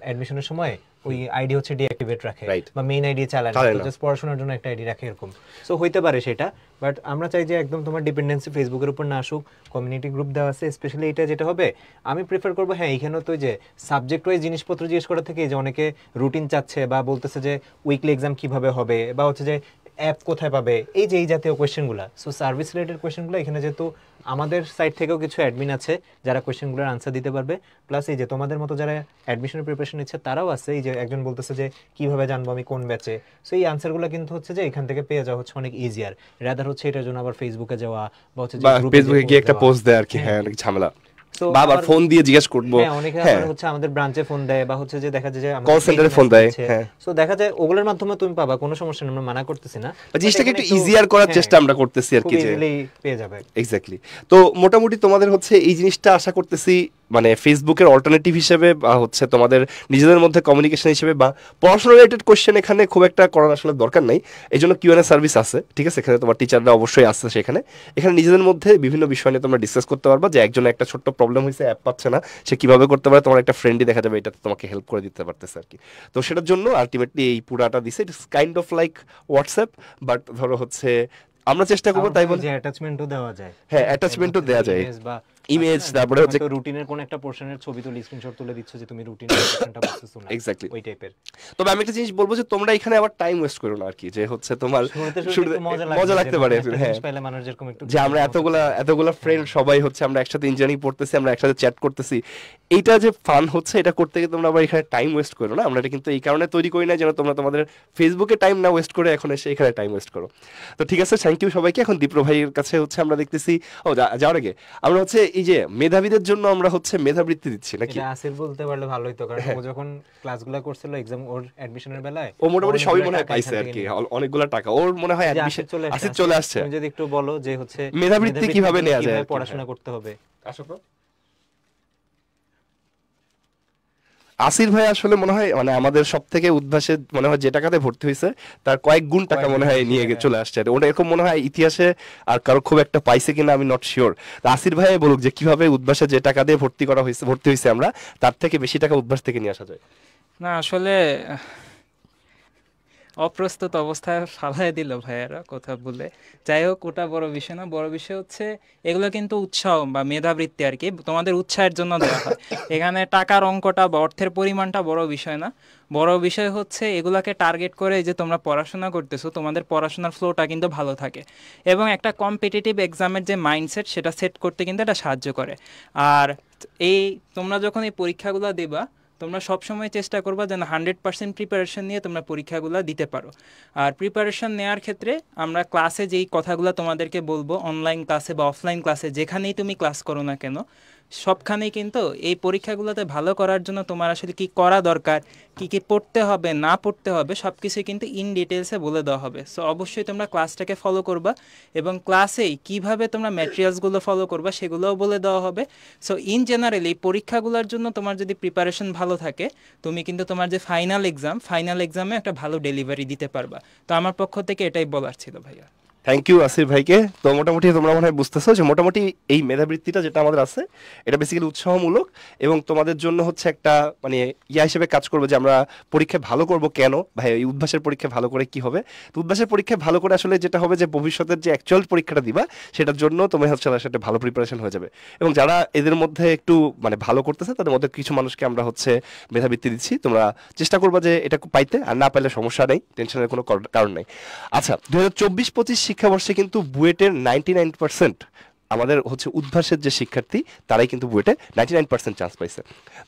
অ্যাডমিশনের সময় ওই আইডি হচ্ছে ডিঅ্যাক্টিভেট রাখে বা মেইন আইডি চালায় না, জাস্ট পড়াশোনার জন্য একটা আইডি রাখে এরকম। সো হইতে পারে সেটা, বাট আমরা চাই যে একদম তোমার ডিপেন্ডেন্সি ফেসবুকের উপর না আসুক, কমিউনিটি গ্রুপ দেওয়া আছে স্পেশালি। এটা যেটা হবে আমি প্রেফার করবো, হ্যাঁ এখানেও তো যে সাবজেক্ট ওয়াইজ জিনিসপত্র জিজ্ঞেস করা থেকে যে অনেকে রুটিন চাচ্ছে বা বলতেছে যে উইকলি এক্সাম কিভাবে হবে বা হচ্ছে যে অ্যাপ কোথায় পাবে, এই যে এই জাতীয় কোয়েশ্চেনগুলো। সো সার্ভিস রিলেটেড কোয়েশ্চেনগুলো এখানে যেহেতু আমাদের সাইড থেকেও কিছু অ্যাডমিন আছে যারা কোয়েশ্চেনগুলোর আনসার দিতে পারবে, প্লাস এই যে তোমাদের মতো যারা অ্যাডমিশনের প্রিপারেশন নিচ্ছে তারাও আছে। এই যে একজন বলতেছে যে কিভাবে জানবো আমি কোন ব্যাচে, সো এই আনসারগুলো কিন্তু হচ্ছে যে এখান থেকে পেয়ে যাওয়া হচ্ছে অনেক ইজিয়ার, রাদার হচ্ছে এটার জন্য আবার ফেসবুকে যাওয়া বা হচ্ছে যে
ফেসবুকে গিয়ে একটা পোস্ট দেয় আর কি। হ্যাঁ অনেক ঝামেলা, বারবার ফোন দিয়ে জিজ্ঞেস করবো।
হ্যাঁ অনেকে আবার হচ্ছে আমাদের ব্রাঞ্চে ফোন দেয় বা হচ্ছে যে দেখা যায় যে
কল সেন্টারে ফোন দেয়। হ্যাঁ
সো দেখা যায় ওগুলোর মাধ্যমে তুমি পাবা, কোনো সমস্যা নেই, আমরা মানা করতেছি না,
জিনিসটাকে একটু ইজিয়ার করার চেষ্টা আমরা করতেছি আর কি, যে
পেয়ে যাবে।
এক্স্যাক্টলি। তো মোটামুটি তোমাদের হচ্ছে এই জিনিসটা আশা করতেছি মানে ফেসবুকের অল্টারনেটিভ হিসেবে বা হচ্ছে তোমাদের নিজেদের মধ্যে কমিউনিকেশন হিসেবে বা পড়াশোনা রিলেটেড কোশ্চেন এখানে খুব একটা করার আসলে দরকার নাই, এই জন্য কিউএনএ সার্ভিস আছে, ঠিক আছে? এখানে তোমার টিচাররা অবশ্যই আসছে, এখানে নিজেদের মধ্যে বিভিন্ন বিষয় নিয়ে তোমরা ডিসকাস করতে পারবা, যে একজন একটা ছোট্ট প্রবলেম হয়েছে অ্যাপ পাচ্ছে না সে কিভাবে করতে পারে, তোমার একটা ফ্রেন্ডই দেখা যাবে এটা তোমাকে হেল্প করে দিতে পারতেছে আর কি। তো সেটার জন্য আলটিমেটলি এই পুরাটা দিছে, it's kind of like WhatsApp, but ধরো হচ্ছে আমরা চেষ্টা করবো তাই বলে
যে অ্যাটাচমেন্টও দেওয়া যায়।
হ্যাঁ অ্যাটাচমেন্টও দেওয়া যায়, ইমেজ, তারপরে হচ্ছে
রুটিনের কোন একটা পোরশনের ছবি তুলে স্ক্রিনশট তুলে দিচ্ছ যে তুমি রুটিনের পোরশনটা বুঝতেছো না,
এক্স্যাক্টলি
ওই টাইপের।
তবে আমি একটা জিনিস বলবো যে তোমরা এখানে আবার টাইম ওয়েস্ট করো না আর কি, যে হচ্ছে তোমার শুরুতে মজা লাগতে পারে, হ্যাঁ
মানুষ যেরকম একটু
যে আমরা এতগুলা ফ্রেন্ড সবাই হচ্ছে আমরা একসাথে ইঞ্জিনিয়ারিং পড়তেছি, আমরা একসাথে চ্যাট করতেছি, এইটা যে ফান হচ্ছে এটা করতে গিয়ে তোমরা আবার এখানে টাইম ওয়েস্ট করো না। আমরা এটা কিন্তু এই কারণে তৈরি করি না যেন তোমরা তোমাদের ফেসবুকে টাইম না ওয়েস্ট করে এখন এসে এখানে টাইম ওয়েস্ট করো। তো ঠিক আছে, থ্যাংক ইউ সবাইকে। এখন দীপ্র ভাইয়ের কাছে হচ্ছে আমরা দেখতেছি যাওয়ার আগে আমরা হচ্ছে এই যে মেধাবীদের জন্য আমরা হচ্ছে মেধাবৃত্তি দিচ্ছি নাকি,
এটা আসিল বলতে পারলে ভালো হতো, কারণ ও যখন ক্লাসগুলো করছিল এক্সাম ওর অ্যাডমিশনের বেলায়
ও মোটামুটি সবই মনে হয় পাইছে আর কি, অনেকগুলো টাকা ওর মনে হয় অ্যাডমিশন চলে আসছে।
তুমি যদি একটু বলো যে হচ্ছে
মেধাবৃত্তি কিভাবে নেওয়া যায়,
পড়াশোনা করতে হবে।
আসো তো আসির ভাই আসলে মনে হয় মানে আমাদের সব থেকে উদ্ভাসে মনে হয় যে টাকাতে ভর্তি হয়েছে তার কয়েক গুণ টাকা মনে হয় নিয়ে চলে আসছে, ওটা এরকম মনে হয় ইতিহাসে আর কারো খুব একটা পাইছে কিনা আমি নট শিওর। আসির ভাই বলুক যে কিভাবে উদ্ভাসে যে টাকা দিয়ে ভর্তি হয়েছে আমরা তার থেকে বেশি টাকা উদ্ভাস থেকে নিয়ে আসা যায়।
না আসলে অপ্রস্তুত অবস্থায় ফালাই দিল ভাইয়ারা কথা বলে। যাই হোক ওটা বড় বিষয় না, বড় বিষয় হচ্ছে এগুলো কিন্তু উৎসাহ বা মেধাবৃত্তি আর কি তোমাদের উৎসাহের জন্য দেওয়া হয়। এখানে টাকার অঙ্কটা বা অর্থের পরিমাণটা বড় বিষয় না, বড় বিষয় হচ্ছে এগুলাকে টার্গেট করে যে তোমরা পড়াশোনা করতেছো তোমাদের পড়াশোনার ফ্লোটা কিন্তু ভালো থাকে এবং একটা কম্পিটিটিভ এক্সামের যে মাইন্ডসেট সেটা সেট করতে কিন্তু এটা সাহায্য করে। আর এই তোমরা যখন এই পরীক্ষাগুলো দিবা তোমরা সবসময় চেষ্টা করবা যেন 100% প্রিপারেশন নিয়ে তোমরা পরীক্ষাগুলো দিতে পারো। আর প্রিপারেশন নেওয়ার ক্ষেত্রে আমরা ক্লাসে যেই কথাগুলো তোমাদেরকে বলবো, অনলাইন ক্লাসে বা অফলাইন ক্লাসে যেখানেই তুমি ক্লাস করো না কেন, সবখানেই কিন্তু এই পরীক্ষাগুলোতে ভালো করার জন্য তোমার আসলে কি করা দরকার, কি কি পড়তে হবে না পড়তে হবে সব কিছুই কিন্তু ইন ডিটেলসে বলে দেওয়া হবে। সো অবশ্যই তোমরা ক্লাসটাকে ফলো করবা এবং ক্লাসেই কিভাবে তোমরা ম্যাটেরিয়ালসগুলো ফলো করবা সেগুলোও বলে দেওয়া হবে। সো ইন জেনারেল এই পরীক্ষাগুলোর জন্য তোমার যদি প্রিপারেশন ভালো থাকে তুমি কিন্তু তোমার যে ফাইনাল এক্সামে একটা ভালো ডেলিভারি দিতে পারবা। তো আমার পক্ষ থেকে এটাই বলার ছিল ভাইয়া।
থ্যাংক ইউ আসিফ ভাইকে। তো মোটামুটি তোমরা মনে হয় বুঝতেছো যে মোটামুটি এই মেধাবৃত্তিটা যেটা আমাদের আছে এটা বেসিক্যালি উৎসাহমূলক এবং তোমাদের জন্য হচ্ছে একটা মানে ইয়া হিসেবে কাজ করবে যে আমরা পরীক্ষায় ভালো করব কেন ভাই, এই উদ্ভাসের পরীক্ষায় ভালো করে কি হবে। তো উদ্ভাসের পরীক্ষায় ভালো করে আসলে যেটা হবে যে ভবিষ্যতের যে অ্যাকচুয়াল পরীক্ষাটা দিবা সেটার জন্য তুমি হচ্ছে সেটা ভালো প্রিপারেশন হয়ে যাবে। এবং যারা এদের মধ্যে একটু মানে ভালো করতেছে তাদের মধ্যে কিছু মানুষকে আমরা হচ্ছে মেধাবৃত্তি দিচ্ছি, তোমরা চেষ্টা করবা যে এটা পাইতে, আর না পাইলে সমস্যা নেই, টেনশনের কোনো কারণ নেই। আচ্ছা, 2024-25 শিক্ষাবর্ষে কিন্তু বুয়েটের 99% আমাদের হচ্ছে উদ্ভাসের যে শিক্ষার্থী তারাই কিন্তু বুয়েটে 99% চান্স পাইছে।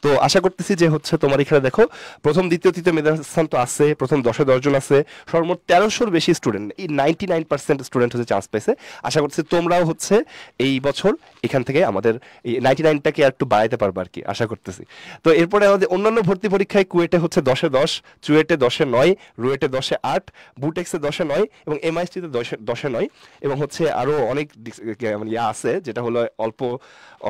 তো আশা করতেছি যে হচ্ছে তোমার এখানে দেখো প্রথম দ্বিতীয় তৃতীয় মেধাস্থান তো আছে, প্রথম 10-এ 10 জন আছে, সর্বমোট 1300-র বেশি স্টুডেন্ট, এই 99% স্টুডেন্ট হচ্ছে চান্স পাইছে। আশা করছি তোমরাও হচ্ছে এই বছর এখান থেকে আমাদের এই 99টাকে আর একটু বাড়াইতে পারবে আর কি, আশা করতেছি। তো এরপরে আমাদের অন্যান্য ভর্তি পরীক্ষায় কুয়েটে হচ্ছে 10-এ 10, চুয়েটে 10-এ 9, রুয়েটে 10-এ 8, বুটেক্সে 10-এ 9 এবং এমআইএসটিতে 10-এ 9 এবং হচ্ছে আরো অনেক মানে ইয়া আছে যেটা হলো অল্প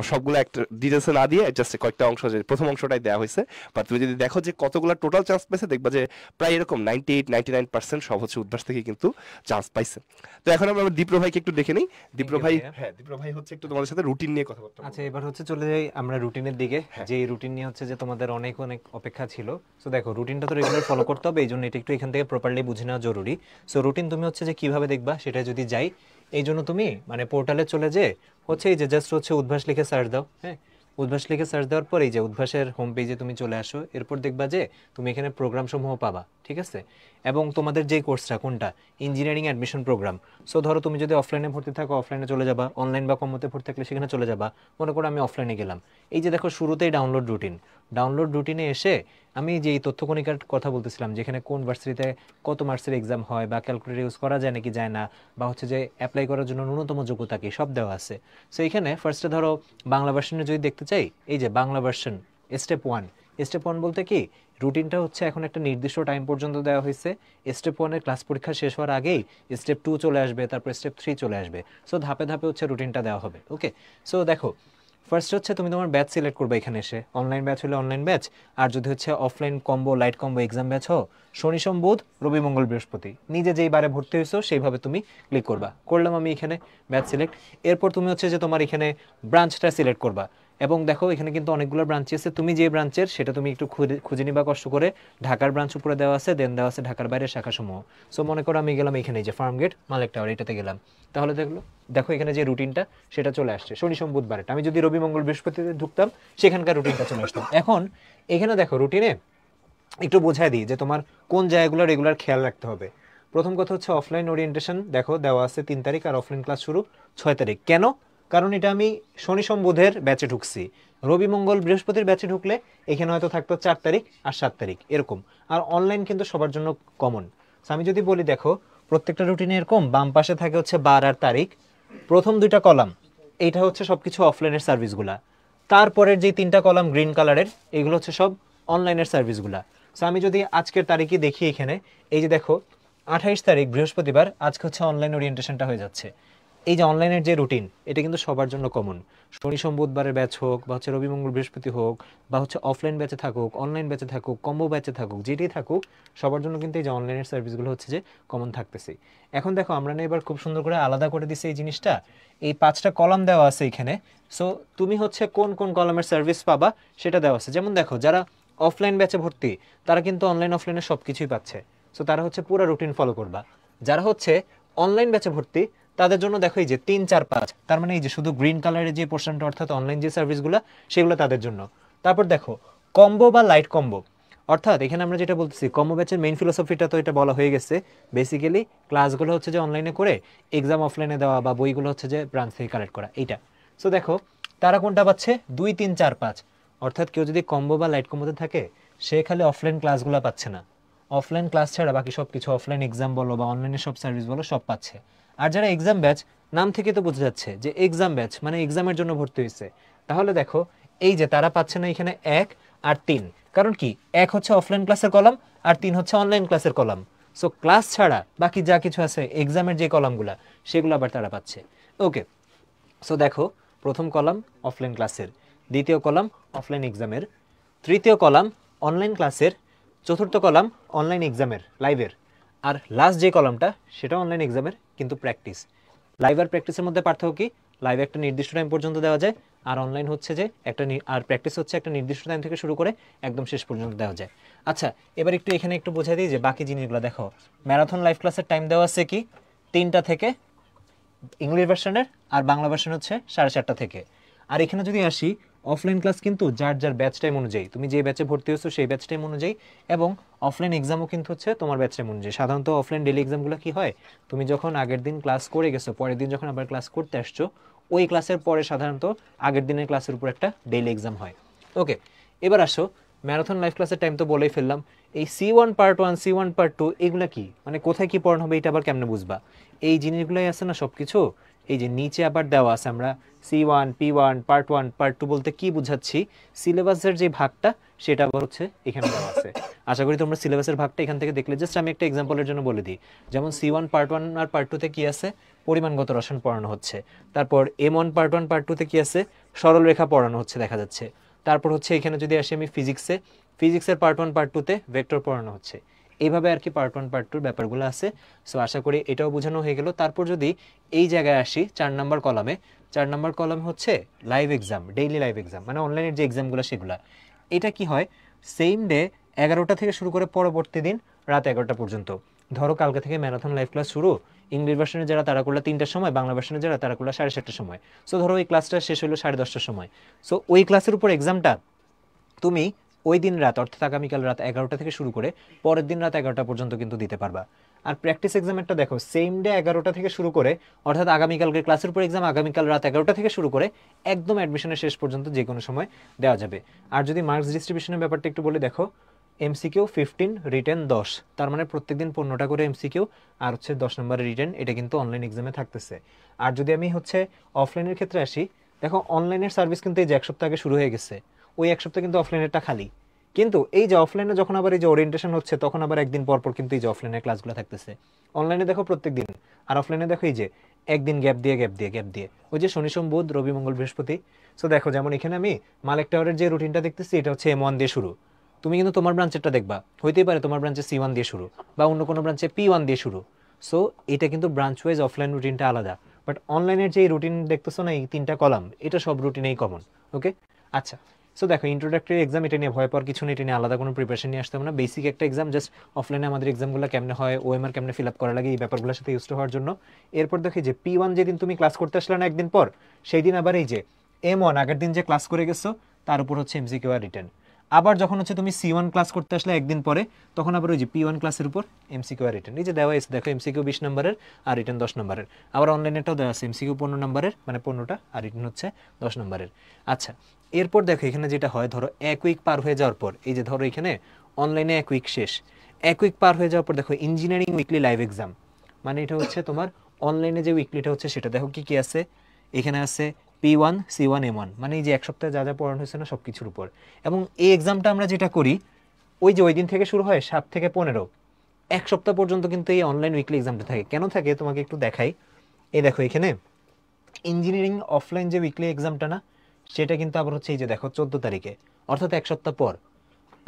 সবগুলো একটা ডিটেলসে না দিয়ে জাস্ট কয়েকটা অংশ, যে প্রথম অংশটাই দেওয়া হয়েছে। বাট তুমি যদি দেখো যে কতগুলো টোটাল চান্স পাইছে দেখবা যে প্রায় এরকম 98-99% সব হচ্ছে উদ্ভাস থেকে কিন্তু চান্স পাইছে। তো এখন আমরা দীপ্র ভাইকে একটু দেখে নিই। দীপ্র ভাই, হ্যাঁ দীপ্র ভাই হচ্ছে একটু তোমাদের সাথে রুটিন নিয়ে কথা বলতে।
আচ্ছা, এবার হচ্ছে চলে যাই আমরা রুটিনের দিকে, যে এই রুটিন নিয়ে হচ্ছে যে তোমাদের অনেক অনেক অপেক্ষা ছিল। সো দেখো রুটিনটা তো রেগুলার ফলো করতে হবে, এই জন্য এটা একটু এখান থেকে প্রপারলি বুঝে নেওয়া জরুরি। সো রুটিন তুমি হচ্ছে যে কিভাবে দেখবা সেটা যদি যাই, এই জন্য তুমি মানে পোর্টালে চলে যে হচ্ছে এই যে জাস্ট হচ্ছে উদ্ভাস লিখে সার্চ দাও। হ্যাঁ, উদ্ভাস লিখে সার্চ দেওয়ার পর এই যে উদ্ভাসের হোম পেজে তুমি চলে আসো, এরপর দেখবা যে তুমি এখানে প্রোগ্রাম সমূহ পাবা, ঠিক আছে। এবং তোমাদের যে কোর্সটা কোনটা, ইঞ্জিনিয়ারিং অ্যাডমিশন প্রোগ্রাম। সো ধরো তুমি যদি অফলাইনে ভর্তি থাকো অফলাইনে চলে যাবা, অনলাইন বা কমতে ভর্তি থাকলে সেখানে চলে যাবা। মনে করো আমি অফলাইনে গেলাম, এই যে দেখো শুরুতেই ডাউনলোড রুটিন, ডাউনলোড রুটিনে এসে আমি যে এই তথ্যকণিকার কথা বলতেছিলাম যেখানে কোন ভার্সিটিতে কত মার্কসের এক্সাম হয় বা ক্যালকুলেটর ইউজ করা যায় নাকি যায় না, বা হচ্ছে যে অ্যাপ্লাই করার জন্য ন্যূনতম যোগ্যতা কি, সব দেওয়া আছে। সো এখানে ফার্স্টে ধরো বাংলা ভার্সনে যদি দেখতে চাই, এই যে বাংলা ভার্সন স্টেপ 1। স্টেপ 1 বলতে কি, রুটিনটা হচ্ছে এখন একটা নির্দিষ্ট টাইম পর্যন্ত দেওয়া হয়েছে। স্টেপ 1-এর ক্লাস পরীক্ষা শেষ হওয়ার আগেই স্টেপ 2 চলে আসবে, তারপর স্টেপ 3 চলে আসবে। সো ধাপে ধাপে হচ্ছে রুটিনটা দেওয়া হবে। ওকে, সো দেখো ফার্স্ট হচ্ছে তুমি তোমার ব্যাচ সিলেক্ট করবে এখানে এসে, অনলাইন ব্যাচ হলে অনলাইন ব্যাচ, আর যদি হচ্ছে offline combo light combo exam batch হো, শনি সোম বুধ রবি মঙ্গল বৃহস্পতি, নিজে যেই বারে ভর্তি হয়েছো সেইভাবে তুমি ক্লিক করবা। করলাম আমি এখানে ব্যাচ সিলেক্ট। এরপর তুমি হচ্ছে যে তোমার এখানে ব্রাঞ্চটা সিলেক্ট করবা, এবং দেখো এখানে কিন্তু অনেকগুলো ব্রাঞ্চ আছে, তুমি যে ব্রাঞ্চের সেটা তুমি একটু খুঁজে নিবা কষ্ট করে। ঢাকার ব্রাঞ্চ উপরে দেওয়া আছে, দেন দেওয়া আছে ঢাকার বাইরের শাখাসমূহ। সো মনে করো আমি গেলাম এখানে যে ফার্ম গেট মালিক টাওয়ার, এটাতে গেলাম, তাহলে দেখো এখানে যে রুটিনটা সেটা চলে আসছে শনি সোম বুধবারের। আমি যদি রবি মঙ্গল বৃহস্পতিতে ঢুকতাম সেখানকার রুটিনটা চলে আসতাম। এখন এখানে দেখো রুটিনে একটু বোঝায় দিই যে তোমার কোন জায়গাগুলো রেগুলার খেয়াল রাখতে হবে। প্রথম কথা হচ্ছে অফলাইন ওরিয়েন্টেশন, দেখো দেওয়া আছে 3 তারিখ, আর অফলাইন ক্লাস শুরু 6 তারিখ। কেন? কারণ এটা আমি শনি সোম বুধের ব্যাচে ঢুকছি, রবি মঙ্গল বৃহস্পতির ব্যাচে ঢুকলে এখানে হয়তো থাকতো 4 তারিখ আর 7 তারিখ এরকম। আর অনলাইন কিন্তু সবার জন্য কমন। আমি যদি বলি দেখো প্রত্যেকটা রুটিনে এরকম বাম পাশে থাকে হচ্ছে বার আর তারিখ, প্রথম 2টা কলাম এইটা হচ্ছে সবকিছু অফলাইনের সার্ভিসগুলা, তারপরের যে 3টা কলাম গ্রিন কালারের এগুলো হচ্ছে সব অনলাইনের সার্ভিসগুলা। সো আমি যদি আজকের তারিখই দেখি এখানে, এই যে দেখো 28 তারিখ বৃহস্পতিবার, আজকে হচ্ছে অনলাইন ওরিয়েন্টেশনটা হয়ে যাচ্ছে। এই যে অনলাইনের যে রুটিন এটা কিন্তু সবার জন্য কমন, শনি সোম বুধবারের ব্যাচ হোক বা হচ্ছে রবি মঙ্গল বৃহস্পতি হোক বা হচ্ছে অফলাইন ব্যাচে থাকুক অনলাইন ব্যাচে থাকুক কম্বো ব্যাচে থাকুক যেটাই থাকুক, সবার জন্য কিন্তু এই যে অনলাইনের সার্ভিসগুলো হচ্ছে যে কমন থাকতেছে। এখন দেখো আমরা না এবার খুব সুন্দর করে আলাদা করে দিছি এই জিনিসটা, এই 5টা কলাম দেওয়া আছে এখানে। সো তুমি হচ্ছে কোন কোন কলামের সার্ভিস পাবা সেটা দেওয়া আছে। যেমন দেখো যারা অফলাইন ব্যাচে ভর্তি তারা কিন্তু অনলাইন অফলাইনে সব কিছুই পাচ্ছে, সো তারা হচ্ছে পুরো রুটিন ফলো করবা। যারা হচ্ছে অনলাইন ব্যাচে ভর্তি তাদের জন্য দেখো এই যে 3, 4, 5, তার মানে এই যে শুধু গ্রিন কালারের যে পোর্শনটা অর্থাৎ অনলাইন যে সার্ভিসগুলো সেগুলো তাদের জন্য। তারপর দেখো কম্বো বা লাইট কম্বো, অর্থাৎ এখানে আমরা যেটা বলতেছি কম্বো ব্যাচের মেইন ফিলোসফিটা তো এটা বলা হয়ে গেছে, বেসিক্যালি ক্লাসগুলো হচ্ছে যে অনলাইনে করে এক্সাম অফলাইনে দেওয়া বা বইগুলো হচ্ছে যে ব্রাঞ্চ থেকে কালেক্ট করা এইটা। সো দেখো তারা কোনটা পাচ্ছে 2, 3, 4, 5, অর্থাৎ কেউ যদি কম্বো বা লাইট কম্বোতে থাকে সে খালি অফলাইন ক্লাসগুলো পাচ্ছে না, অফলাইন ক্লাস ছাড়া বাকি সব কিছু অফলাইন এক্সাম বলো বা অনলাইনে সব সার্ভিস বলো সব পাচ্ছে। আর যারা এক্সাম ব্যাচ, নাম থেকে তো বোঝা যাচ্ছে যে এক্সাম ব্যাচ মানে এক্সামের জন্য ভর্তি হয়েছে, তাহলে দেখো এই যে তারা পাচ্ছে না এখানে 1 আর 3, কারণ কি 1 হচ্ছে অফলাইন ক্লাসের কলাম আর 3 হচ্ছে অনলাইন ক্লাসের কলাম। সো ক্লাস ছাড়া বাকি যা কিছু আছে এক্সামের যে কলামগুলা সেগুলো আবার তারা পাচ্ছে। ওকে, সো দেখো প্রথম কলাম অফলাইন ক্লাসের, দ্বিতীয় কলাম অফলাইন এক্সামের, তৃতীয় কলাম অনলাইন ক্লাসের, চতুর্থ কলাম অনলাইন এক্সামের লাইভের, আর লাস্ট যে কলামটা সেটা অনলাইন এক্সামের কিন্তু প্র্যাকটিস। লাইভ আর প্র্যাকটিসের মধ্যে পার্থক্য কি? লাইভ একটা নির্দিষ্ট টাইম পর্যন্ত দেওয়া যায়, আর অনলাইন হচ্ছে যে আর প্র্যাকটিস হচ্ছে একটা নির্দিষ্ট টাইম থেকে শুরু করে একদম শেষ পর্যন্ত দেওয়া যায়। আচ্ছা, এবার একটু এখানে একটু বোঝাই দিই যে বাকি জিনিসগুলো দেখো। ম্যারাথন লাইভ ক্লাসের টাইম দেওয়া আছে কি 3টা থেকে ইংলিশ ভার্সনের, আর বাংলা ভার্সন হচ্ছে 4:30 থেকে। আর এখানে যদি আসি, অফলাইন ক্লাস কিন্তু যার যার ব্যাচ টাইম অনুযায়ী, তুমি যে ব্যাচে ভর্তি হচ্ছো সেই ব্যাচ টাইম অনুযায়ী, এবং অফলাইন এক্সামও কিন্তু হচ্ছে তোমার ব্যাচ টাইম অনুযায়ী। সাধারণত অফলাইন ডেলি এক্সামগুলো কি হয়, তুমি যখন আগের দিন ক্লাস করে গেছো, পরের দিন যখন আবার ক্লাস করতে আসছো, ওই ক্লাসের পরে সাধারণত আগের দিনের ক্লাসের উপর একটা ডেইলি এক্সাম হয়। ওকে, এবার আসো ম্যারাথন লাইভ ক্লাসের টাইম তো বলেই ফেললাম। এই C1 পার্ট 1, C1 পার্ট 2 এগুলা কি, মানে কোথায় কি পড়ানো হবে এটা আবার কেমনে বুঝবা? এই জিনিসগুলোই আছে না সব কিছু, এই যে নিচে আবার দেওয়া আছে। আমরা C1, P1, পার্ট 1, পার্ট 2 বলতে কি বুঝাচ্ছি, সিলেবাসের যে ভাগটা সেটা আবার হচ্ছে এখানে দেওয়া আছে। আশা করি তোমরা সিলেবাসের ভাগটা এখান থেকে দেখলে। জাস্ট আমি একটা এক্সাম্পলের জন্য বলে দিই, যেমন C1 পার্ট 1 আর পার্ট 2 তে কি আছে, পরিমাণগত রসায়ন পড়ানো হচ্ছে। তারপর M1 পার্ট 1 পার্ট 2 তে কি আছে, সরল রেখা পড়ানো হচ্ছে দেখা যাচ্ছে। তারপর হচ্ছে এখানে যদি আসি আমি ফিজিক্সের পার্ট 1 পার্ট 2 তে ভেক্টর পড়ানো হচ্ছে। এইভাবে আর কি পার্ট 1 পার্ট 2 ব্যাপারগুলো আছে। সো আশা করি এটাও বোঝানো হয়ে গেল। তারপর যদি এই জায়গায় আসি 4 নম্বর কলামে, 4 নম্বর কলাম হচ্ছে live exam, daily live exam, মানে অনলাইনের যে এক্সামগুলো সেগুলো। এটা কি হয়, সেম ডে 11টা থেকে শুরু করে পরবর্তী দিন রাত 11টা পর্যন্ত। ধরো কালকে থেকে ম্যারাথন লাইভ ক্লাস শুরু, ইংলিশ ভার্সনে যারা তারা করলো 3টার সময়, বাংলা ভার্সনে যারা তারা করলো 7:30টার সময়। সো ধরো ওই ক্লাসটা শেষ হলো 10:30টার সময়। সো ওই ক্লাসের উপর এক্সামটা তুমি ওই দিন রাত, অর্থাৎ আগামীকাল রাত 11টা থেকে শুরু করে পরের দিন রাত 11টা পর্যন্ত কিন্তু দিতে পারবা। আর প্র্যাকটিস এক্সামেরটা দেখো, সেম ডে 11টা থেকে শুরু করে, অর্থাৎ আগামীকালকে ক্লাসের উপর এক্সাম আগামীকাল রাত 11টা থেকে শুরু করে একদম অ্যাডমিশনের শেষ পর্যন্ত যে কোনো সময় দেওয়া যাবে। আর যদি মার্কস ডিস্ট্রিবিউশনের ব্যাপারটা একটু বলে, দেখো MCQ 15, রিটেন 10, তার মানে প্রত্যেকদিন 15টা করে MCQ আর হচ্ছে 10 নম্বরের রিটেন, এটা কিন্তু অনলাইন এক্সামে থাকতেছে। আর যদি আমি হচ্ছে অফলাইনের ক্ষেত্রে আসি, দেখো অনলাইনের সার্ভিস কিন্তু এই যে 1 সপ্তাহ আগে শুরু হয়ে গেছে, ওই 1 সপ্তাহ কিন্তু অফলাইনেরটা খালি। কিন্তু এই যে অফলাইনে যখন আবার এই যে ওরিয়েন্টেশন হচ্ছে, তখন আবার একদিন পর পর কিন্তু এই যে অফলাইনের ক্লাসগুলো থাকতেছে। অনলাইনে দেখো প্রত্যেক দিন, আর অফলাইনে দেখো এই যে একদিন গ্যাপ দিয়ে ওই যে শনি সোম বুধ রবি মঙ্গল বৃহস্পতি। সো দেখো যেমন এখানে আমি মালিক টাওয়ারের যে রুটিনটা দেখতেছি, এটা হচ্ছে M1 দিয়ে শুরু। তুমি কিন্তু তোমার ব্রাঞ্চেরটা দেখবা, হইতেই পারে তোমার ব্রাঞ্চে C1 দিয়ে শুরু, বা অন্য কোনো ব্রাঞ্চে P1 দিয়ে শুরু। সো এটা কিন্তু ব্রাঞ্চ ওয়াইজ অফলাইন রুটিনটা আলাদা। বাট অনলাইনের যে রুটিন দেখতেছো না, এই 3টা কলাম, এটা সব রুটিনেই কমন। ওকে, আচ্ছা। সো দেখো ইন্ট্রোডাক্টরি এক্সাম, এটা নিয়ে ভয় পাওয়ার কিছু নেই, এটা নিয়ে আলাদা কোনো প্রিপারেশন নিয়ে আসতে হবে না। বেসিক একটা এক্সাম, জাস্ট অফলাইনে আমাদের এক্সামগুলো কেমনে হয়, OMR কেমনে ফিল আপ করা লাগে, এই ব্যাপারগুলোর সাথে ইউজ হওয়ার জন্য। এরপর দেখি যে P1 যেদিন তুমি ক্লাস করতে আসলে না একদিন পর, সেই দিন আবার এই যে M1 আগের দিন যে ক্লাস করে গেছো তার উপর হচ্ছে MCQ আর রিটেন। আবার যখন হচ্ছে তুমি C1 ক্লাস করতে আসলে একদিন পরে, তখন আবার ওই যে P1 ক্লাসের উপর MCQ আর রিটেন। এই যে দেওয়া আছে দেখো, MCQ 20 নম্বরের আর রিটেন 10 নম্বরের। আবার অনলাইনেটাও দেওয়া আছে MCQ 15 নম্বরের, মানে 15টা, আর রিটেন হচ্ছে 10 নম্বরের। আচ্ছা, এরপর দেখো এখানে যেটা হয়, ধরো 1 উইক পার হয়ে যাওয়ার পর, এই যে ধরো এখানে অনলাইনে 1 উইক শেষ, 1 উইক পার হয়ে যাওয়ার পর দেখো ইঞ্জিনিয়ারিং উইকলি লাইভ এক্সাম, মানে এটা হচ্ছে তোমার অনলাইনে যে উইকলিটা হচ্ছে সেটা। দেখো কি কি আছে এখানে, আছে P1, C1, M1, মানে এই যে 1 সপ্তাহে যা যা পড়ানো হয়েছে না সব কিছুর উপর। এবং এই এক্সামটা আমরা যেটা করি, ওই যে ওই দিন থেকে শুরু হয় 7 থেকে 15, 1 সপ্তাহ পর্যন্ত কিন্তু এই অনলাইন উইকলি এক্সামটা থাকে। কেন থাকে তোমাকে একটু দেখাই। এই দেখো এখানে ইঞ্জিনিয়ারিং অফলাইন যে উইকলি এক্সামটা না, সেটা কিন্তু আবার হচ্ছে এই যে দেখো 14 তারিখে, অর্থাৎ 1 সপ্তাহ পর।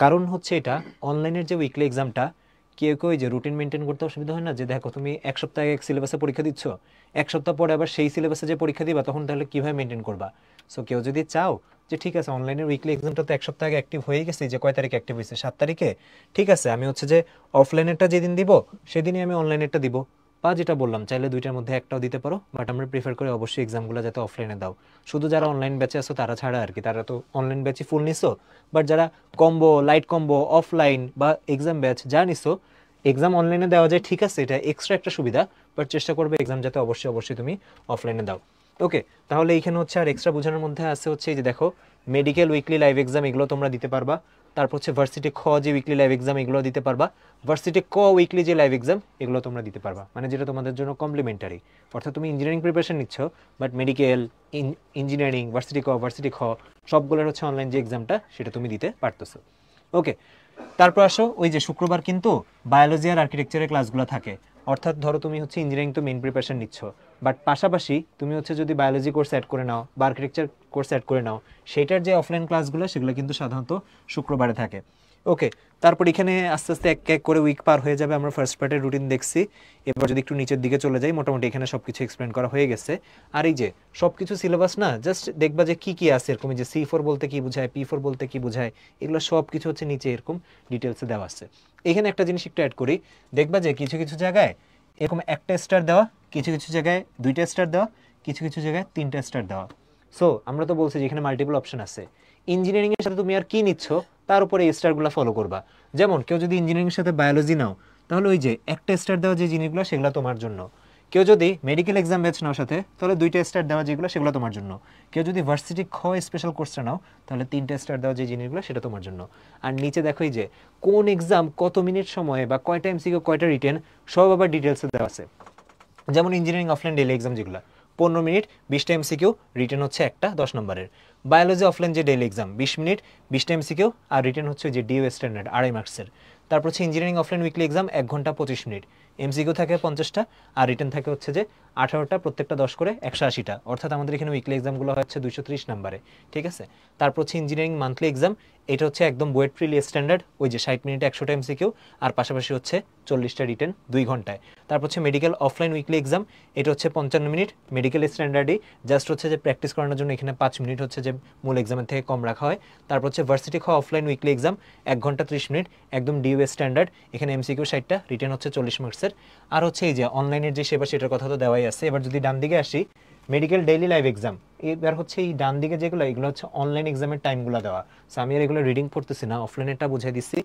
কারণ হচ্ছে এটা অনলাইনের যে উইকলি এক্সামটা, কেউ কেউ যে রুটিন মেনটেন করতে অসুবিধা হয় না, যে দেখো তুমি 1 সপ্তাহ আগে এক সিলেবাসে পরীক্ষা দিচ্ছ, 1 সপ্তাহ পরে আবার সেই সিলেবাসে যে পরীক্ষা দিবা, তখন তাহলে কীভাবে মেনটেন করবা? সো কেউ যদি চাও যে ঠিক আছে অনলাইনের উইকলি এক্সামটা তো 1 সপ্তাহ আগে অ্যাক্টিভ হয়ে গেছে, যে কয় তারিখে অ্যাক্টিভ হয়েছে, 7 তারিখে, ঠিক আছে আমি হচ্ছে যে অফলাইনেরটা যেদিন দিব সেদিনই আমি অনলাইনেরটা দিব, বা যেটা বললাম চাইলে দুইটার মধ্যে একটাও দিতে পারো। বাট আমরা প্রিফার করি অবশ্যই এক্সামগুলো যাতে অফলাইনে দাও। শুধু যারা অনলাইন ব্যাচে আসো তারা ছাড়া আর কি, তারা তো অনলাইন ব্যাচে ফুল নিছো, বাট যারা কম্বো, লাইট কম্বো, অফলাইন বা এক্সাম ব্যাচ যা নিছো, এক্সাম অনলাইনে দেওয়া যায়, ঠিক আছে, এটা এক্সট্রা একটা সুবিধা, বাট চেষ্টা করবে এক্সাম যাতে অবশ্যই তুমি অফলাইনে দাও। ওকে, তাহলে এইখানে হচ্ছে আর এক্সট্রা বোঝানোর মধ্যে আছে হচ্ছে এই যে দেখো মেডিকেল উইকলি লাইভ এক্সাম, এগুলো তোমরা দিতে পারবা। তারপর হচ্ছে ভার্সিটি খ যে উইকলি লাইভ এক্সাম, এগুলো দিতে পারবা। ভার্সিটি ক উইকলি যে লাইভ এক্সাম, এগুলো তোমরা দিতে পারবা, মানে যেটা তোমাদের জন্য কমপ্লিমেন্টারি। অর্থাৎ তুমি ইঞ্জিনিয়ারিং প্রিপারেশন নিচ্ছ, বাট মেডিকেল, ইঞ্জিনিয়ারিং, ভার্সিটি খ সবগুলোর হচ্ছে অনলাইন যে এক্সামটা সেটা তুমি দিতে পারতেছো। ওকে, তারপর আসো ওই যে শুক্রবার কিন্তু বায়োলজি আর আর্কিটেকচারের ক্লাসগুলো থাকে। অর্থাৎ ধরো তুমি হচ্ছে ইঞ্জিনিয়ারিং তো মেইন প্রিপারেশন নিচ্ছ, বাট পাশাপাশি তুমি হচ্ছে যদি বায়োলজি কোর্স অ্যাড করে নাও বা আর্কিটেকচার কোর্স অ্যাড করে নাও, সেটার যে অফলাইন ক্লাসগুলো সেগুলো কিন্তু সাধারণত শুক্রবারে থাকে। ওকে, তারপর এখানে আস্তে আস্তে এক এক করে উইক পার হয়ে যাবে। আমরা ফার্স্ট পার্টের রুটিন দেখছি, এবার যদি একটু নিচের দিকে চলে যাই, মোটামুটি এখানে সবকিছু এক্সপ্লেন করা হয়ে গেছে। আর এই যে সবকিছু সিলেবাস না, জাস্ট দেখবা যে কি কি আছে এরকম, যে C4 বলতে কি বোঝায়, P4 বলতে কি বোঝায়, এগুলো সব কিছু হচ্ছে নিচে এরকম ডিটেলসে দেওয়া আছে। এখানে একটা জিনিস একটু অ্যাড করি, দেখবা যে কিছু কিছু জায়গায় এরকম একটা স্টার দেওয়া, কিছু কিছু জায়গায় 2টা স্টার দেওয়া, কিছু কিছু জায়গায় 3টা স্টার দেওয়া। সো আমরা তো বলছি যে এখানে মাল্টিপল অপশন আছে, ইঞ্জিনিয়ারিং এর সাথে তুমি আর কি নিচ্ছ তার উপরে এই স্টারগুলো ফলো করবা। যেমন কেউ যদি ইঞ্জিনিয়ারিং এর সাথে বায়োলজি নাও, তাহলে ওই যে একটা স্টার দেওয়া যে জিনিসগুলো সেগুলো তোমার জন্য। কেউ যদি মেডিকেল এক্সাম ব্যাচ নাও সাথে, তাহলে 2টা স্টার দেওয়া যেগুলো সেগুলো তোমার জন্য। কেউ যদি ভার্সিটি খ স্পেশাল কোর্সটা নাও, তাহলে 3টা স্টার দেওয়া যে জিনিসগুলো সেটা তোমার জন্য। আর নিচে দেখো এই যে কোন এক্সাম কত মিনিট সময়ে বা কয়টা এমসিকিউ কয়টা রিটেন সব আবার ডিটেলসে দেওয়া আছে। যেমন ইঞ্জিনিয়ারিং অফলাইন ডেইলি এক্সাম যেগুলো 15 মিনিট 20টা এমসিকিউ, রিটেন হচ্ছে একটা 10 নম্বরের। বায়োলজি অফলাইন যে daily exam 20 minute 20টা MCQ, are written হচ্ছে যে ডিও স্ট্যান্ডার্ড 2.5 মার্কসের। তারপর হচ্ছে ইঞ্জিনিয়ারিং অফলাইন উইকলি এক্সাম 1 ঘন্টা 25 মিনিট, এমসিকিউ থাকে 50টা, আর রিটেন থাকে হচ্ছে যে 18টা, প্রত্যেকটা 10 করে 180টা, অর্থাৎ আমাদের এখানে উইকলি এক্সামগুলো হচ্ছে 230 নম্বরে, ঠিক আছে। তারপর হচ্ছে ইঞ্জিনিয়ারিং মান্থলি এক্সাম, এটা হচ্ছে একদম বুয়েট প্রিলি স্ট্যান্ডার্ড, ওই যে 60 মিনিটে 100টা এমসিকিউ, আর পাশাপাশি হচ্ছে 40টা রিটেন 2 ঘন্টায়। তারপর হচ্ছে মেডিকেল অফলাইন উইকলি এক্সাম, এটা হচ্ছে 55 মিনিট, মেডিকেল স্ট্যান্ডার্ডই, জাস্ট হচ্ছে যে প্র্যাকটিস করানোর জন্য এখানে 5 মিনিট হচ্ছে যে মূল এক্সামের থেকে কম রাখা হয়। তারপর হচ্ছে ভার্সিটি খ অফলাইন উইকলি এক্সাম 1 ঘন্টা 30 মিনিট, একদম ডিউ স্ট্যান্ডার্ড, এখানে এমসিকিউ 60টা, রিটেন হচ্ছে 40 মার্কসের। আর হচ্ছে এই যে অনলাইনের যে সেবা সেটার কথা তো দেওয়াই আছে। এবার যদি ডান দিকে আসি, মেডিকেল ডেইলি লাইভ এক্সাম, এবার হচ্ছে এই ডান দিকে যেগুলো এগুলো হচ্ছে অনলাইন এক্সামের টাইমগুলো দেওয়া। সো আমি আর এগুলো রিডিং পড়তেছি না, অফলাইনেরটা বুঝাই দিচ্ছি।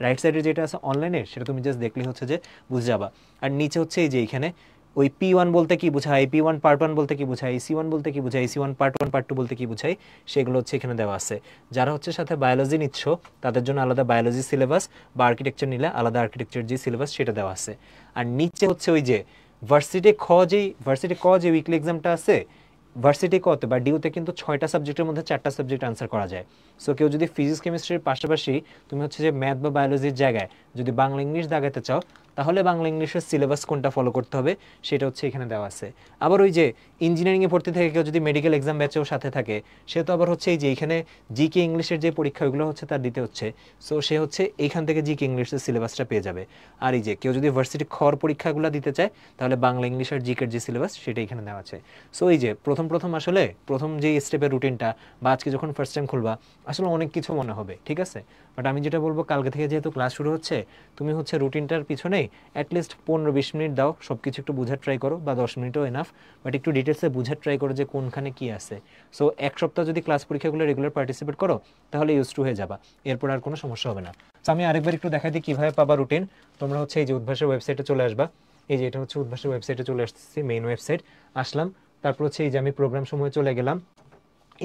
রাইট সাইডে যেটা আছে অনলাইনের, সেটা তুমি জাস্ট দেখলেই হচ্ছে যে বুঝে যাবা। আর নিচে হচ্ছে এই যে এখানে ওই P1 বলতে কি বোঝায়, P1 পার্ট 1 বলতে কি বোঝায়, C1 বলতে কি বোঝায়, C1 পার্ট 1 পার্ট 2 বলতে কি বোঝায়, সেগুলো হচ্ছে এখানে দেওয়া আছে। যারা হচ্ছে সাথে বায়োলজি নিচ্ছ তাদের জন্য আলাদা বায়োলজি সিলেবাস, বা আর্কিটেকচার নিলে আলাদা আর্কিটেকচার যে সিলেবাস সেটা দেওয়া আছে। আর নিচে হচ্ছে ওই যে ভার্সিটি ক যে উইকলি এক্সামটা আছে, ভার্সিটি কতে বা ডিউতে কিন্তু 6টা সাবজেক্টের মধ্যে 4টা সাবজেক্ট আনসার করা যায়। সো কেউ যদি ফিজিক্স কেমিস্ট্রির পাশাপাশি তুমি হচ্ছে যে ম্যাথ বা বায়োলজির জায়গায় যদি বাংলা ইংলিশ দাগাতে চাও, তাহলে বাংলা ইংলিশের সিলেবাস কোনটা ফলো করতে হবে সেটা হচ্ছে এখানে দেওয়া আছে। আবার ওই যে ইঞ্জিনিয়ারিংয়ে ভর্তি থেকে কেউ যদি মেডিকেল এক্সাম ব্যাচেও সাথে থাকে, সে তো আবার হচ্ছে এই যে এখানে জিকে ইংলিশের যে পরীক্ষা ওগুলো হচ্ছে তার দিতে হচ্ছে। সো সে হচ্ছে এইখান থেকে জিকে ইংলিশের সিলেবাসটা পেয়ে যাবে। আর এই যে কেউ যদি ভার্সিটি খর পরীক্ষাগুলো দিতে চায়, তাহলে বাংলা ইংলিশ আর জিকের যে সিলেবাস সেটা এখানে দেওয়া আছে। সো এই যে প্রথম আসলে প্রথম যে স্টেপের রুটিনটা, বা আজকে যখন ফার্স্ট টাইম খুলবা আসলে অনেক কিছু মনে হবে, ঠিক আছে। বাট আমি যেটা বলবো, কালকে থেকে যেহেতু ক্লাস শুরু হচ্ছে, তুমি হচ্ছে রুটিনটার পিছনেই অ্যাটলিস্ট 15-20 মিনিট দাও, সব কিছু একটু বোঝার ট্রাই করো, বা 10 মিনিটও এনাফ, বাট একটু ডিটেলসে বোঝার ট্রাই করো যে কোনখানে কি আছে। সো 1 সপ্তাহ যদি ক্লাস পরীক্ষাগুলো রেগুলার পার্টিসিপেট করো, তাহলে ইউজ টু হয়ে যাবা, এরপর আর কোনো সমস্যা হবে না। তো আমি আরেকবার একটু দেখাই দিই কীভাবে পাবা রুটিন। তোমরা হচ্ছে এই যে উদ্ভাসের ওয়েবসাইটে চলে আসবা, এই যে এটা হচ্ছে উদ্ভাসের ওয়েবসাইটে চলে আসতেছি, মেইন ওয়েবসাইট আসলাম। তারপর হচ্ছে এই যে আমি প্রোগ্রাম সময় চলে গেলাম,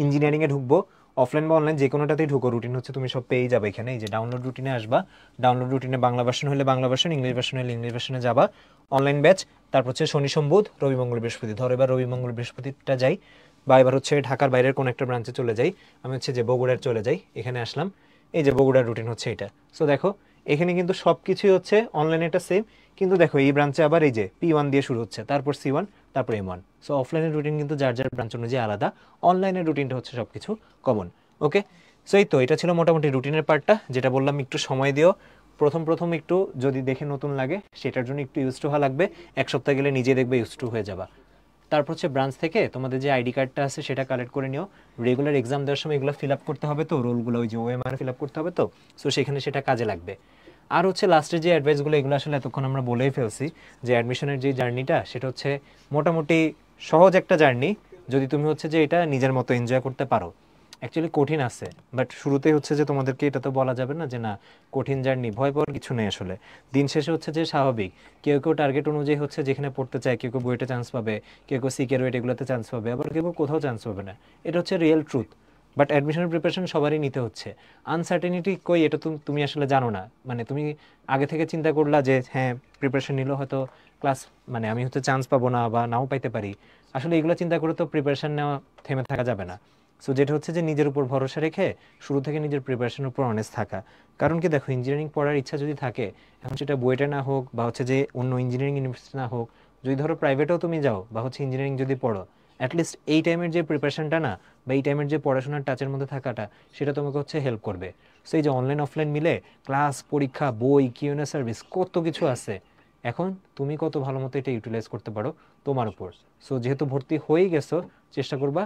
ইঞ্জিনিয়ারিংয়ে ঢুকবো, অফলাইন বা অনলাইন যে কোনোটাতেই ঢুকো, রুটিন হচ্ছে তুমি সব পেয়ে যাবে এখানে। এই যে ডাউনলোড রুটিনে আসবা, ডাউনলোড রুটিনে বাংলা ভার্সন হলে বাংলা ভার্সন, ইংলিশ ভার্সন হলে ইংলিশ ভার্সনে যাবা, অনলাইন ব্যাচ, তারপর হচ্ছে শনি সোম বুধ রবি মঙ্গল বৃহস্পতি। ধরো এবার রবি মঙ্গল বৃহস্পতিটা যাই, বা এবার হচ্ছে ঢাকার বাইরের কোনো একটা ব্রাঞ্চে চলে যাই, আমি হচ্ছে যে বগুড়ার চলে যাই, এখানে আসলাম। এই যে বগুড়ার রুটিন হচ্ছে এটা। সো দেখো এখানে কিন্তু সব কিছুই হচ্ছে অনলাইনে এটা সেম, কিন্তু দেখো এই ব্রাঞ্চে আবার এই যে P1 দিয়ে শুরু হচ্ছে, তারপর C1, তারপর M1। সো অফলাইনের রুটিন কিন্তু যার যার ব্রাঞ্চ অনুযায়ী আলাদা, অনলাইনের রুটিনটা হচ্ছে সব কিছু কমন। ওকে, সো এই তো এটা ছিল মোটামুটি রুটিনের পার্টটা, যেটা বললাম একটু সময় দিও। প্রথম একটু যদি দেখে নতুন লাগে, সেটার জন্য একটু ইউজ টু হওয়া লাগবে, 1 সপ্তাহ গেলে নিজে দেখবে ইউজ টু হয়ে যাবা। তারপর হচ্ছে ব্রাঞ্চ থেকে তোমাদের যে আইডি কার্ডটা আছে সেটা কালেক্ট করে নিও। রেগুলার এক্সাম দেওয়ার সময় এগুলো ফিল আপ করতে হবে, তো রোলগুলো ওই যে OMR ফিল আপ করতে হবে, তো সো সেখানে সেটা কাজে লাগবে। আর হচ্ছে লাস্টের যে অ্যাডভাইসগুলো, এগুলো আসলে এতক্ষণ আমরা বলেই ফেলছি, যে অ্যাডমিশনের যে জার্নিটা সেটা হচ্ছে মোটামুটি সহজ একটা জার্নি, যদি তুমি হচ্ছে যে এটা নিজের মতো এনজয় করতে পারো। অ্যাকচুয়ালি কঠিন আছে, বাট শুরুতেই হচ্ছে যে তোমাদেরকে এটা তো বলা যাবে না যে না কঠিন জার্নি, ভয় পাওয়ার কিছু নেই আসলে। দিন শেষে হচ্ছে যে স্বাভাবিক, কেউ টার্গেট অনুযায়ী হচ্ছে যেখানে পড়তে চায়, কেউ বুয়েটে চান্স পাবে, কেউ সিকের ওয়েট এগুলোতে চান্স পাবে, আবার কেউ কোথাও চান্স পাবে না, এটা হচ্ছে রিয়েল ট্রুথ। বাট অ্যাডমিশনের প্রিপারেশন সবারই নিতে হচ্ছে। আনসার্টেনিটি কই এটা তুমি আসলে জানো না, মানে তুমি আগে থেকে চিন্তা করলা যে হ্যাঁ প্রিপারেশন নিলেও হয়তো ক্লাস মানে আমি হচ্ছে চান্স পাবো না বা নাও পাইতে পারি, আসলে এগুলো চিন্তা করে তো প্রিপারেশন নেওয়া থেমে থাকা যাবে না। সো যেটা হচ্ছে যে নিজের উপর ভরসা রেখে শুরু থেকে নিজের প্রিপারেশনের উপর অনেস্ট থাকা। কারণ কি দেখো, ইঞ্জিনিয়ারিং পড়ার ইচ্ছা যদি থাকে, এখন সেটা বুয়েটে না হোক বা হচ্ছে যে অন্য ইঞ্জিনিয়ারিং ইউনিভার্সিটি না হোক, যদি ধরো প্রাইভেটেও তুমি যাও বা হচ্ছে ইঞ্জিনিয়ারিং যদি পড়ো, অ্যাটলিস্ট এই টাইমের যে প্রিপারেশনটা না, বা এই টাইমের যে পড়াশোনার টাচের মধ্যে থাকাটা, সেটা তোমাকে হচ্ছে হেল্প করবে। সো এই যে অনলাইন অফলাইন মিলে ক্লাস, পরীক্ষা, বই, কিউএনএ সার্ভিস, কত কিছু আছে। এখন তুমি কত ভালো মতো এটা ইউটিলাইজ করতে পারো তোমার উপর। সো যেহেতু ভর্তি হয়েই গেছো, চেষ্টা করবা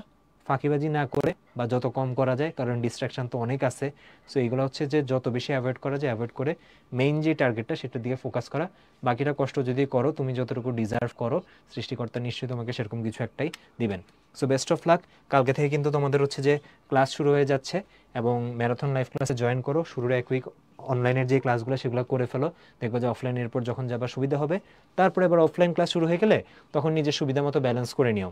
ফাঁকিবাজি না করে, বা যত কম করা যায়, কারণ ডিস্ট্রাকশন তো অনেক আছে। সো এইগুলো হচ্ছে যে যত বেশি অ্যাভয়েড করা যায় অ্যাভয়েড করে মেইন যে টার্গেটটা সেটার দিকে ফোকাস করা। বাকিটা কষ্ট যদি করো, তুমি যতটুকু ডিজার্ভ করো, সৃষ্টিকর্তা নিশ্চয়ই তোমাকে সেরকম কিছু একটাই দিবেন। So best of luck. কালকে থেকে কিন্তু তোমাদের হচ্ছে যে ক্লাস শুরু হয়ে যাচ্ছে, এবং ম্যারাথন লাইভ ক্লাসে জয়েন করো। শুরুর এক উইক অনলাইনের যে ক্লাসগুলো সেগুলো করে ফেলো, দেখবো যে অফলাইনের পর যখন যাবা সুবিধা হবে। তারপরে এবার অফলাইন ক্লাস শুরু হয়ে গেলে তখন নিজের সুবিধা মতো ব্যালেন্স করে নিও,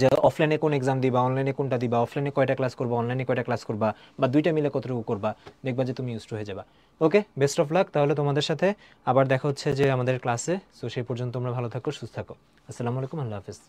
যে অফলাইনে কোন এক্সাম দিবা, অনলাইনে কোনটা দিবা, অফলাইনে কয়টা ক্লাস করবা, অনলাইনে কয়টা ক্লাস করবা, বা দুইটা মিলে কতটুকু করবা, দেখবা যে তুমি ইউজড হয়ে যাবা। ওকে, বেস্ট অফ লাক। তাহলে তোমাদের সাথে আবার দেখা হচ্ছে যে আমাদের ক্লাসে। সো সেই পর্যন্ত তোমরা ভালো থাকো, সুস্থ থাকো। আসসালামু আলাইকুম, আল্লাহ হাফিজ।